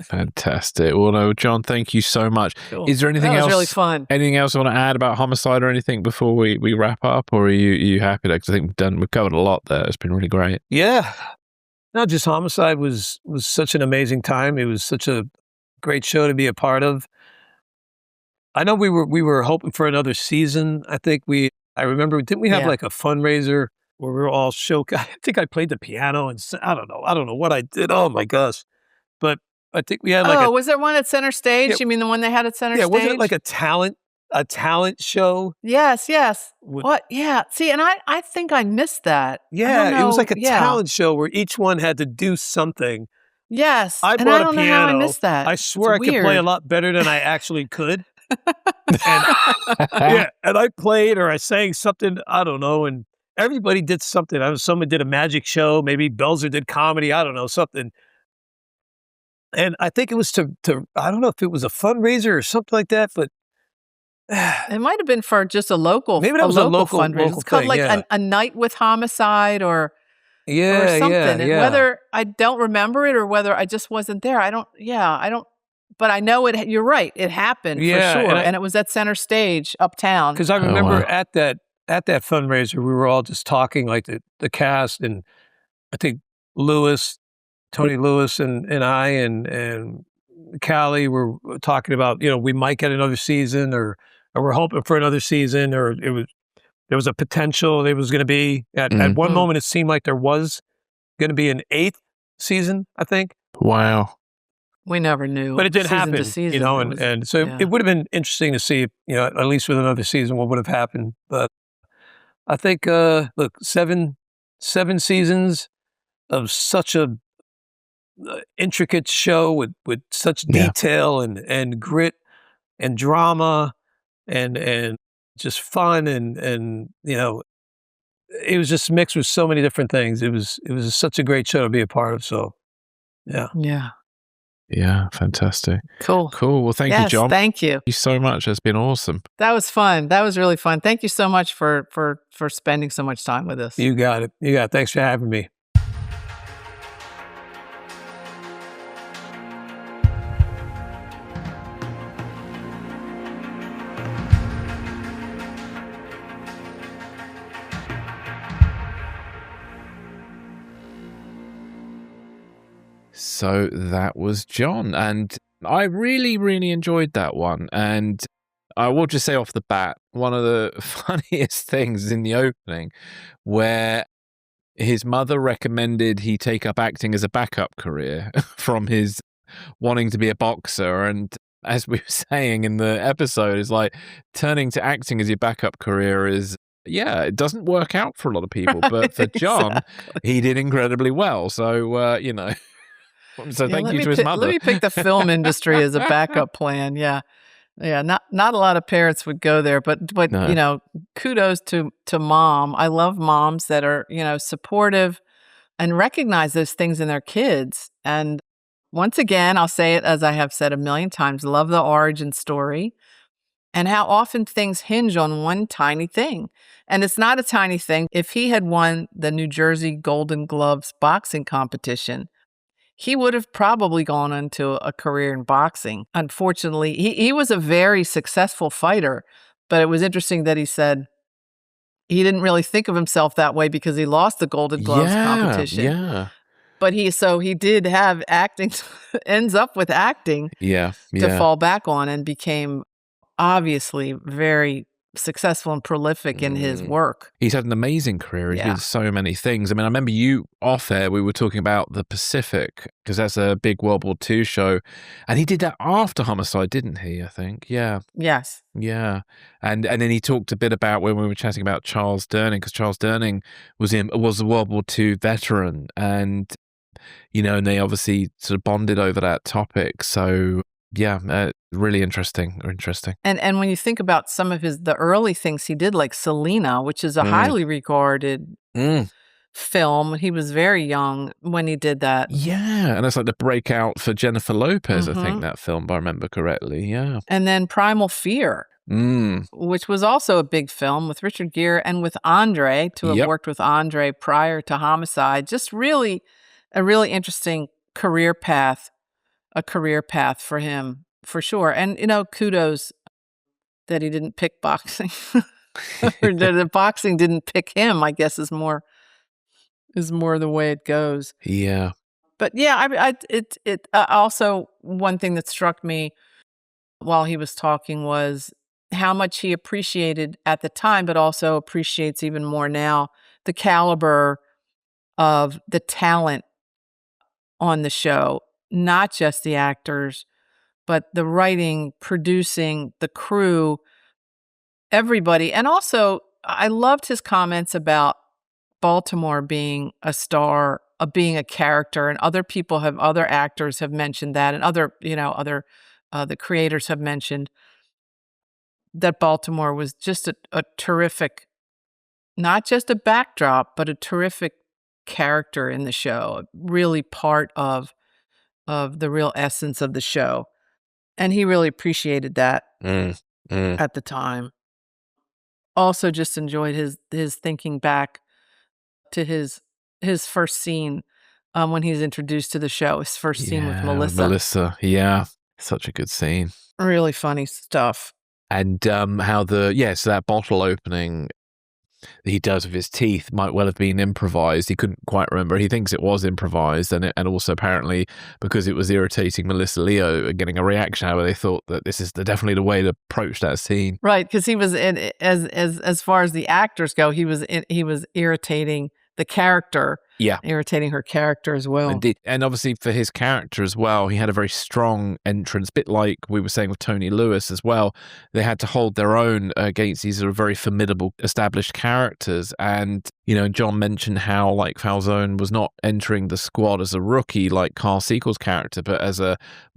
Fantastic. Well, no, Jon, thank you so much. Cool. Is there anything else? That was really fun. Anything else you want to add about Homicide or anything before we wrap up? Or are you happy? Because I think we've covered a lot there. It's been really great. Yeah. Not just Homicide was such an amazing time. It was such a great show to be a part of. I know we were hoping for another season. I remember, didn't we have like a fundraiser where we were all I think I played the piano and I don't know what I did. Oh my gosh. But I think we had was there one at Center Stage? You mean the one they had at Center Stage? Yeah, wasn't it like a talent show? Yes. What? Yeah. See, and I think I missed that. Yeah, it was like a talent show where each one had to do something. Yes. I don't know how I missed that. I swear I could play a lot better than I actually could. And I played or I sang something, I don't know, and everybody did something. Someone did a magic show, maybe Belzer did comedy, I don't know, something. And I think it was to I don't know if it was a fundraiser or something like that, but it might have been for just a local. Maybe that was a local fundraiser. It's called like a night with Homicide or something. And whether I don't remember it or whether I just wasn't there, I don't. But I know it. You're right. It happened for sure, and it was at Center Stage uptown. Because I remember at that fundraiser, we were all just talking, like the cast, and I think Tony Lewis, and I and Callie were talking about, we might get another season, or we're hoping for another season, or there was a potential there was going to be at one moment it seemed like there was going to be an 8th season, I think. Wow. We never knew. But it did season to happen, season, you know, it was- and so yeah. it would have been interesting to see, you know, at least with another season, what would have happened. But I think, look, seven seasons of such a intricate show with such Yeah. detail and grit and drama and just fun and you know, it was just mixed with so many different things. It was such a great show to be a part of. So, yeah. Yeah. Yeah, fantastic. Cool. Cool. Well, thank you, Yes, John. thank you. Thank you so much. It's been awesome. That was fun. That was really fun. Thank you so much for spending so much time with us. You got it. You got it. Thanks for having me. So that was John, and I really, really enjoyed that one. And I will just say off the bat, one of the funniest things in the opening, where his mother recommended he take up acting as a backup career from his wanting to be a boxer. And as we were saying in the episode, is like turning to acting as your backup career is, yeah, it doesn't work out for a lot of people. But for John, he did incredibly well. So, you know. So Yeah, thank you to his mother. Let me pick the film industry as a backup plan. Yeah. Yeah, not a lot of parents would go there, but No. you know, kudos to mom. I love moms that are, you know, supportive and recognize those things in their kids. And once again, I'll say it as I have said a million times, love the origin story and how often things hinge on one tiny thing. And it's not a tiny thing. If he had won the New Jersey Golden Gloves boxing competition, he would have probably gone into a career in boxing. Unfortunately, he was a very successful fighter, but it was interesting that he said he didn't really think of himself that way because he lost the Golden Gloves competition. Yeah. But he did have acting, ends up with acting Yeah. to fall back on and became obviously very successful and prolific in his work. He's had an amazing career. He did so many things. I mean, I remember you off air, we were talking about the Pacific, because that's a big World War II show. And he did that after Homicide, didn't he, I think? Yeah. Yes. Yeah. And then he talked a bit about when we were chatting about Charles Durning, because Charles Durning was a World War II veteran. And, you know, and they obviously sort of bonded over that topic. So, yeah, really interesting. And when you think about some of the early things he did, like Selena, which is a highly regarded film, he was very young when he did that. Yeah, and it's like the breakout for Jennifer Lopez, I think, that film, if I remember correctly. Yeah. And then Primal Fear, which was also a big film with Richard Gere and with Andre, to have worked with Andre prior to Homicide. Just really a really interesting career path for him, for sure. And, you know, kudos that he didn't pick boxing. Or that the boxing didn't pick him, I guess, is more the way it goes. Yeah. But yeah, it also, one thing that struck me while he was talking was how much he appreciated at the time, but also appreciates even more now, the caliber of the talent on the show. Not just the actors, but the writing, producing, the crew, everybody. And also, I loved his comments about Baltimore being a star, being a character, and other actors have mentioned that, and the creators have mentioned that Baltimore was just a terrific, not just a backdrop, but a terrific character in the show, really part of the real essence of the show. And he really appreciated that at the time. Also just enjoyed his thinking back to his first scene when he's introduced to the show, his first scene with Melissa. Yeah. Such a good scene. Really funny stuff. And how so that bottle opening he does with his teeth might well have been improvised. He couldn't quite remember. He thinks it was improvised, and also apparently because it was irritating Melissa Leo getting a reaction out of it, they thought that this is definitely the way to approach that scene. Right, because he was as far as the actors go, he was irritating the character, Yeah. irritating her character as well. Indeed. And obviously for his character as well, he had a very strong entrance, bit like we were saying with Tony Lewis as well. They had to hold their own against these sort of very formidable established characters. And, John mentioned how like Falsone was not entering the squad as a rookie like Carl Siegel's character, but as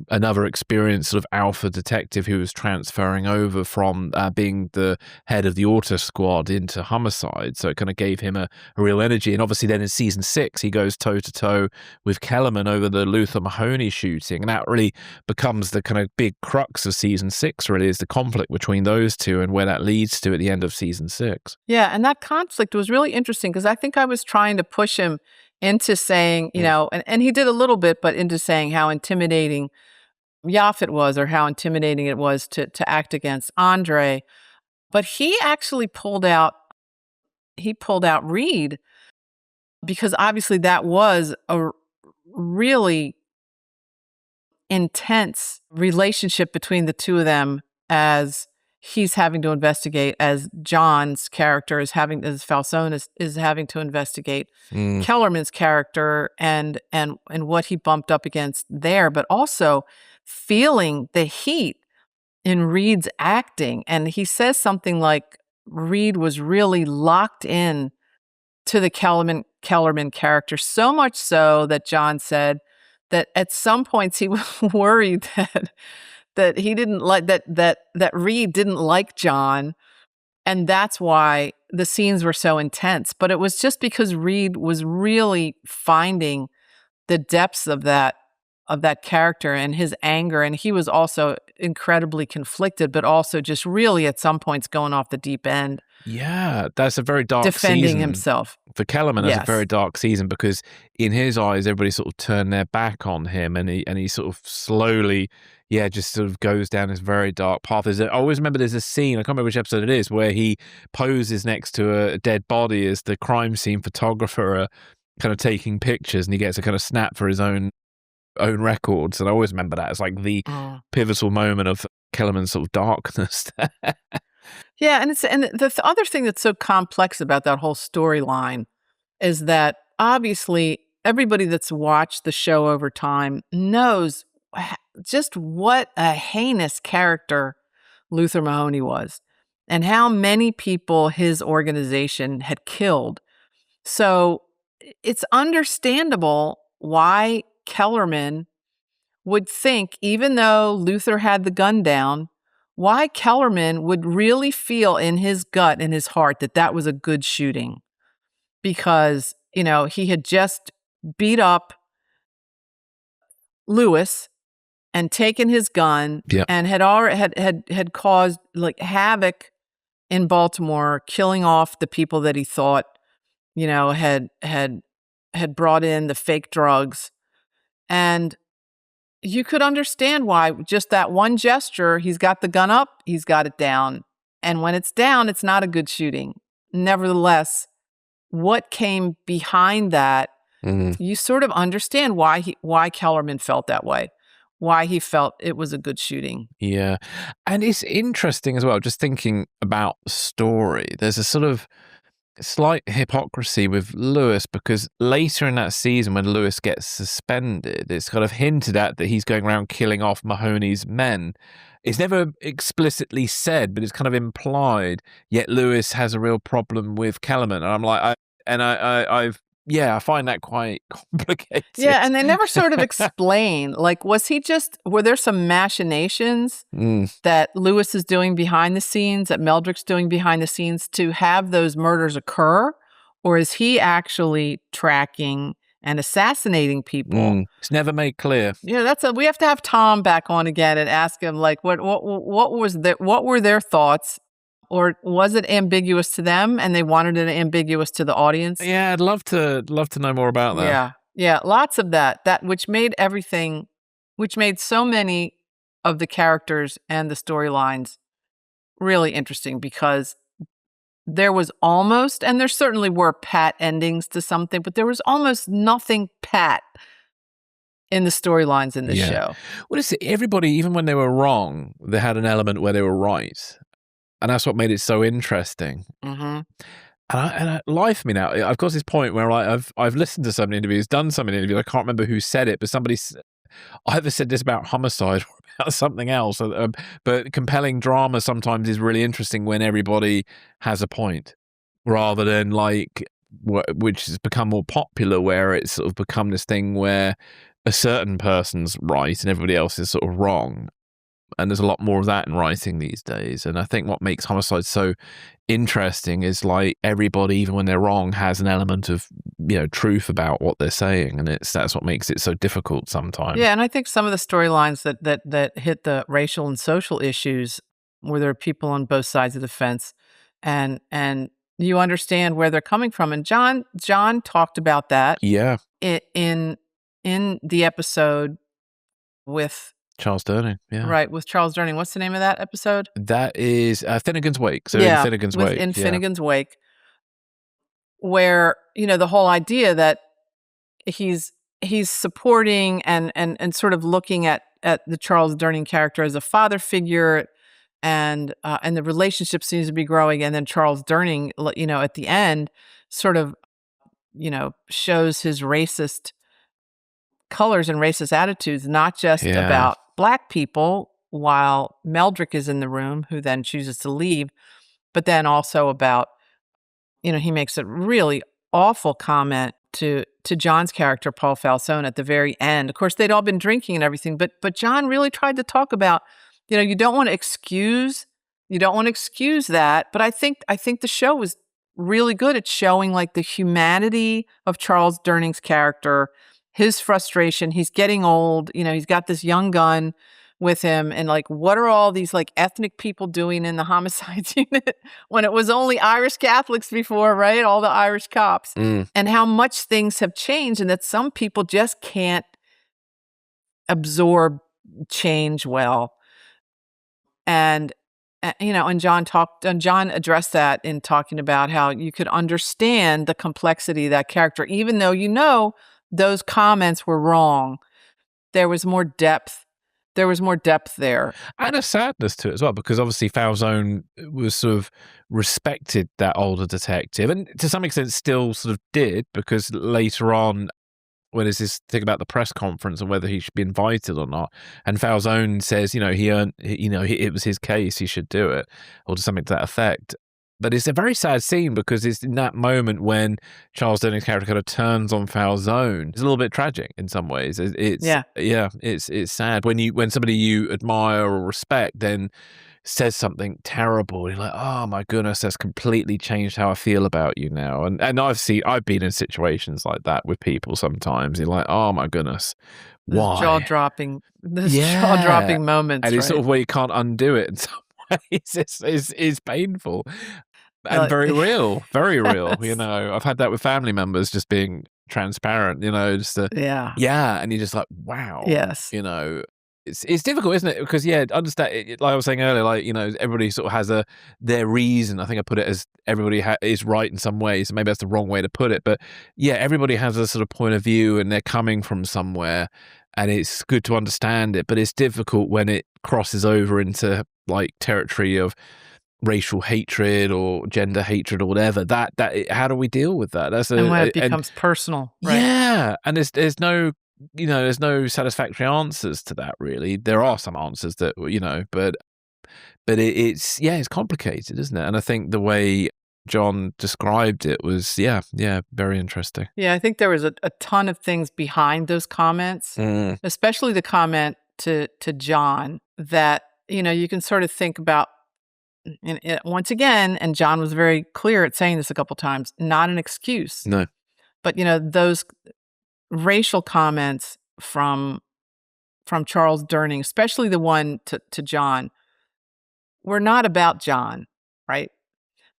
another experienced sort of alpha detective who was transferring over from being the head of the auto squad into homicide. So it kind of gave him a real energy. And obviously then in season 6, he goes toe-to-toe with Kellerman over the Luther Mahoney shooting. And that really becomes the kind of big crux of season 6, really, is the conflict between those two and where that leads to at the end of season 6. Yeah, and that conflict was really interesting because I think I was trying to push him into saying, and he did a little bit, but into saying how intimidating Yaphet was or how intimidating it was to act against Andre. But he actually pulled out Reed because obviously that was a really intense relationship between the two of them as he's having to investigate, as John's character as Falsone is having to investigate Kellerman's character and what he bumped up against there, but also feeling the heat in Reed's acting. And he says something like Reed was really locked in to the Kellerman character, so much so that John said that at some points he was worried that he didn't like that Reed didn't like John, and that's why the scenes were so intense. But it was just because Reed was really finding the depths of that character and his anger, and he was also incredibly conflicted, but also just really at some points going off the deep end. Yeah, that's a very dark defending season himself. For Kellerman, that's Yes. a very dark season because in his eyes, everybody sort of turned their back on him, and he sort of slowly, just sort of goes down this very dark path. I always remember there's a scene, I can't remember which episode it is, where he poses next to a dead body as the crime scene photographer kind of taking pictures, and he gets a kind of snap for his own records. And I always remember that as like the pivotal moment of Kellerman's sort of darkness. Yeah, and the other thing that's so complex about that whole storyline is that obviously everybody that's watched the show over time knows just what a heinous character Luther Mahoney was and how many people his organization had killed. So it's understandable why Kellerman would think, even though Luther had the gun down, why Kellerman would really feel in his gut and his heart that was a good shooting. Because, he had just beat up Lewis and taken his gun and had caused like havoc in Baltimore, killing off the people that he thought, had brought in the fake drugs. And you could understand why just that one gesture, he's got the gun up, he's got it down. And when it's down, it's not a good shooting. Nevertheless, what came behind that, you sort of understand why Kellerman felt that way, why he felt it was a good shooting. Yeah. And it's interesting as well, just thinking about the story. There's a sort of slight hypocrisy with Lewis because later in that season when Lewis gets suspended, it's kind of hinted at that he's going around killing off Mahoney's men. It's never explicitly said, but it's kind of implied, yet Lewis has a real problem with Kellerman. And I'm like, I find that quite complicated. Yeah, and they never sort of explain, like, were there some machinations that Lewis is doing behind the scenes, that Meldrick's doing behind the scenes to have those murders occur? Or is he actually tracking and assassinating people? It's never made clear. Yeah, we have to have Tom back on again and ask him, like, what were their thoughts? Or was it ambiguous to them and they wanted it ambiguous to the audience? Yeah, I'd love to know more about that. Yeah, lots of that which made so many of the characters and the storylines really interesting because there was almost, and there certainly were pat endings to something, but there was almost nothing pat in the storylines in this show. Well, everybody, even when they were wrong, they had an element where they were right. And that's what made it so interesting. Mm-hmm. And life me now. I've got this point where I've listened to so many interviews, done so many interviews. I can't remember who said it, but somebody either said this about homicide or about something else. But compelling drama sometimes is really interesting when everybody has a point, rather than like which has become more popular, where it's sort of become this thing where a certain person's right and everybody else is sort of wrong. And there's a lot more of that in writing these days. And I think what makes homicide so interesting is like everybody, even when they're wrong, has an element of, truth about what they're saying. And that's what makes it so difficult sometimes. Yeah, and I think some of the storylines that hit the racial and social issues, where there are people on both sides of the fence, and you understand where they're coming from. And Jon talked about that. Yeah. In the episode with Charles Durning, yeah. Right, with Charles Durning. What's the name of that episode? That is Finnegan's Wake. So yeah, in Finnegan's Wake. In Finnegan's Wake, where, the whole idea that he's supporting and sort of looking at the Charles Durning character as a father figure, and the relationship seems to be growing. And then Charles Durning, at the end, sort of, shows his racist colors and racist attitudes, not just about Black people, while Meldrick is in the room, who then chooses to leave, but then also about, he makes a really awful comment to Jon's character, Paul Falsone, at the very end. Of course, they'd all been drinking and everything, but Jon really tried to talk about, you don't want to excuse that. But I think the show was really good at showing like the humanity of Charles Durning's character, his frustration. He's getting old, he's got this young gun with him, and like, what are all these like ethnic people doing in the homicides unit when it was only Irish Catholics before, right? All the Irish cops, and how much things have changed, and that some people just can't absorb change well. And Jon addressed that in talking about how you could understand the complexity of that character, even though those comments were wrong. There was more depth. There was more depth there. And a sadness to it as well, because obviously Falsone was sort of respected that older detective, and to some extent still sort of did, because later on, when there's this thing about the press conference and whether he should be invited or not, and Falsone says, he earned, it was his case, he should do it, or something to that effect. But it's a very sad scene, because it's in that moment when Charles Durning's character kind of turns on Falsone. It's a little bit tragic in some ways. It's sad when somebody you admire or respect then says something terrible. You're like, oh my goodness, that's completely changed how I feel about you now. And I've been in situations like that with people sometimes. You're like, oh my goodness, why? Jaw-dropping moments. And it's right? sort of where you can't undo it in some ways. It's painful. And very real, very real. I've had that with family members, just being transparent, and you're just like, wow. Yes. It's difficult, isn't it? Because understand, like I was saying earlier, everybody sort of has their reason. I think I put it as everybody is right in some ways. So maybe that's the wrong way to put it, but everybody has a sort of point of view, and they're coming from somewhere, and it's good to understand it. But it's difficult when it crosses over into like territory of racial hatred or gender hatred or whatever. That how do we deal with that? And when it becomes personal, right? Yeah, and there's no there's no satisfactory answers to that, really. There are some answers that but it's complicated, isn't it? And I think the way Jon described it was very interesting. Yeah, I think there was a ton of things behind those comments, especially the comment to Jon that you can sort of think about. And once again, and Jon was very clear at saying this a couple times, not an excuse. No. But those racial comments from Charles Durning, especially the one to Jon, were not about Jon, right?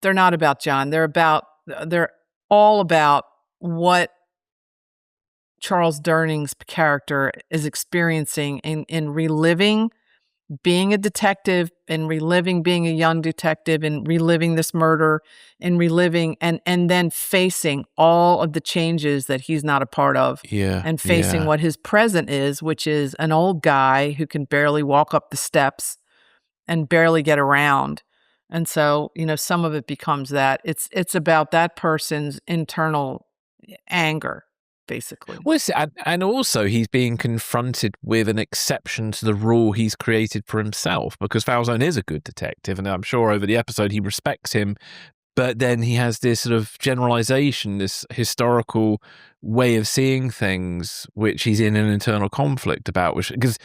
They're not about Jon. They're all about what Charles Durning's character is experiencing in reliving being a detective, and reliving being a young detective, and reliving this murder, and reliving and then facing all of the changes that he's not a part of, and facing what his present is, which is an old guy who can barely walk up the steps and barely get around, And so, some of it becomes that. It's about that person's internal anger, basically. Well, and also he's being confronted with an exception to the rule he's created for himself, because Falsone is a good detective, and I'm sure over the episode he respects him, but then he has this sort of generalization, this historical way of seeing things, which he's in an internal conflict about, because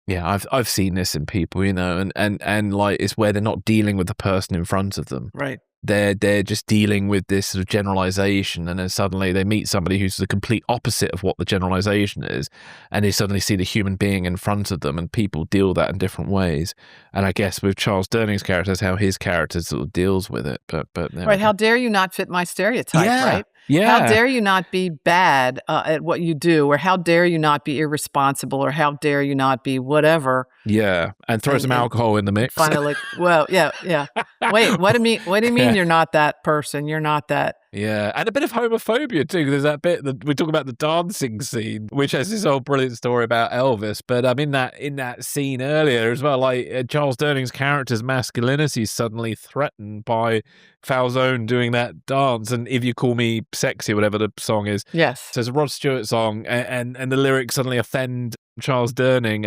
I've seen this in people, and like it's where they're not dealing with the person in front of them. Right. They're just dealing with this sort of generalization, and then suddenly they meet somebody who's the complete opposite of what the generalization is, and they suddenly see the human being in front of them, and people deal that in different ways. And I guess with Charles Durning's character, that's how his character sort of deals with it. But right, how dare you not fit my stereotype, right? Yeah. How dare you not be bad at what you do, or how dare you not be irresponsible, or how dare you not be whatever. Yeah, and throw some alcohol in the mix. Finally, yeah. Wait, what do you mean you're not that person? You're not that. Yeah, and a bit of homophobia too. There's that bit that we talk about, the dancing scene, which has this whole brilliant story about Elvis. But in that scene earlier as well, like Charles Durning's character's masculinity is suddenly threatened by Falsone doing that dance. And If You Call Me Sexy, whatever the song is, yes, so it's a Rod Stewart song, and the lyrics suddenly offend Charles Durning,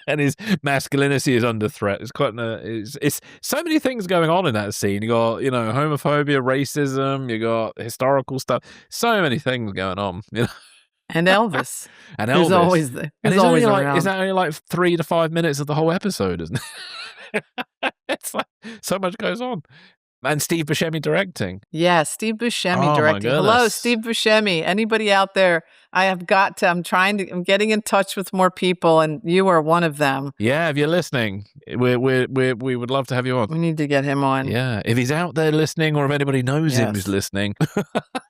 and his masculinity is under threat. It's quite it's so many things going on in that scene. You got homophobia, racism. You got historical stuff. So many things going on. And Elvis. And Elvis. Who's always there. And it's always only around. Is that only like 3 to 5 minutes of the whole episode, isn't it? It's like so much goes on. And Steve Buscemi directing. Yeah, Steve Buscemi directing. Hello, Steve Buscemi. Anybody out there? I'm getting in touch with more people, and you are one of them. Yeah, if you're listening, we would love to have you on. We need to get him on. Yeah, if he's out there listening, or if anybody knows him who's listening.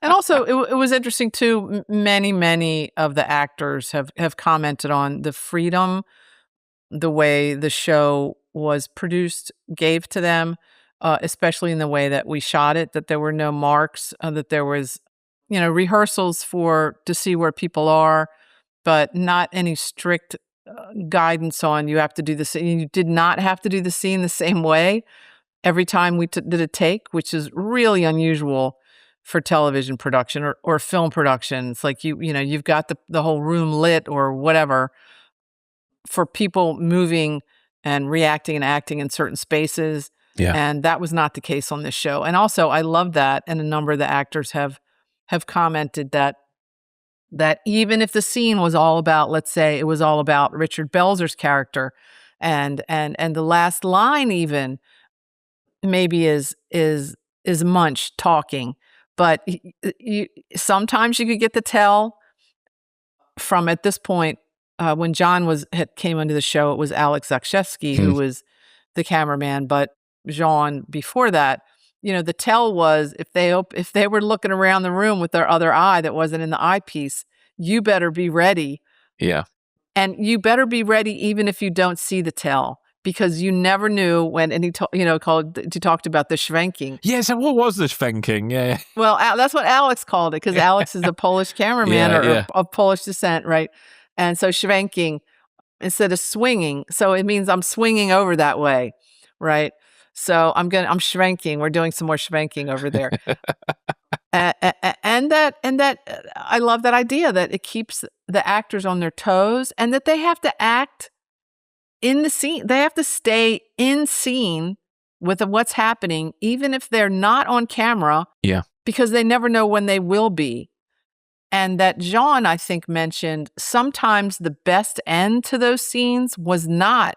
And also, it was interesting too. Many of the actors have commented on the freedom, the way the show was produced, gave to them. Especially in the way that we shot it, that there were no marks, that there was, rehearsals to see where people are, but not any strict guidance on you have to do the scene. You did not have to do the scene the same way every time we did a take, which is really unusual for television production or film production. It's like you've got the whole room lit or whatever for people moving and reacting and acting in certain spaces. Yeah. And that was not the case on this show. And also, I love that, and a number of the actors have commented that even if the scene was all about, let's say, it was all about Richard Belzer's character, and the last line even maybe is Munch talking, but sometimes you could get the tell from, at this point, when John came into the show, it was Alex Zakshevsky who was the cameraman, but Jon before that, the tell was if they were looking around the room with their other eye that wasn't in the eyepiece, you better be ready. Yeah. And you better be ready even if you don't see the tell, because you never knew when, and he talked about the Shvanking. Yeah, so what was the Shvanking? Yeah. Well, that's what Alex called it, because Alex is a Polish cameraman or of Polish descent, right? And so Shvanking instead of swinging, so it means I'm swinging over that way, right? So I'm shrinking. We're doing some more shrinking over there. and that I love that idea that it keeps the actors on their toes, and that they have to act in the scene. They have to stay in scene with what's happening, even if they're not on camera. Yeah. Because they never know when they will be. And that Jon, I think, mentioned sometimes the best end to those scenes was not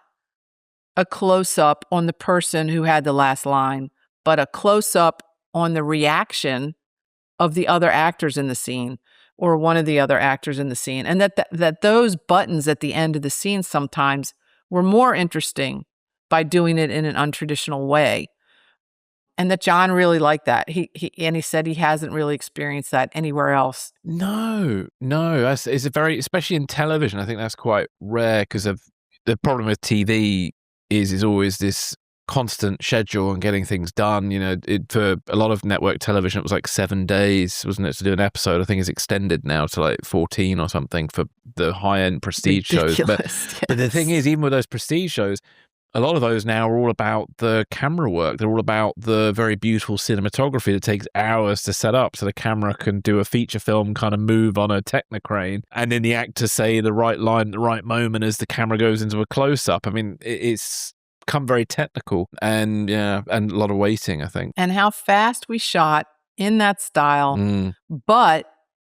a close-up on the person who had the last line, but a close-up on the reaction of the other actors in the scene, or one of the other actors in the scene. And that those buttons at the end of the scene sometimes were more interesting by doing it in an untraditional way. And that Jon really liked that. He said he hasn't really experienced that anywhere else. No. It's a very, especially in television, I think that's quite rare, because of the problem with TV is always this constant schedule and getting things done. For a lot of network television, it was like 7 days, wasn't it, to do an episode? I think it's extended now to like 14 or something for the high-end prestige shows. But the thing is, even with those prestige shows, a lot of those now are all about the camera work. They're all about the very beautiful cinematography that takes hours to set up so the camera can do a feature film kind of move on a Technicrane, and then the actors say the right line at the right moment as the camera goes into a close-up. I mean, it's become very technical, and a lot of waiting, I think. And how fast we shot in that style, but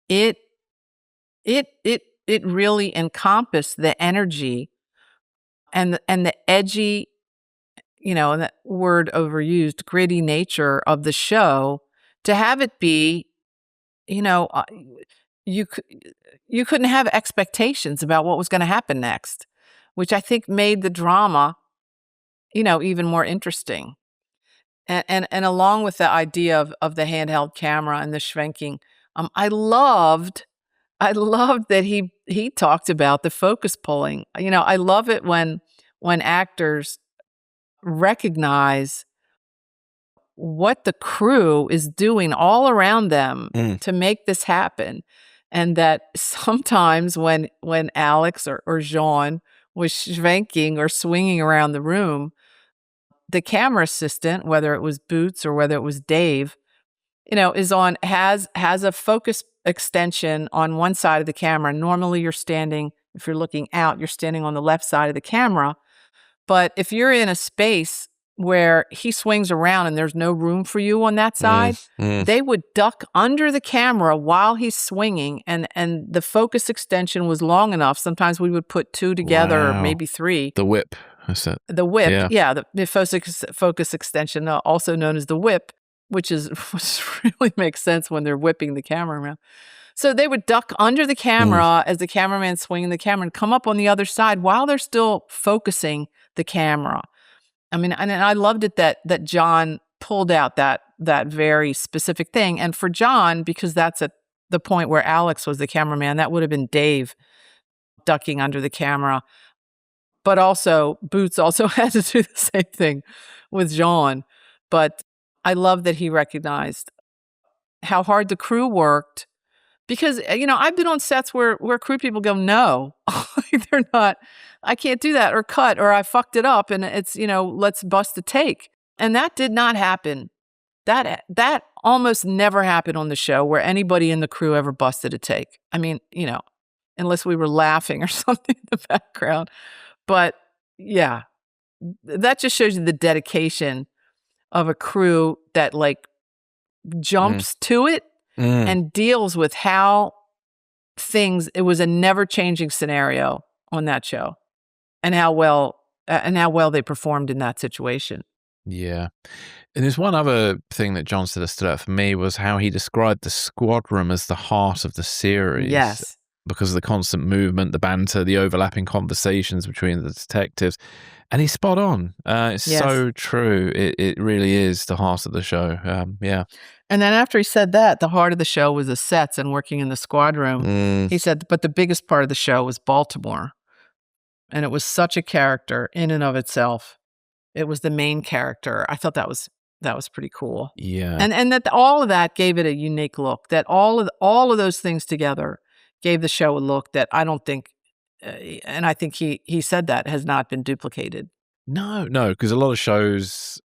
it really encompassed the energy and the edgy, and that word overused, gritty nature of the show, to have it be, you couldn't have expectations about what was going to happen next, which I think made the drama, even more interesting. And along with the idea of the handheld camera and the Shvanking, I loved that he talked about the focus pulling. I love it when actors recognize what the crew is doing all around them to make this happen. And that sometimes when Alex or Jean was Shvanking or swinging around the room, the camera assistant, whether it was Boots or whether it was Dave, has a focus extension on one side of the camera. Normally you're standing, if you're looking out, you're standing on the left side of the camera. But if you're in a space where he swings around and there's no room for you on that side, they would duck under the camera while he's swinging, and the focus extension was long enough. Sometimes we would put two together, or maybe three. The whip, I said. The whip, the focus extension, also known as the whip, which really makes sense when they're whipping the camera around. So they would duck under the camera as the cameraman's swinging the camera and come up on the other side while they're still focusing the camera. I mean, and I loved it that Jon pulled out that very specific thing. And for Jon, because that's at the point where Alex was the cameraman, that would have been Dave ducking under the camera. But also, Boots also had to do the same thing with Jon. But I love that he recognized how hard the crew worked. Because, I've been on sets where crew people go, no, they're not, I can't do that, or cut, or I fucked it up, and it's, let's bust a take. And that did not happen. That almost never happened on the show where anybody in the crew ever busted a take. I mean, unless we were laughing or something in the background. But yeah, that just shows you the dedication of a crew that jumps to it and deals with how it was a never changing scenario on that show, and how well they performed in that situation. Yeah. And there's one other thing that Jon Seda stood out for me, was how he described the squad room as the heart of the series. Yes. Because of the constant movement, the banter, the overlapping conversations between the detectives. And he's spot on. It's so true. It really is the heart of the show. Yeah. And then after he said that, the heart of the show was the sets and working in the squad room. He said, but the biggest part of the show was Baltimore. And it was such a character in and of itself. It was the main character. I thought that was pretty cool. Yeah. And that all of that gave it a unique look. That all of those things together gave the show a look that I don't think, and I think he said that, has not been duplicated. No, because a lot of shows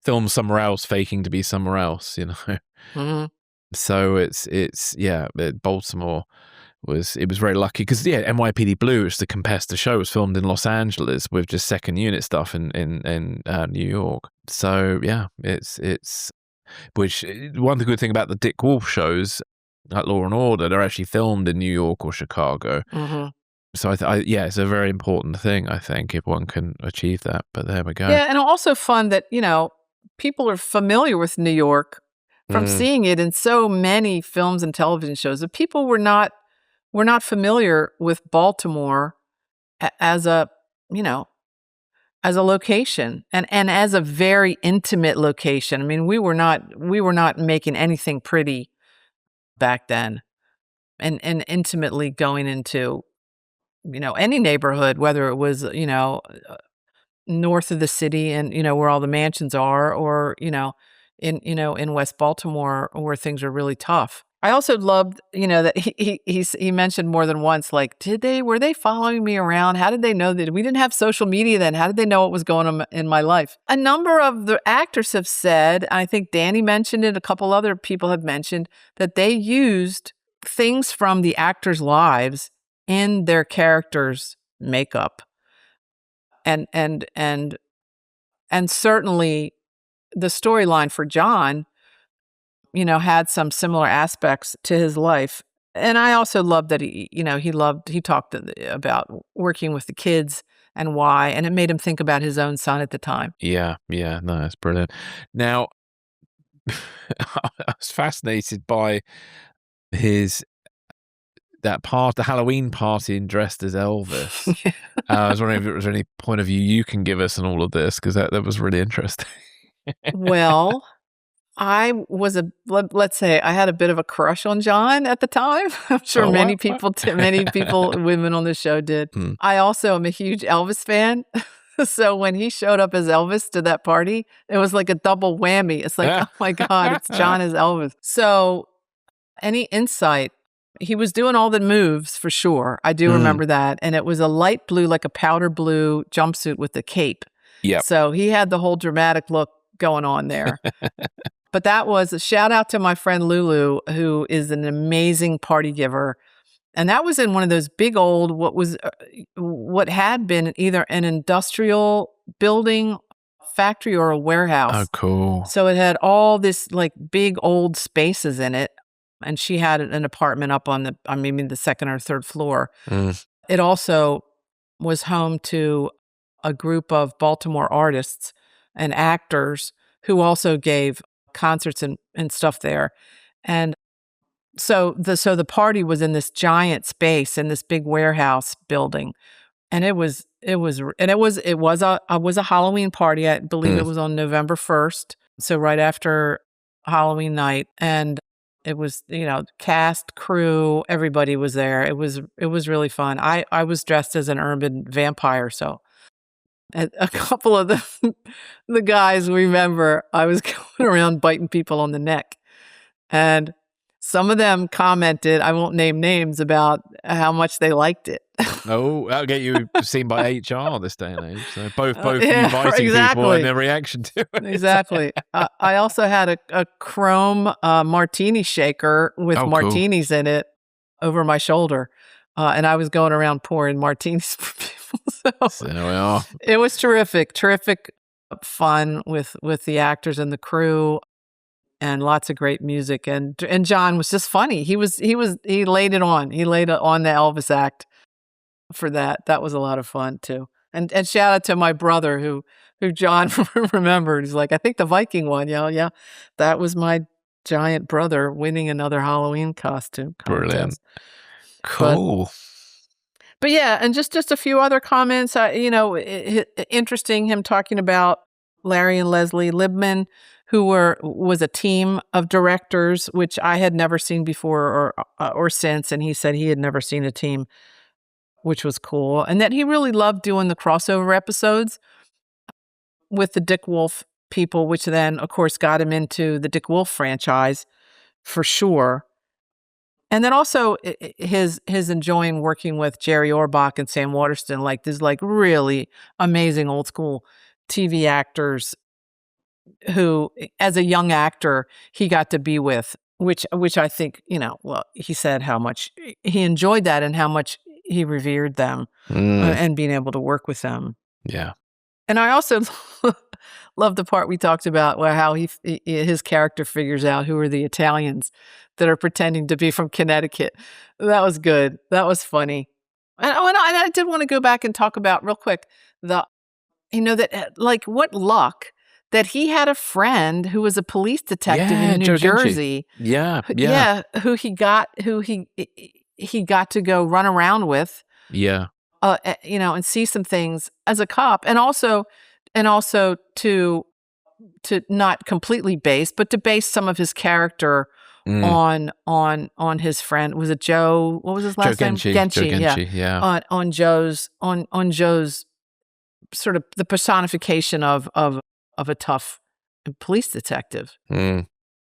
film somewhere else, faking to be somewhere else, Mm-hmm. So it's Baltimore was very lucky because NYPD Blue, which is the Compesta show, was filmed in Los Angeles with just second unit stuff in New York. So yeah, it's which one good thing about the Dick Wolf shows, like Law and Order, they're actually filmed in New York or Chicago. Mm-hmm. So it's a very important thing, I think, if one can achieve that. But there we go. Yeah, and also fun that people are familiar with New York from seeing it in so many films and television shows. That people were not familiar with Baltimore as a location and as a very intimate location. I mean, we were not making anything pretty back then, and intimately going into any neighborhood, whether it was north of the city and where all the mansions are, or in West Baltimore where things are really tough. I also loved, that he mentioned more than once, like, were they following me around? How did they know that we didn't have social media then? How did they know what was going on in my life? A number of the actors have said, I think Danny mentioned it, a couple other people have mentioned, that they used things from the actors' lives in their characters' makeup. And certainly the storyline for Jon, had some similar aspects to his life. And I also loved that he talked about working with the kids and why, and it made him think about his own son at the time. Yeah, no, that's brilliant. Now, I was fascinated by the Halloween party and dressed as Elvis. I was wondering if there was any point of view you can give us on all of this, because that was really interesting. Well, let's say I had a bit of a crush on Jon at the time. I'm sure many people, women on the show did. I also am a huge Elvis fan. So when he showed up as Elvis to that party, it was like a double whammy. It's like, oh my God, it's Jon as Elvis. So any insight? He was doing all the moves for sure. I do remember that. And it was a light blue, like a powder blue jumpsuit with a cape. Yeah. So he had the whole dramatic look going on there. But that was a shout out to my friend Lulu, who is an amazing party giver. And that was in one of those big old, what had been either an industrial building, factory, or a warehouse. Oh, cool. So it had all this like big old spaces in it. And she had an apartment up on the second or third floor. It also was home to a group of Baltimore artists and actors who also gave concerts and stuff there. And so the party was in this giant space in this big warehouse building. And it was a Halloween party. I believe it was on November 1st. So right after Halloween night. And it was, cast, crew, everybody was there. It was really fun. I was dressed as an urban vampire, so a couple of the guys remember I was going around biting people on the neck. And some of them commented, I won't name names, about how much they liked it. Oh, that'll get you seen by HR this day and age. So both Yeah, you biting exactly. people and their reaction to it. Exactly. I also had a chrome martini shaker with martinis in it over my shoulder. And I was going around pouring martinis for people. So we are. It was terrific fun with the actors and the crew. And lots of great music, and Jon was just funny. He laid it on. He laid on the Elvis act for that. That was a lot of fun too. And shout out to my brother who Jon remembered. He's like, I think the Viking one. Yeah, that was my giant brother winning another Halloween costume contest. Brilliant, cool. But yeah, and just a few other comments. Interesting him talking about Larry and Leslie Libman, who was a team of directors, which I had never seen before or since. And he said he had never seen a team, which was cool. And that he really loved doing the crossover episodes with the Dick Wolf people, which then, of course, got him into the Dick Wolf franchise for sure. And then also his enjoying working with Jerry Orbach and Sam Waterston, like this like really amazing old school TV actors who, as a young actor, he got to be with, which I think, he said how much he enjoyed that and how much he revered them and being able to work with them. Yeah. And I also love the part we talked about where how his character figures out who are the Italians that are pretending to be from Connecticut. That was good. That was funny. And I did want to go back and talk about real quick that what luck that he had a friend who was a police detective in New Jersey. Yeah. Who he got to go run around with. Yeah. And see some things as a cop, and also to not completely base, but to base some of his character on his friend. Was it Joe? What was his last name? Genchi. Yeah. On Joe's sort of the personification of a tough police detective.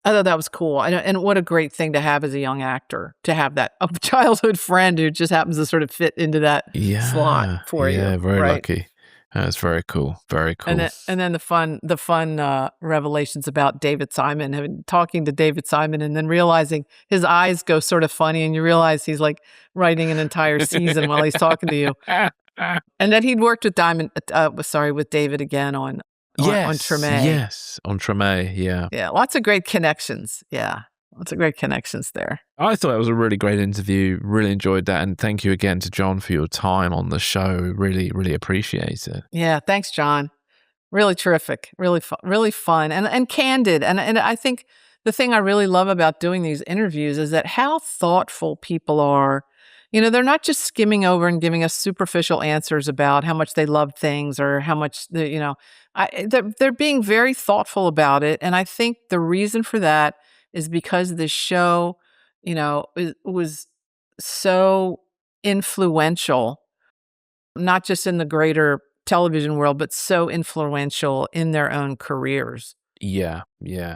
I thought that was cool. And what a great thing to have as a young actor, to have that a childhood friend who just happens to sort of fit into that slot for you. Yeah, very right? lucky. That's very cool. Very cool. And then the fun revelations about David Simon, talking to David Simon and then realizing his eyes go sort of funny and you realize he's like writing an entire season while he's talking to you. And then he'd worked with with David again on Treme. Yes, on Treme, yeah. Yeah, lots of great connections. Yeah, lots of great connections there. I thought it was a really great interview. Really enjoyed that. And thank you again to Jon for your time on the show. Really, really appreciate it. Yeah, thanks, Jon. Really terrific. Really fun and candid. And I think the thing I really love about doing these interviews is that how thoughtful people are. You know, they're not just skimming over and giving us superficial answers about how much they love things or how much, they're being very thoughtful about it. And I think the reason for that is because this show, was so influential, not just in the greater television world, but so influential in their own careers. Yeah,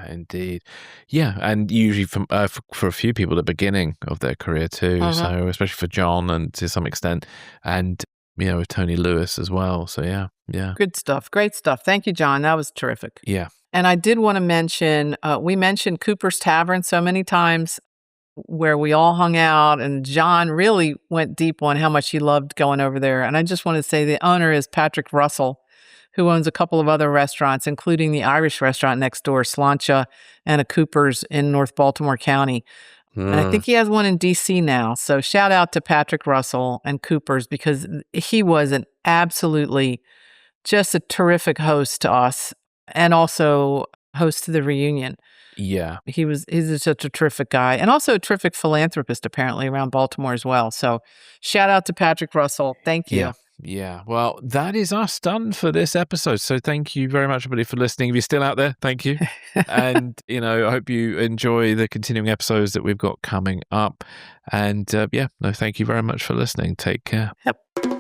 indeed. Yeah, and usually for a few people, the beginning of their career too. So especially for Jon and to some extent, and with Tony Lewis as well. So yeah. Good stuff. Great stuff. Thank you, Jon. That was terrific. Yeah. And I did want to mention, we mentioned Cooper's Tavern so many times where we all hung out, and Jon really went deep on how much he loved going over there. And I just want to say the owner is Patrick Russell, who owns a couple of other restaurants, including the Irish restaurant next door, Sláinte, and a Cooper's in North Baltimore County. And I think he has one in D.C. now. So shout out to Patrick Russell and Cooper's, because he was an absolutely just a terrific host to us and also host to the reunion. Yeah. He's such a terrific guy and also a terrific philanthropist apparently around Baltimore as well. So shout out to Patrick Russell. Thank you. Yeah. Well, that is us done for this episode. So thank you very much, everybody, for listening. If you're still out there, thank you. And, I hope you enjoy the continuing episodes that we've got coming up. And thank you very much for listening. Take care. Yep.